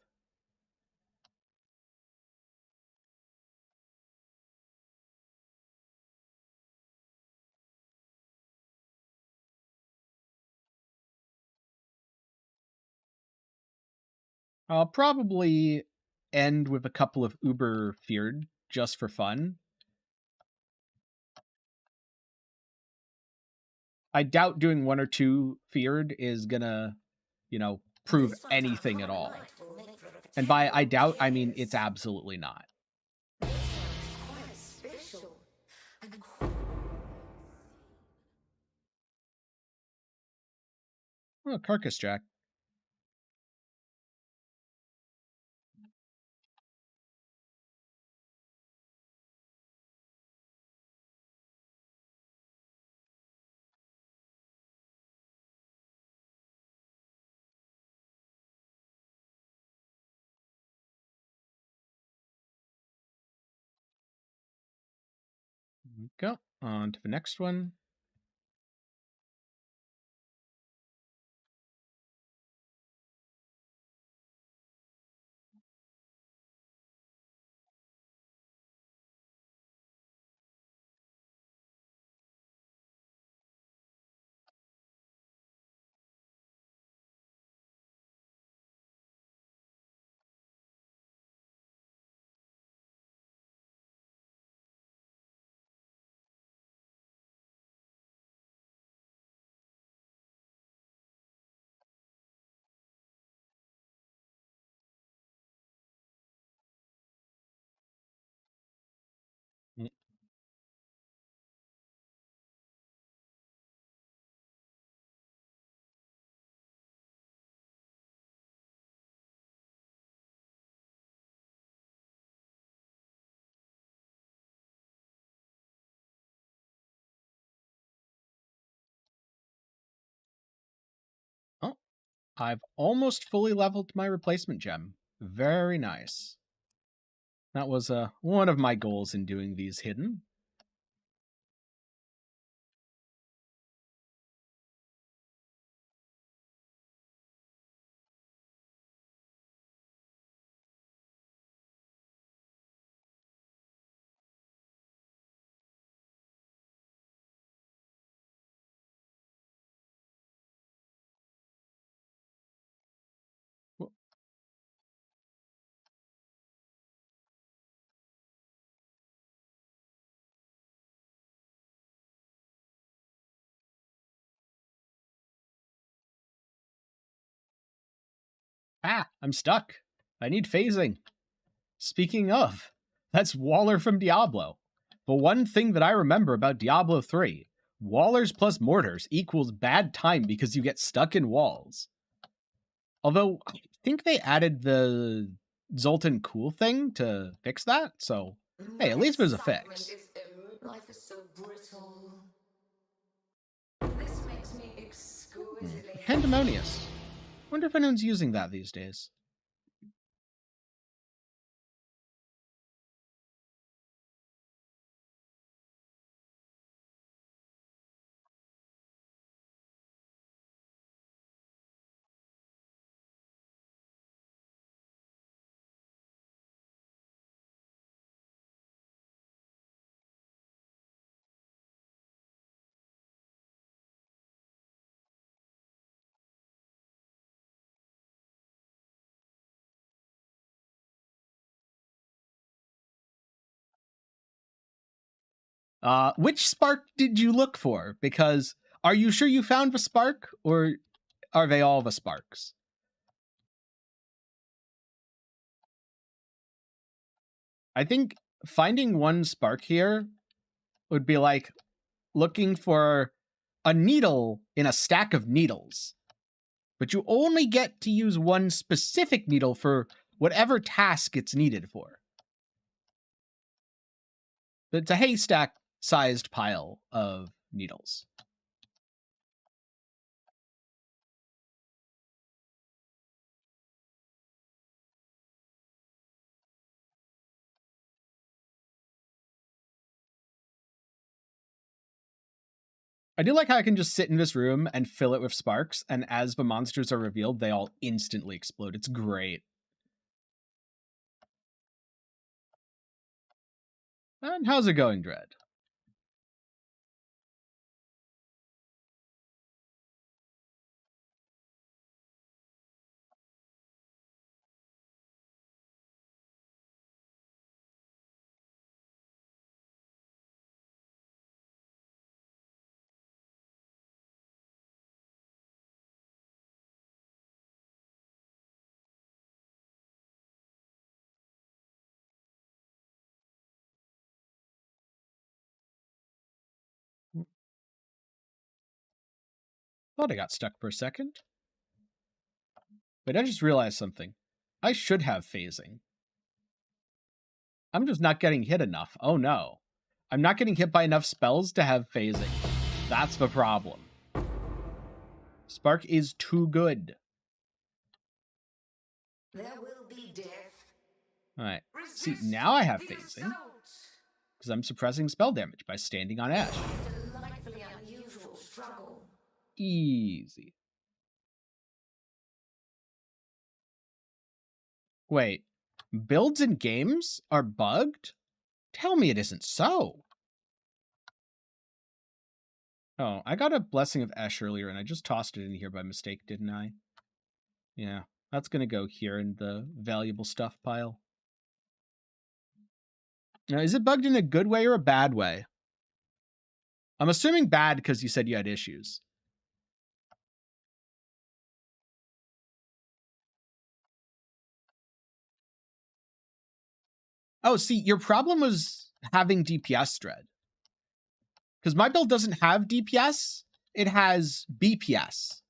I'll probably end with a couple of Uber feared just for fun. I doubt doing one or two feared is gonna, prove anything at all. And by I doubt, I mean it's absolutely not. Quite special and Oh, Carcass Jack. Go on to the next one. Oh, I've almost fully leveled my replacement gem. Very nice. That was one of my goals in doing these hidden. I'm stuck. I need phasing. Speaking of, that's Waller from Diablo. The one thing that I remember about Diablo 3, Wallers plus mortars equals bad time because you get stuck in walls. Although, I think they added the Zoltan Cool thing to fix that, so hey, at least there's a fix. life is so brittle. This makes me exquisitely Pandemonious. Wonder if anyone's using that these days. Which spark did you look for? Because are you sure you found the spark, or are they all the sparks? I think finding one spark here would be like looking for a needle in a stack of needles. But you only get to use one specific needle for whatever task it's needed for. It's a haystack-sized pile of needles. I do like how I can just sit in this room and fill it with sparks, and as the monsters are revealed, they all instantly explode. It's great. And how's it going, Dread? Thought I got stuck for a second. But I just realized something. I should have phasing. I'm just not getting hit enough. Oh no. I'm not getting hit by enough spells to have phasing. That's the problem. Spark is too good. There will be death. Alright. See, now I have phasing. Because I'm suppressing spell damage by standing on Ash. Delightfully unusual struggle. Easy. Wait. Builds and games are bugged? Tell me it isn't so. Oh, I got a Blessing of Ash earlier, and I just tossed it in here by mistake, didn't I? Yeah, that's going to go here in the valuable stuff pile. Now, is it bugged in a good way or a bad way? I'm assuming bad because you said you had issues. Oh, see, your problem was having DPS Dread. Because my build doesn't have DPS, it has BPS.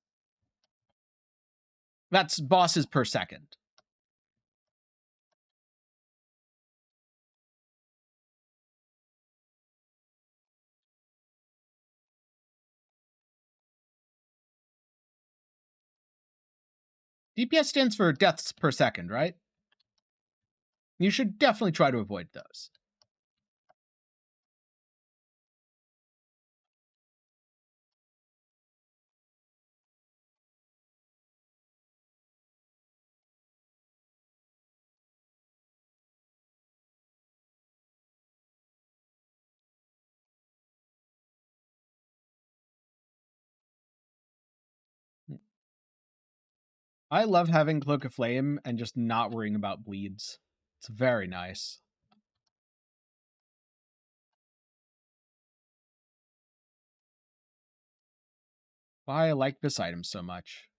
That's bosses per second. DPS stands for deaths per second, right? You should definitely try to avoid those. I love having Cloak of Flame and just not worrying about bleeds. It's very nice. Why I like this item so much.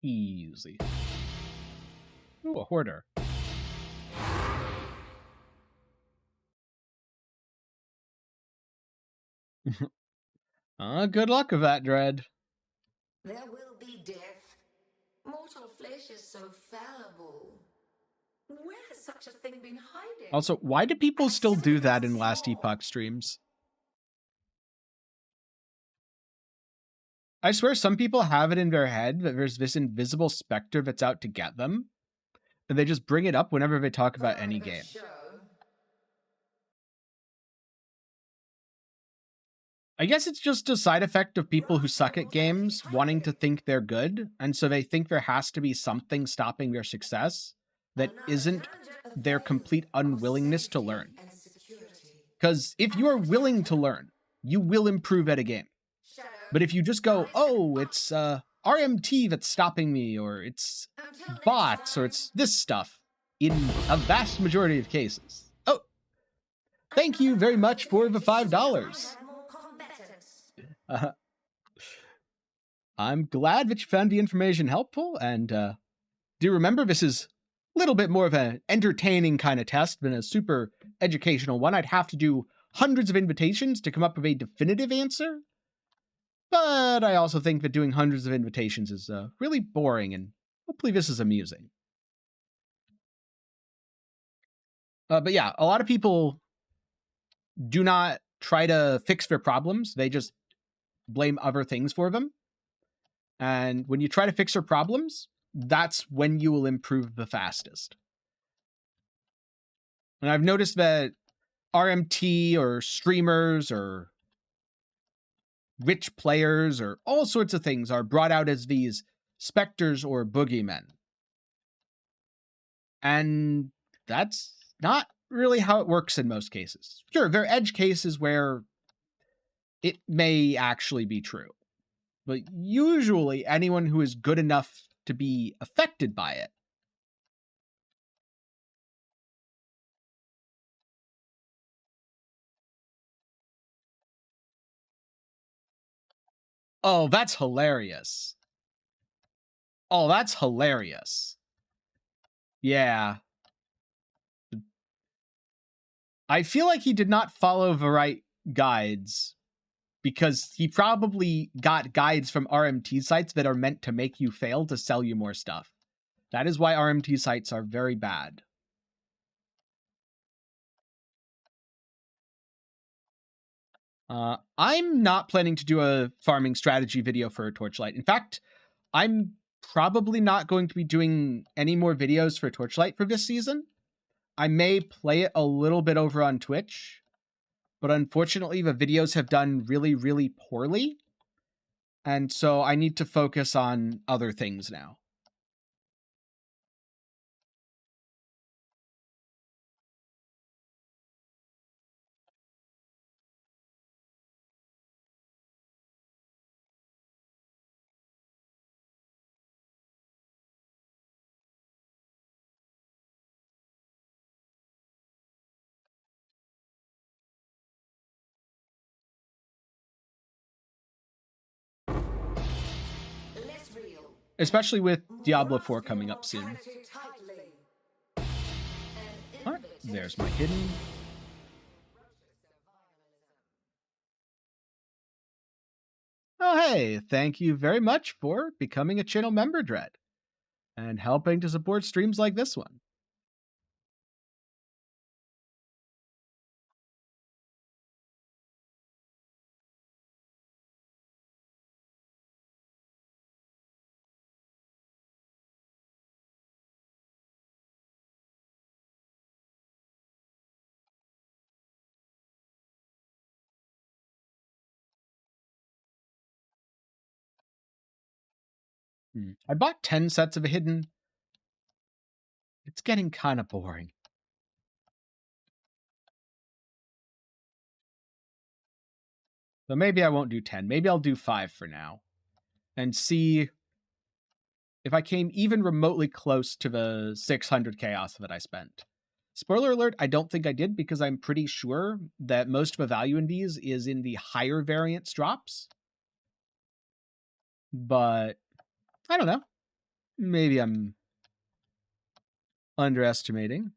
Easy. Ooh, a hoarder. Good luck with that, Dread. There will be death. Mortal flesh is so fallible. Where has such a thing been hiding? Also, why do people still do that in Last Epoch streams? I swear some people have it in their head that there's this invisible specter that's out to get them, and they just bring it up whenever they talk about any game. Show. I guess it's just a side effect of people who suck at games wanting to think they're good, and so they think there has to be something stopping their success that isn't their complete unwillingness to learn. Because if you are willing to learn, you will improve at a game. But if you just go, oh, it's RMT that's stopping me, or it's bots, or it's this stuff, in a vast majority of cases. Oh, thank you very much for the $5. I'm glad that you found the information helpful, and do remember this is a little bit more of an entertaining kind of test than a super educational one. I'd have to do hundreds of invitations to come up with a definitive answer, but I also think that doing hundreds of invitations is really boring, and hopefully this is amusing. But yeah, a lot of people do not try to fix their problems. They just blame other things for them. And when you try to fix your problems, that's when you will improve the fastest. And I've noticed that RMT or streamers or rich players or all sorts of things are brought out as these specters or boogeymen. And that's not really how it works in most cases. Sure, there are edge cases where it may actually be true. But usually anyone who is good enough to be affected by it oh, that's hilarious. Oh, that's hilarious. Yeah. I feel like he did not follow the right guides because he probably got guides from RMT sites that are meant to make you fail to sell you more stuff. That is why RMT sites are very bad. I'm not planning to do a farming strategy video for Torchlight. In fact, I'm probably not going to be doing any more videos for Torchlight for this season. I may play it a little bit over on Twitch, but unfortunately the videos have done really, really poorly. And so I need to focus on other things now. Especially with Diablo 4 coming up soon. All right, there's my hidden. Oh, hey, thank you very much for becoming a channel member, Dread, and helping to support streams like this one. I bought 10 sets of a hidden. It's getting kind of boring. So maybe I won't do 10. Maybe I'll do 5 for now. And see if I came even remotely close to the 600 chaos that I spent. Spoiler alert, I don't think I did because I'm pretty sure that most of the value in these is in the higher variance drops. But I don't know. Maybe I'm underestimating.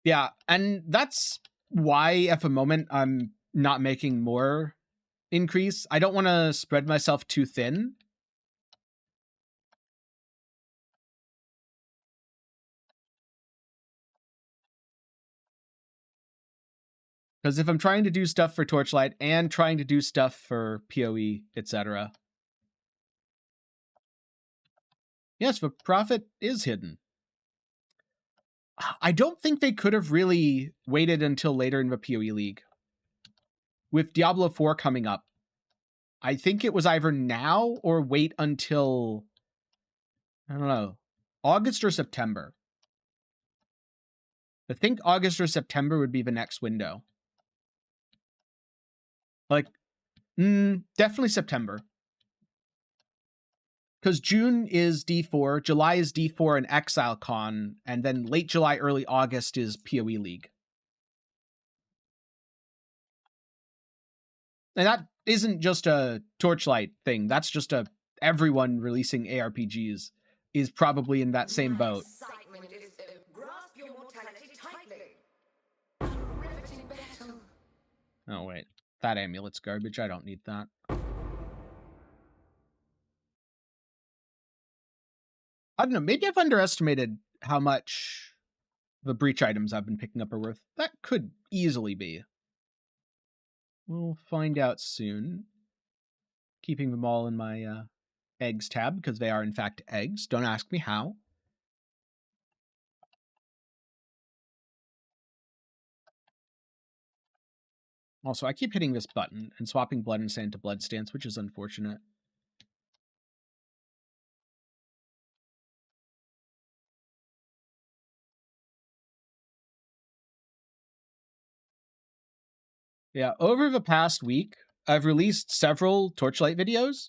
Yeah, and that's why at the moment I'm not making more increase. I don't want to spread myself too thin. Because if I'm trying to do stuff for Torchlight and trying to do stuff for PoE, etc. Yes, the profit is hidden. I don't think they could have really waited until later in the PoE League. With Diablo 4 coming up, I think it was either now or wait until, I don't know, August or September. I think August or September would be the next window. Like, definitely September. Because June is D4, July is D4 and ExileCon, and then late July, early August is PoE League. And that isn't just a Torchlight thing. That's just everyone releasing ARPGs is probably in that same boat. Excitement is grasp your mortality tightly. Riveting battle. Oh, wait. That amulet's garbage. I don't need that. I don't know. Maybe I've underestimated how much the breach items I've been picking up are worth. That could easily be. We'll find out soon. Keeping them all in my eggs tab because they are in fact eggs. Don't ask me how. Also, I keep hitting this button and swapping blood and sand to blood stance, which is unfortunate. Yeah, over the past week, I've released several Torchlight videos,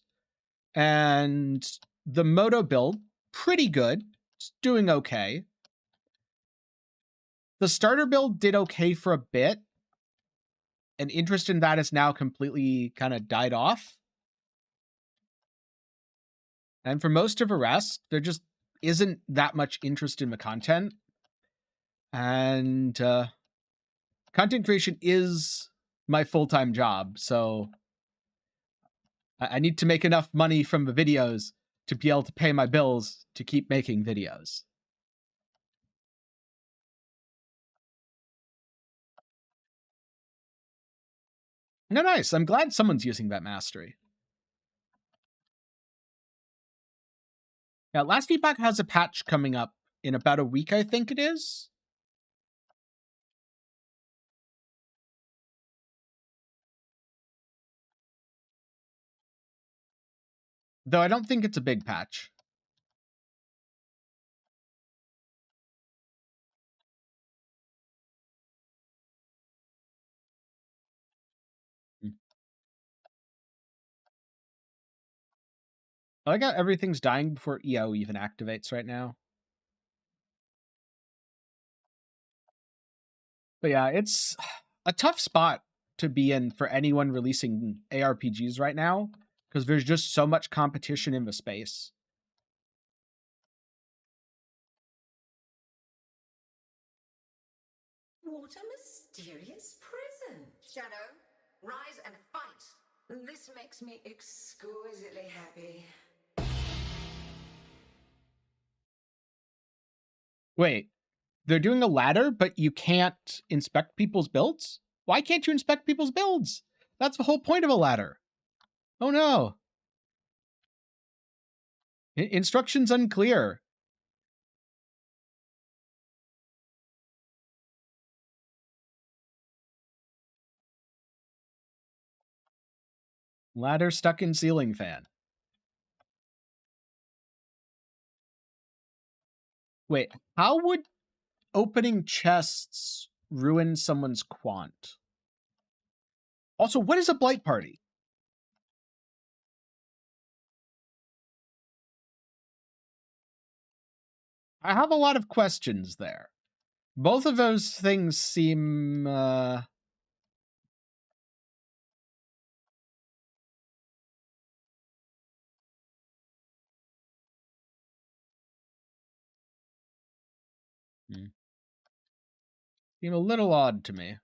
and the Moto build, pretty good. It's doing okay. The starter build did okay for a bit, and interest in that has now completely kind of died off. And for most of the rest, there just isn't that much interest in the content. And content creation is my full-time job, so I need to make enough money from the videos to be able to pay my bills to keep making videos. No, nice. I'm glad someone's using that mastery. Yeah, Last Epoch has a patch coming up in about a week, I think it is. Though I don't think it's a big patch. I like how everything's dying before EO even activates right now. But yeah, it's a tough spot to be in for anyone releasing ARPGs right now, because there's just so much competition in the space. What a mysterious prison. Shadow, rise and fight. This makes me exquisitely happy. Wait, they're doing a ladder, but you can't inspect people's builds? Why can't you inspect people's builds? That's the whole point of a ladder. Oh no. Instructions unclear. Ladder stuck in ceiling fan. Wait, how would opening chests ruin someone's quant? Also, what is a blight party? I have a lot of questions there. Both of those things seem seem a little odd to me.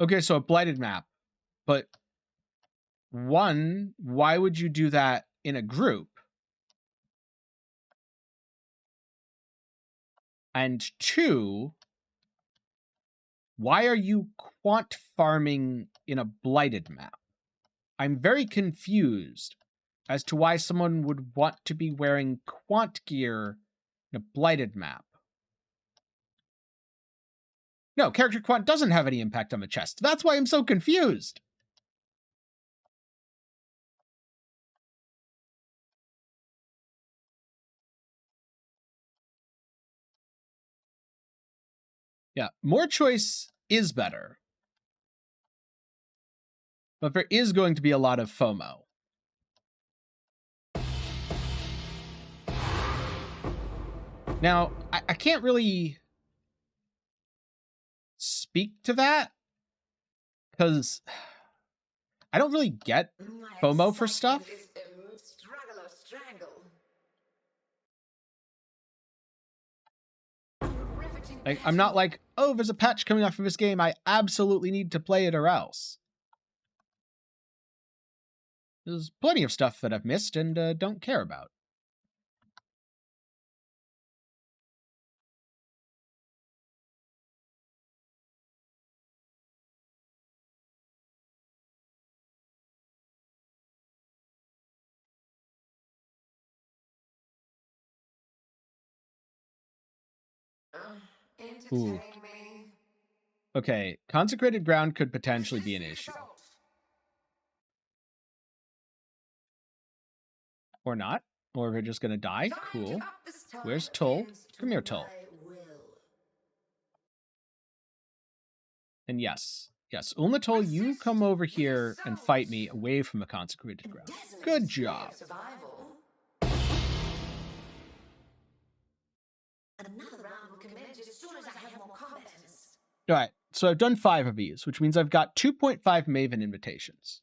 Okay, so a blighted map, but one, why would you do that in a group? And 2, why are you quant farming in a blighted map? I'm very confused as to why someone would want to be wearing quant gear in a blighted map. No, character quant doesn't have any impact on the chest. That's why I'm so confused. Yeah, more choice is better. But there is going to be a lot of FOMO. Now, I can't really speak to that because I don't really get FOMO for stuff. Struggle or strangle. Like, I'm not like, oh, there's a patch coming out for this game. I absolutely need to play it or else. There's plenty of stuff that I've missed and don't care about. Entertain me. Okay, consecrated ground could potentially be an issue. Or not. Or we're just going to die. Cool. Where's Tull? Come here, Tull. And yes, Ulnatul, you come over here and fight me away from the consecrated ground. Good job. Another round will commence as soon as I have more combatants. All right, so I've done 5 of these, which means I've got 2.5 Maven invitations.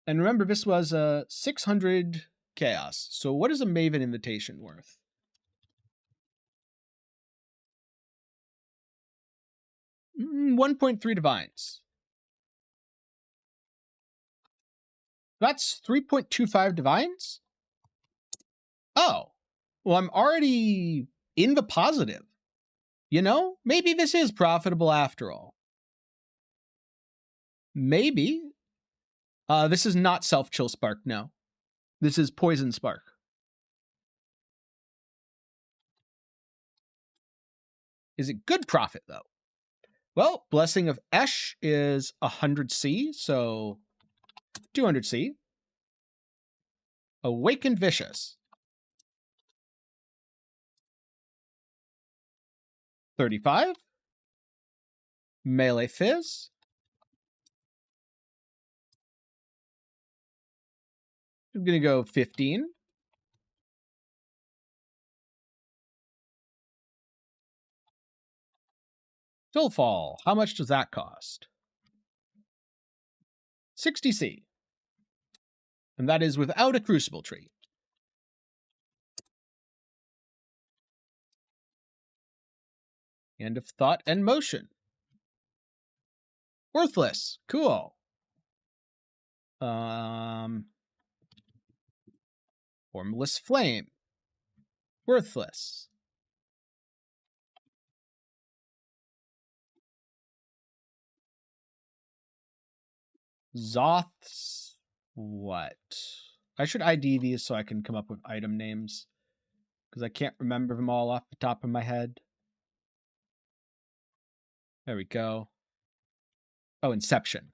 And remember, this was 600 chaos. So what is a Maven invitation worth? Mm, 1.3 divines. That's 3.25 divines? Oh, well, I'm already in the positive. You know, maybe this is profitable after all. Maybe. This is not self-chill spark, no. This is poison spark. Is it good profit, though? Well, Blessing of Esh is 100C, so 200C. Awakened Vicious. 35. Melee Fizz. I'm going to go 15. Stillfall. How much does that cost? 60C. And that is without a Crucible tree. End of Thought and Motion. Worthless. Cool. Formless Flame. Worthless. Zoth's what? I should ID these so I can come up with item names, because I can't remember them all off the top of my head. There we go. Oh, Inception.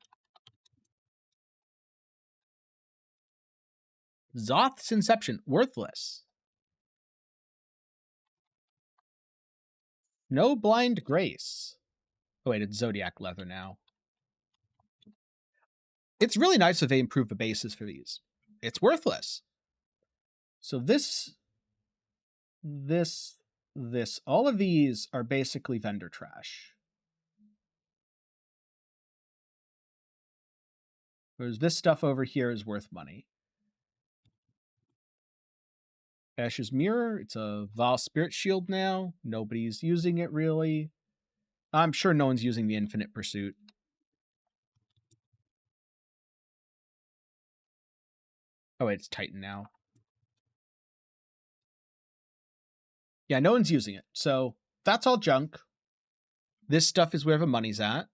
Zoth's Inception. Worthless. No Blind Grace. Oh, wait, it's Zodiac Leather now. It's really nice that they improve the bases for these. It's worthless. So this, all of these are basically vendor trash. Whereas this stuff over here is worth money. Ash's Mirror, it's a Val Spirit Shield now. Nobody's using it really. I'm sure no one's using the Infinite Pursuit. Oh, wait, it's Titan now. Yeah, no one's using it. So that's all junk. This stuff is where the money's at.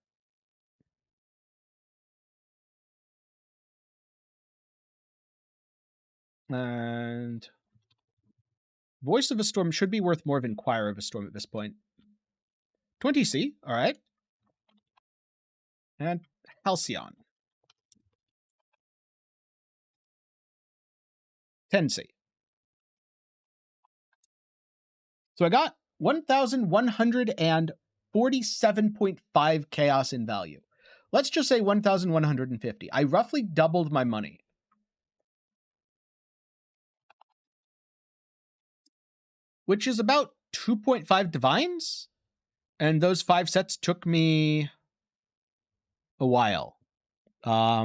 And Voice of a Storm should be worth more of Inquire of a Storm at this point. 20C, all right. And Halcyon. 10C. So I got 1,147.5 chaos in value. Let's just say 1,150. I roughly doubled my money. Which is about 2.5 divines. And those 5 sets took me a while. I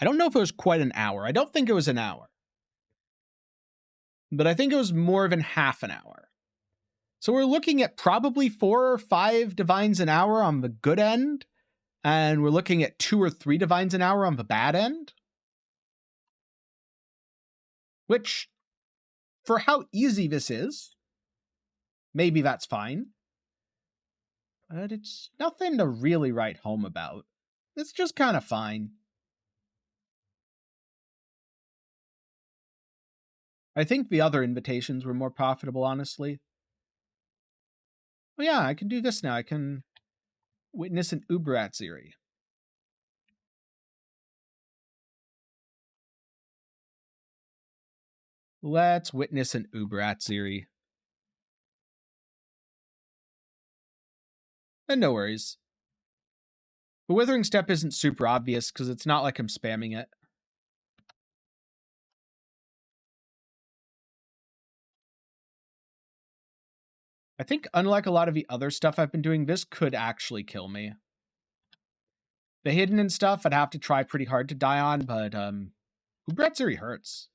don't know if it was quite an hour. I don't think it was an hour. But I think it was more than half an hour. So we're looking at probably 4 or 5 divines an hour on the good end. And we're looking at 2 or 3 divines an hour on the bad end. Which, for how easy this is, maybe that's fine. But it's nothing to really write home about. It's just kind of fine. I think the other invitations were more profitable, honestly. Oh yeah, I can do this now. I can witness an Uberatziri. Let's witness an Uberatziri. And no worries. The Withering Step isn't super obvious because it's not like I'm spamming it. I think unlike a lot of the other stuff I've been doing, this could actually kill me. The hidden and stuff I'd have to try pretty hard to die on, but Uberatziri hurts.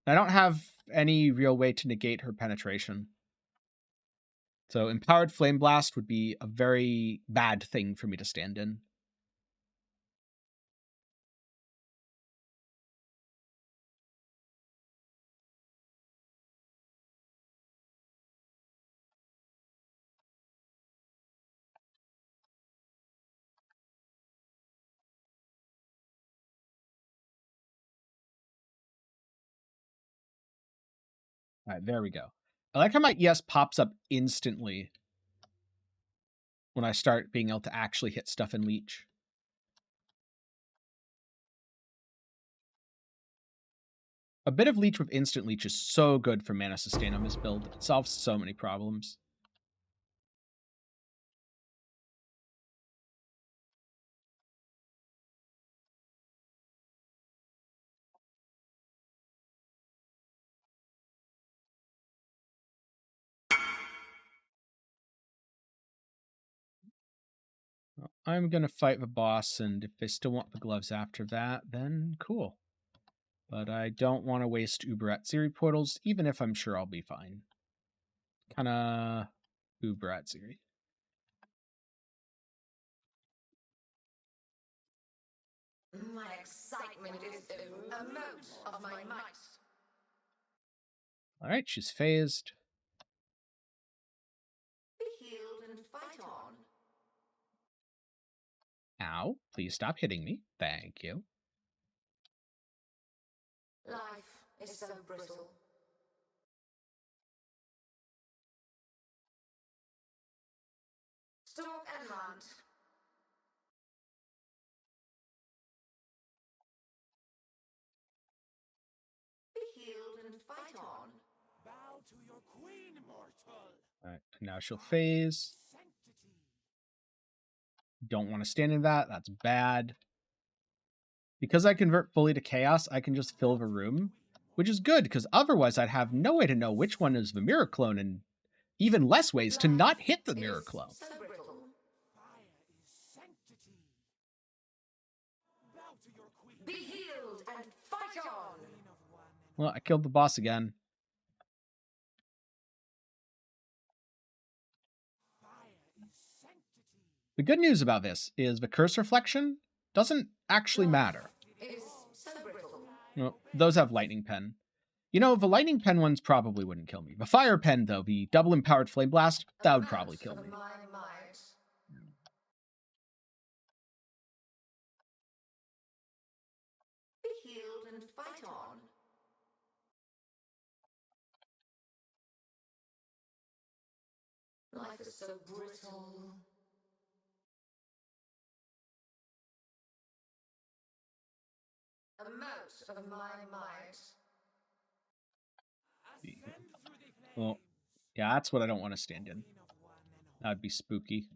I don't have any real way to negate her penetration. So Empowered Flame Blast would be a very bad thing for me to stand in. All right, there we go. I like how my ES pops up instantly when I start being able to actually hit stuff in Leech. A bit of Leech with Instant Leech is so good for mana sustain on this build. It solves so many problems. Well, I'm going to fight the boss, and if they still want the gloves after that, then cool. But I don't want to waste Uberatziri portals, even if I'm sure I'll be fine. Kinda Uberatziri. My excitement is a mote of my might. Alright, she's phased. Be healed and fight on. Ow, please stop hitting me. Thank you. Life is so brittle. Stalk and hunt. Be healed and fight on. Bow to your queen, mortal. Alright, now she'll phase. Sanctity. Don't want to stand in that. That's bad. Because I convert fully to Chaos, I can just fill the room, which is good, because otherwise I'd have no way to know which one is the mirror clone, and even less ways to not hit the mirror clone. So brittle. Fire is sanctity. Bow to your queen. Be healed and fight on. Queen of one and Well, I killed the boss again. fire is sanctity. The good news about this is the curse reflection doesn't actually matter. Is so brittle. Well, those have lightning pen. You know, the lightning pen ones probably wouldn't kill me. The fire pen, though, the double empowered flame blast, that would probably kill me. My might. Be healed and fight on. Life is so brittle. A mote of my might. Well, yeah, that's what I don't want to stand in. That'd be spooky.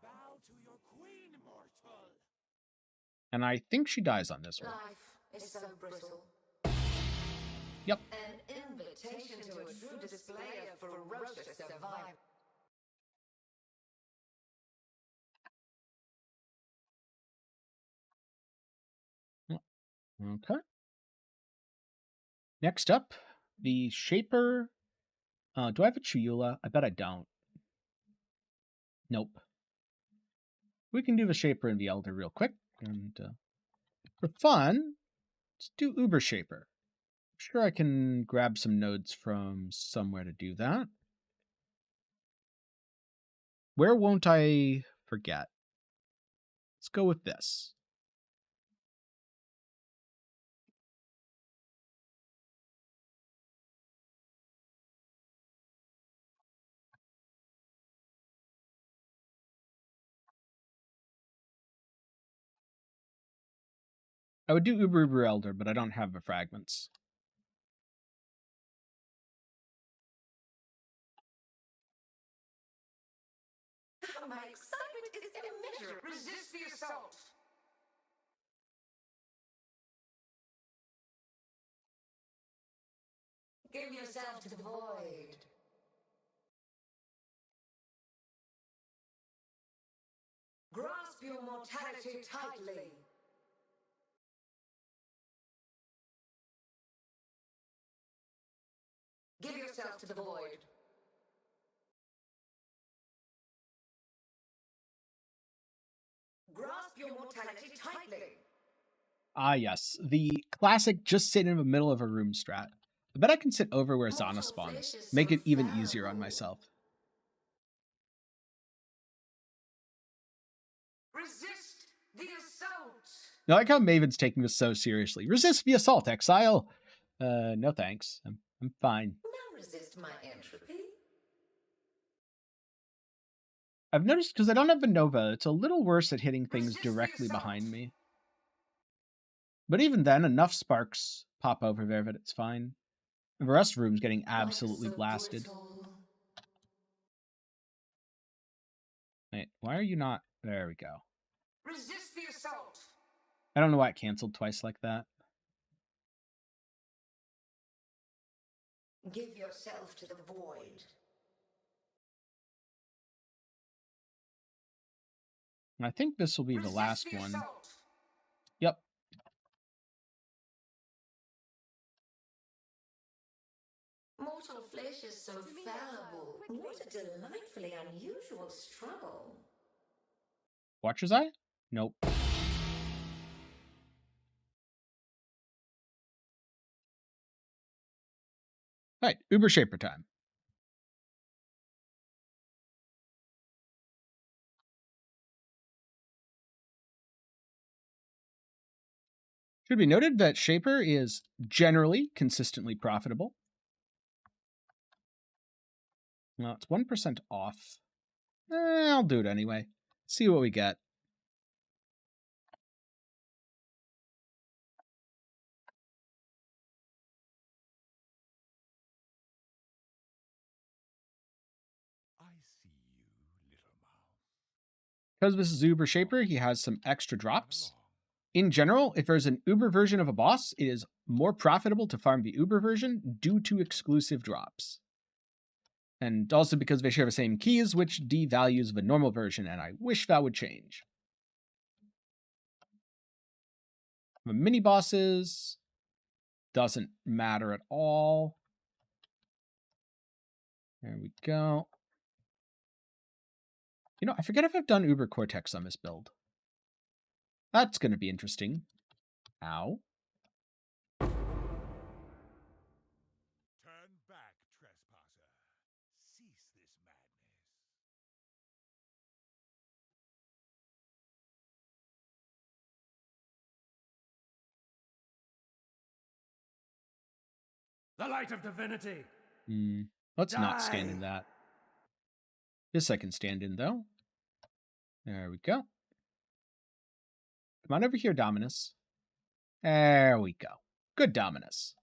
Bow to your queen, mortal. And I think she dies on this one. Life is so brittle. Yep. An invitation to a true display of ferocious survival. Okay. Next up, the Shaper. Do I have a Chuyula? I bet I don't. Nope. We can do the Shaper and the Elder real quick. And for fun, let's do Uber Shaper. I'm sure I can grab some nodes from somewhere to do that. Where won't I forget? Let's go with this. I would do Uber Elder, but I don't have the fragments. My excitement is immeasurable. Resist the assault. Give yourself to the void. Grasp your mortality tightly. Give yourself to the void. Grasp your mortality tightly. Ah, yes. The classic just sit in the middle of a room strat. I bet I can sit over where Zana spawns. Make it even easier on myself. Resist the assault. I like how Maven's taking this so seriously. Resist the assault, Exile. No thanks. I'm fine. Now resist my entropy. I've noticed because I don't have the Nova, it's a little worse at hitting things directly behind me. But even then, enough sparks pop over there that it's fine. And the rest of the room's getting absolutely blasted. Wait, why are you not? There we go. Resist the assault. I don't know why it canceled twice like that. Give yourself to the void. And I think this will be the last one. Yep. Mortal flesh is so fallible. What a delightfully unusual struggle. Watcher's Eye? Nope. Alright, Uber Shaper time. Should be noted that Shaper is generally consistently profitable. Well, it's 1% off. I'll do it anyway. See what we get. I see you, little mouse. Because this is Uber Shaper, he has some extra drops. In general, if there's an Uber version of a boss, it is more profitable to farm the Uber version due to exclusive drops. And also because they share the same keys, which devalues the normal version, and I wish that would change. The mini bosses doesn't matter at all. There we go. I forget if I've done Uber Cortex on this build. That's going to be interesting. Ow. Turn back, trespasser. Cease this madness. The light of divinity! Let's not stand Die. in that. This I can stand in, though. There we go. Come on over here, Dominus. There we go. Good, Dominus.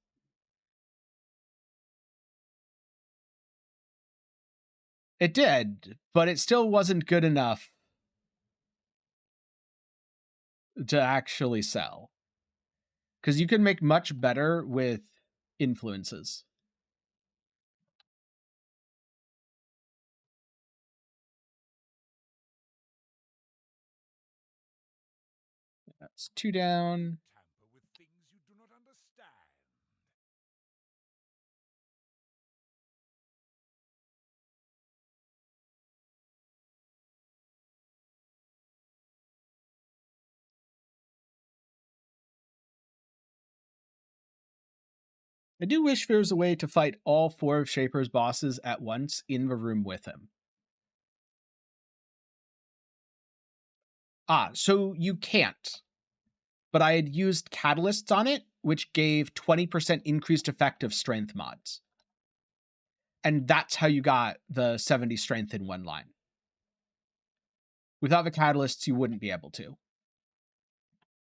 It did, but it still wasn't good enough to actually sell. Because you can make much better with influences. That's 2 down. Tamper with things you do not understand. I do wish there was a way to fight all 4 of Shaper's bosses at once in the room with him. So you can't. But I had used catalysts on it, which gave 20% increased effective strength mods. And that's how you got the 70 strength in one line. Without the catalysts, you wouldn't be able to.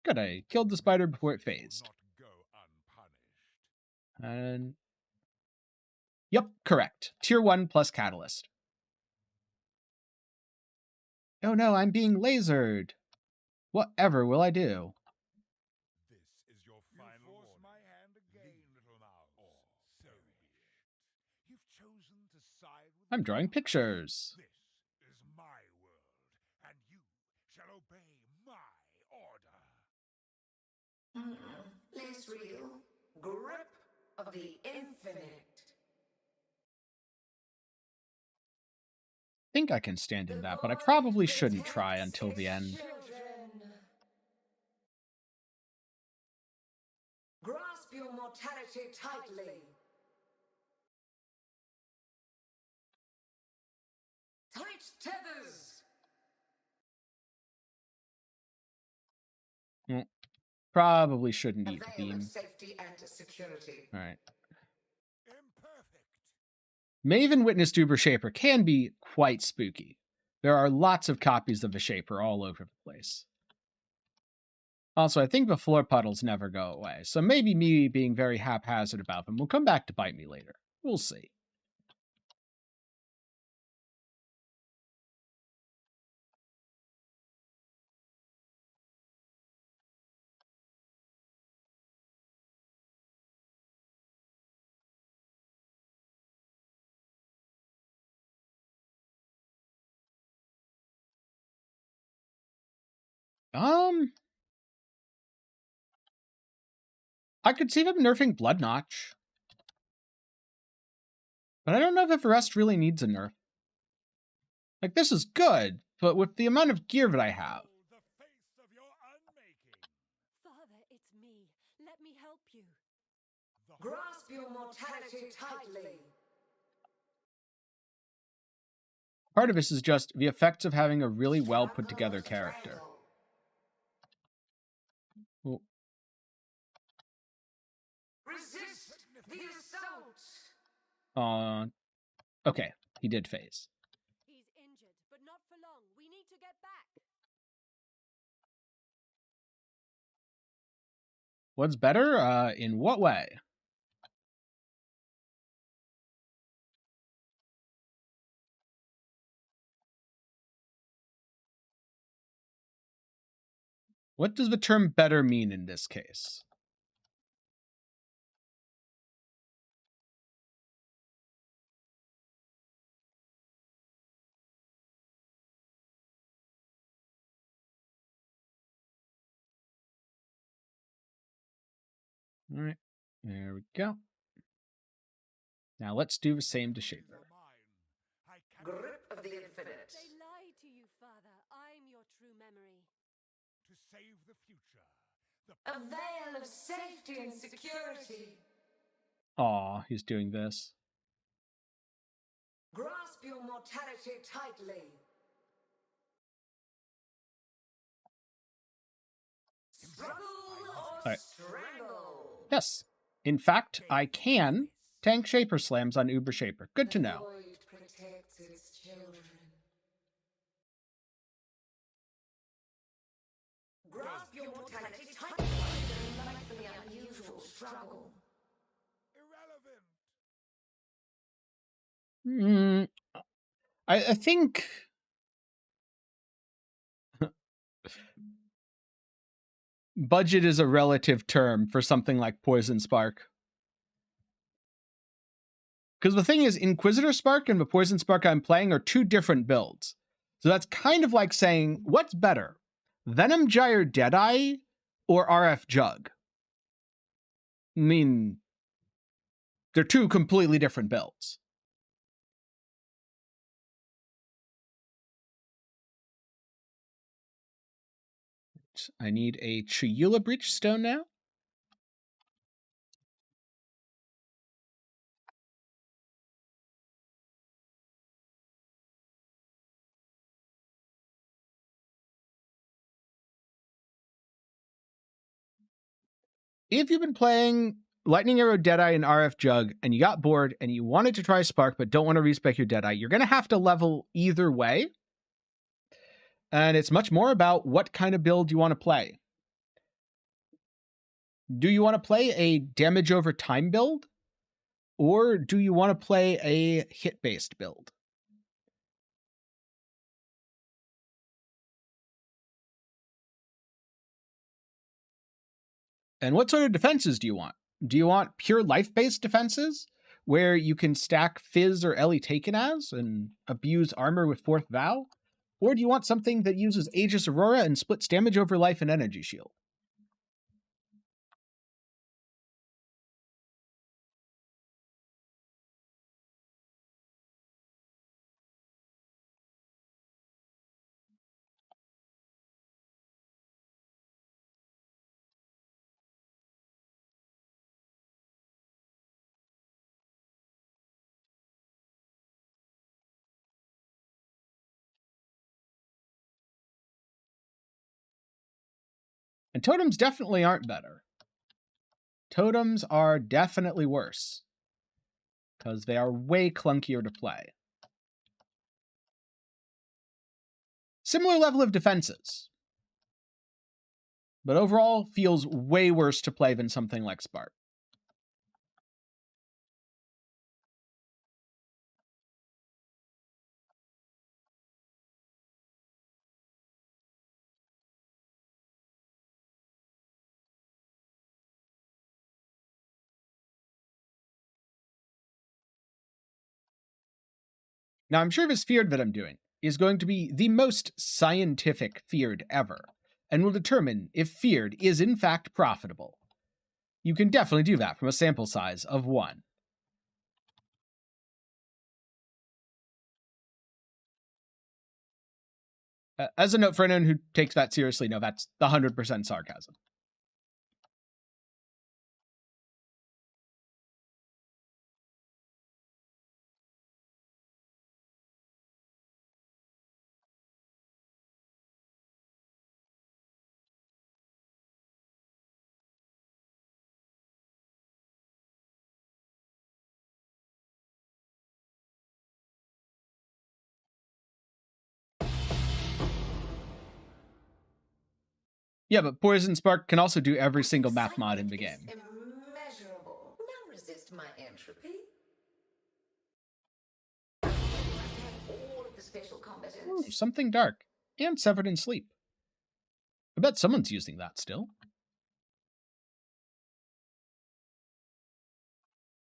Good, I killed the spider before it phased. Not go unpunished. And yep, correct. Tier 1 plus catalyst. Oh no, I'm being lasered. Whatever will I do? This is your final force my hand again, little mouse. Or so be it. You've chosen to side with I'm drawing pictures. This is my world, and you shall obey my order. Less real. Grip of the infinite. I think I can stand in that, but I probably shouldn't try until the end. Grasp your mortality tightly. Tight tethers. Probably shouldn't eat the A veil of beam. safety and security. All right. Imperfect. Maven Witness Uber Shaper can be quite spooky. There are lots of copies of the Shaper all over the place. Also, I think the floor puddles never go away, so maybe me being very haphazard about them will come back to bite me later. We'll see. I could see them nerfing Blood Notch. But I don't know if the rest really needs a nerf. Like, this is good, but with the amount of gear that I have. The face of your unmaking. Father, it's me. Let me help you. Grasp your mortality tightly. Part of this is just the effects of having a really well put together character. Well, Resist the assault. Okay, he did phase. He's injured, but not for long. We need to get back. What's better? In what way? What does the term better mean in this case? All right, there we go. Now let's do the same to Shaper. Grip of the infinite. They lied to you, Father. I'm your true memory. to save the future. A veil of safety and security. Aw, he's doing this. Grasp your mortality tightly. Struggle or Right. strangle. Yes. In fact, I can tank Shaper Slams on Uber Shaper. Good to know. The void protects its children. Grasp your mortality tightly. Don't like for the unusual struggle. Irrelevant. I think budget is a relative term for something like Poison Spark. Because the thing is, Inquisitor Spark and the Poison Spark I'm playing are two different builds. So that's kind of like saying, what's better? Venom Gyre Deadeye or RF Jug? I mean, they're two completely different builds. I need a Chiyula Breach Stone now. If you've been playing Lightning Arrow Deadeye and RF Jug and you got bored and you wanted to try Spark but don't want to respec your Deadeye, you're going to have to level either way. And it's much more about what kind of build you want to play. Do you want to play a damage over time build? Or do you want to play a hit-based build? And what sort of defenses do you want? Do you want pure life-based defenses, where you can stack Fizz or Ellie Taken as and abuse armor with Fourth Vow? Or do you want something that uses Aegis Aurora and splits damage over life and energy shield? And totems definitely aren't better. Totems are definitely worse, because they are way clunkier to play. Similar level of defenses, but overall feels way worse to play than something like Spark. Now, I'm sure this feared that I'm doing is going to be the most scientific feared ever, and will determine if feared is in fact profitable. You can definitely do that from a sample size of 1. As a note for anyone who takes that seriously, no, that's 100% sarcasm. Yeah, but Poison Spark can also do every single math mod in the game. Immeasurable. Now resist my entropy. All of the special combatants. Ooh, something dark. And Severed in Sleep. I bet someone's using that still.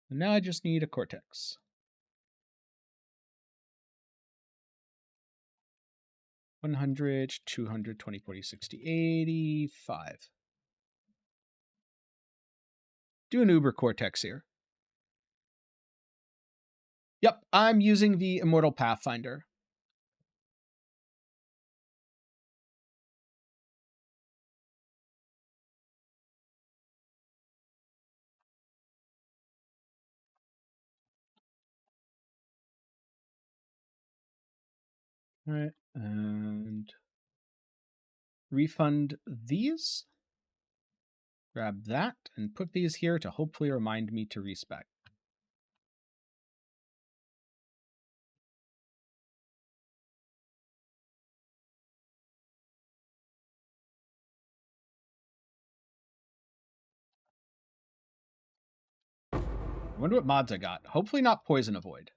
And now I just need a Cortex. 100, 200, 20, 40, 60, 85. Do an Uber Cortex here. Yep, I'm using the Immortal Pathfinder. All right, and refund these. Grab that and put these here to hopefully remind me to respec. I wonder what mods I got. Hopefully not Poison Avoid.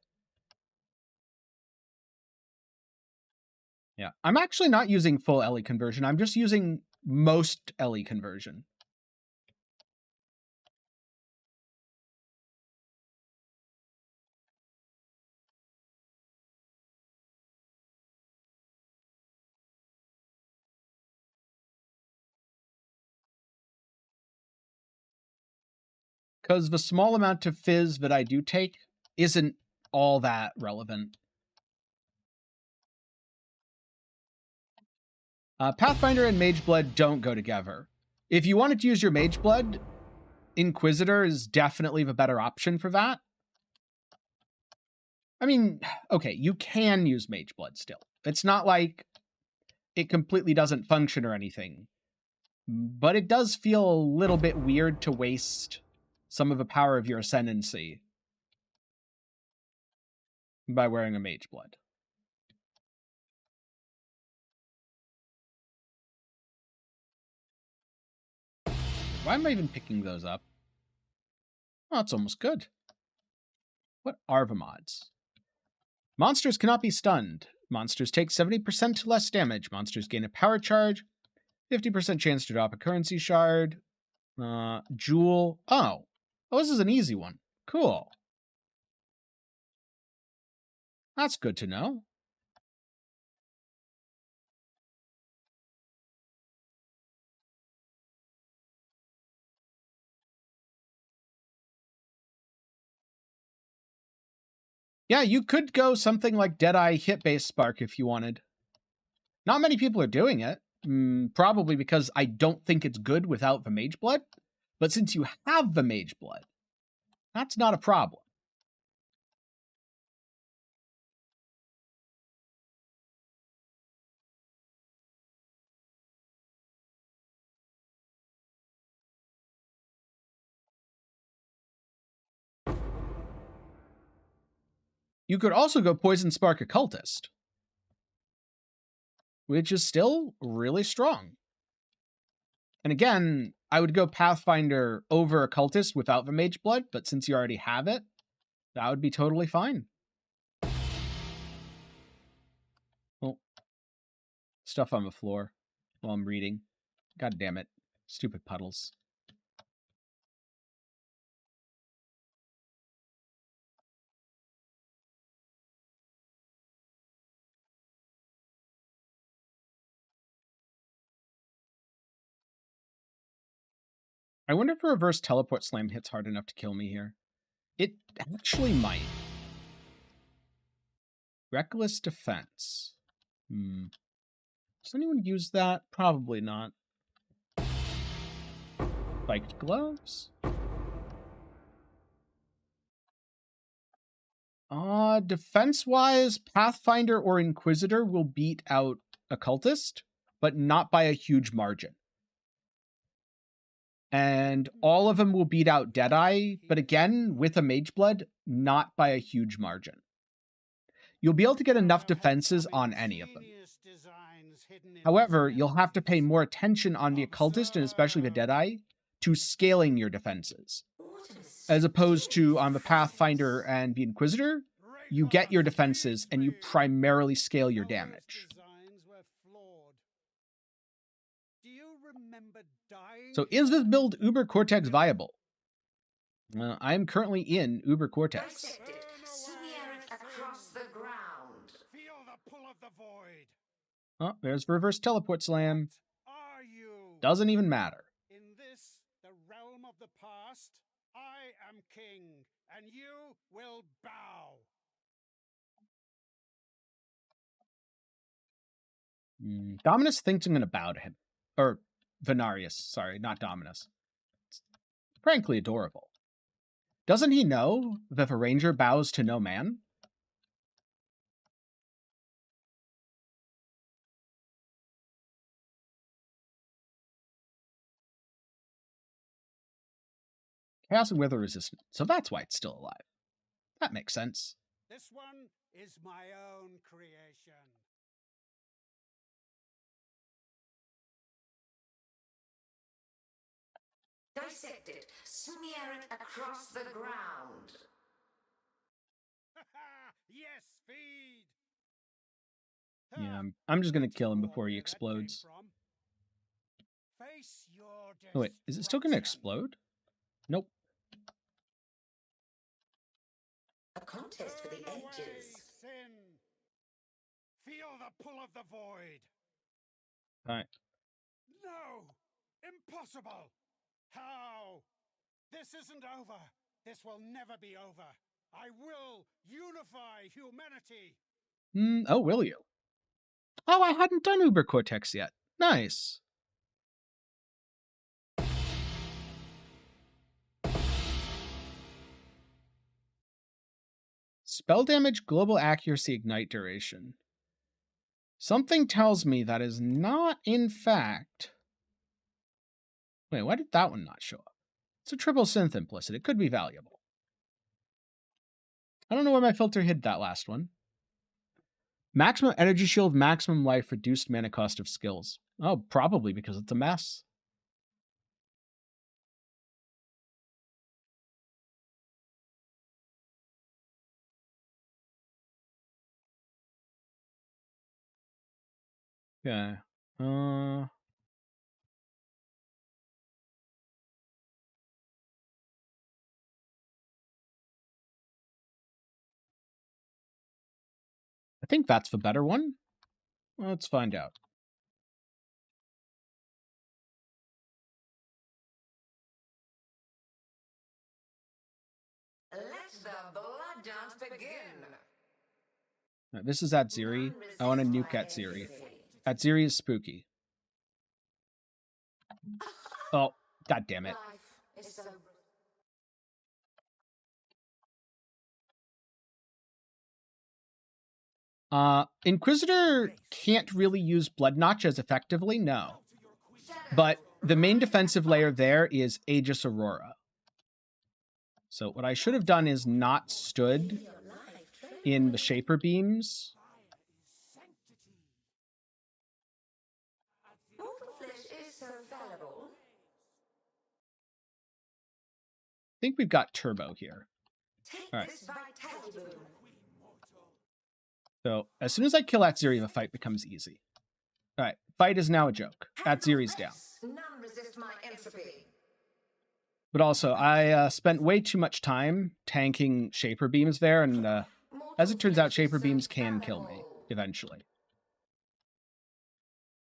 Yeah, I'm actually not using full LE conversion. I'm just using most LE conversion. Because the small amount of fizz that I do take isn't all that relevant. Pathfinder and Mageblood don't go together. If you wanted to use your Mageblood, Inquisitor is definitely the better option for that. I mean, okay, you can use Mageblood still. It's not like it completely doesn't function or anything. But it does feel a little bit weird to waste some of the power of your Ascendancy by wearing a Mageblood. Why am I even picking those up? Oh, it's almost good. What are the mods? Monsters cannot be stunned. Monsters take 70% less damage. Monsters gain a power charge. 50% chance to drop a currency shard. Jewel. Oh, this is an easy one. Cool. That's good to know. Yeah, you could go something like Deadeye hit-based Spark if you wanted. Not many people are doing it. Probably because I don't think it's good without the Mageblood. But since you have the Mageblood, that's not a problem. You could also go Poison Spark Occultist, which is still really strong. And again, I would go Pathfinder over Occultist without the Mageblood, but since you already have it, that would be totally fine. Oh, stuff on the floor while I'm reading. God damn it. Stupid puddles. I wonder if a reverse teleport slam hits hard enough to kill me here. It actually might. Reckless defense. Does anyone use that? Probably not. Spiked gloves? Defense-wise, Pathfinder or Inquisitor will beat out Occultist, but not by a huge margin. And all of them will beat out Deadeye, but again, with a Mageblood, not by a huge margin. You'll be able to get enough defenses on any of them. However, you'll have to pay more attention on the Occultist, and especially the Deadeye, to scaling your defenses. As opposed to on the Pathfinder and the Inquisitor, you get your defenses and you primarily scale your damage. So is this build Uber Cortex viable? I am currently in Uber Cortex. Dissected, smeared across the ground. Feel the pull of the void. Oh, there's reverse teleport slam. Are you? Doesn't even matter. In this, the realm of the past, I am king, and you will bow. Dominus thinks I'm going to bow to him. Or Venarius, sorry, not Dominus. It's frankly adorable. Doesn't he know that the ranger bows to no man? Chaos and weather resistant. So that's why it's still alive. That makes sense. This one is my own creation. Dissect it. Smear it across the ground. Yes, feed. Yeah, I'm just gonna kill him before he explodes. Face your Oh wait, is it still gonna destruction. explode? Nope. A contest for the Burn away, edges. sin. Feel the pull of the void. Alright. No! Impossible! How? This isn't over. This will never be over. I will unify humanity. Oh, will you? Oh, I hadn't done Uber Cortex yet. Nice. Spell damage, global accuracy, ignite duration. Something tells me that is not, in fact... Wait, why did that one not show up? It's a triple synth implicit. It could be valuable. I don't know where my filter hid that last one. Maximum energy shield, maximum life, reduced mana cost of skills. Oh, probably because it's a mess. Yeah. I think that's the better one. Let's find out. Let the blood dance begin. This is Atziri. I want to nuke Atziri. Atziri is spooky. Oh, god damn it. Life is so... Inquisitor can't really use Blood Notch as effectively, no. But the main defensive layer there is Aegis Aurora. So what I should have done is not stood in the Shaper Beams. Mortal flesh is so fallible. I think we've got Turbo here. Take All right. this vitality boon. So as soon as I kill Atziri, the fight becomes easy. All right, fight is now a joke. Atziri's down. None resist my entropy. But also, I spent way too much time tanking Shaper Beams there, and as it turns out, Shaper Beams can kill me eventually.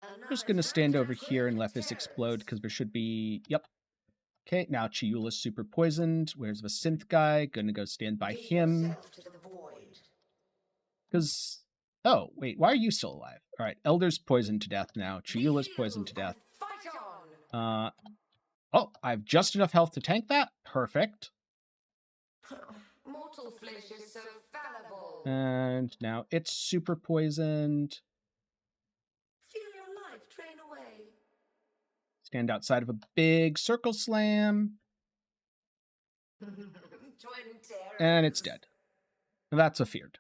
I'm just going to stand over here and let this explode, because there should be... Yep. Okay, now Chiula's super poisoned. Where's the synth guy? Gonna go stand by him. Because... Oh, wait, why are you still alive? All right, Elder's poisoned to death now. Chiula's poisoned to death. Oh, I have just enough health to tank that. Perfect. Mortal flesh is so fallible. And now it's super poisoned. Feel your life drain away. Stand outside of a big circle slam. And it's dead. That's a feared.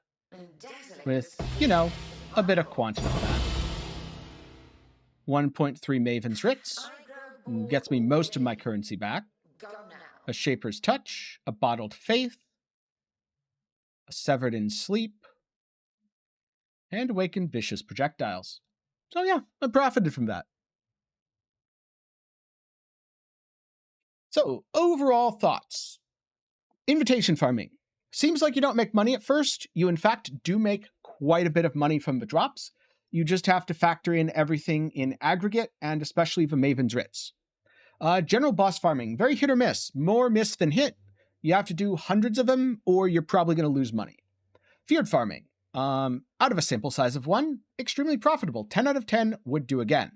With, you know, a bit of quantity of that. 1.3 Maven's Ritz. Gets me most of my currency back. A Shaper's Touch. A Bottled Faith. A Severed in Sleep. And Awakened Vicious Projectiles. So yeah, I profited from that. So, overall thoughts. Invitation farming. Seems like you don't make money at first. You, in fact, do make quite a bit of money from the drops. You just have to factor in everything in aggregate, and especially the Maven's Ritz. General boss farming. Very hit or miss. More miss than hit. You have to do hundreds of them, or you're probably going to lose money. Feared farming. Out of a sample size of 1, extremely profitable. 10 out of 10 would do again.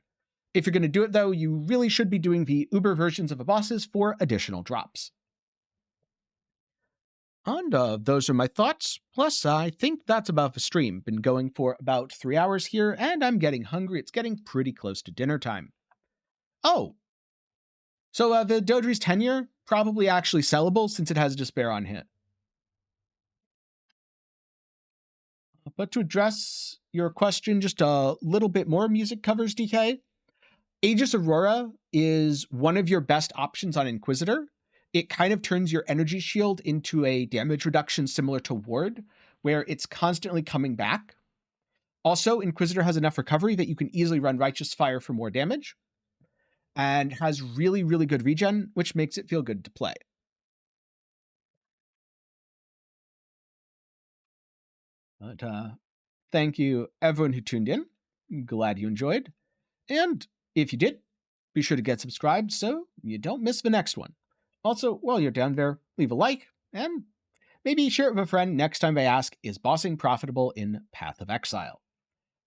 If you're going to do it, though, you really should be doing the Uber versions of the bosses for additional drops. And those are my thoughts. Plus, I think that's about the stream. Been going for about 3 hours here, and I'm getting hungry. It's getting pretty close to dinner time. Oh! So the Dodri's tenure, probably actually sellable since it has Despair on hit. But to address your question just a little bit more, music covers, DK. Aegis Aurora is one of your best options on Inquisitor. It kind of turns your energy shield into a damage reduction similar to Ward, where it's constantly coming back. Also, Inquisitor has enough recovery that you can easily run Righteous Fire for more damage, and has really, really good regen, which makes it feel good to play. But thank you, everyone who tuned in. Glad you enjoyed. And if you did, be sure to get subscribed so you don't miss the next one. Also, while you're down there, leave a like and maybe share it with a friend next time they ask, is bossing profitable in Path of Exile?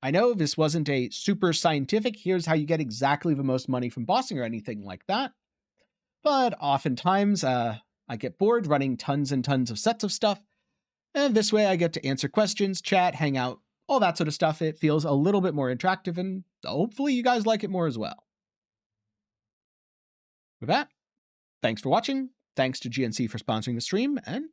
I know this wasn't a super scientific, here's how you get exactly the most money from bossing or anything like that, but oftentimes I get bored running tons and tons of sets of stuff, and this way I get to answer questions, chat, hang out, all that sort of stuff. It feels a little bit more interactive, and hopefully you guys like it more as well. With that, thanks for watching, thanks to GNC for sponsoring the stream, and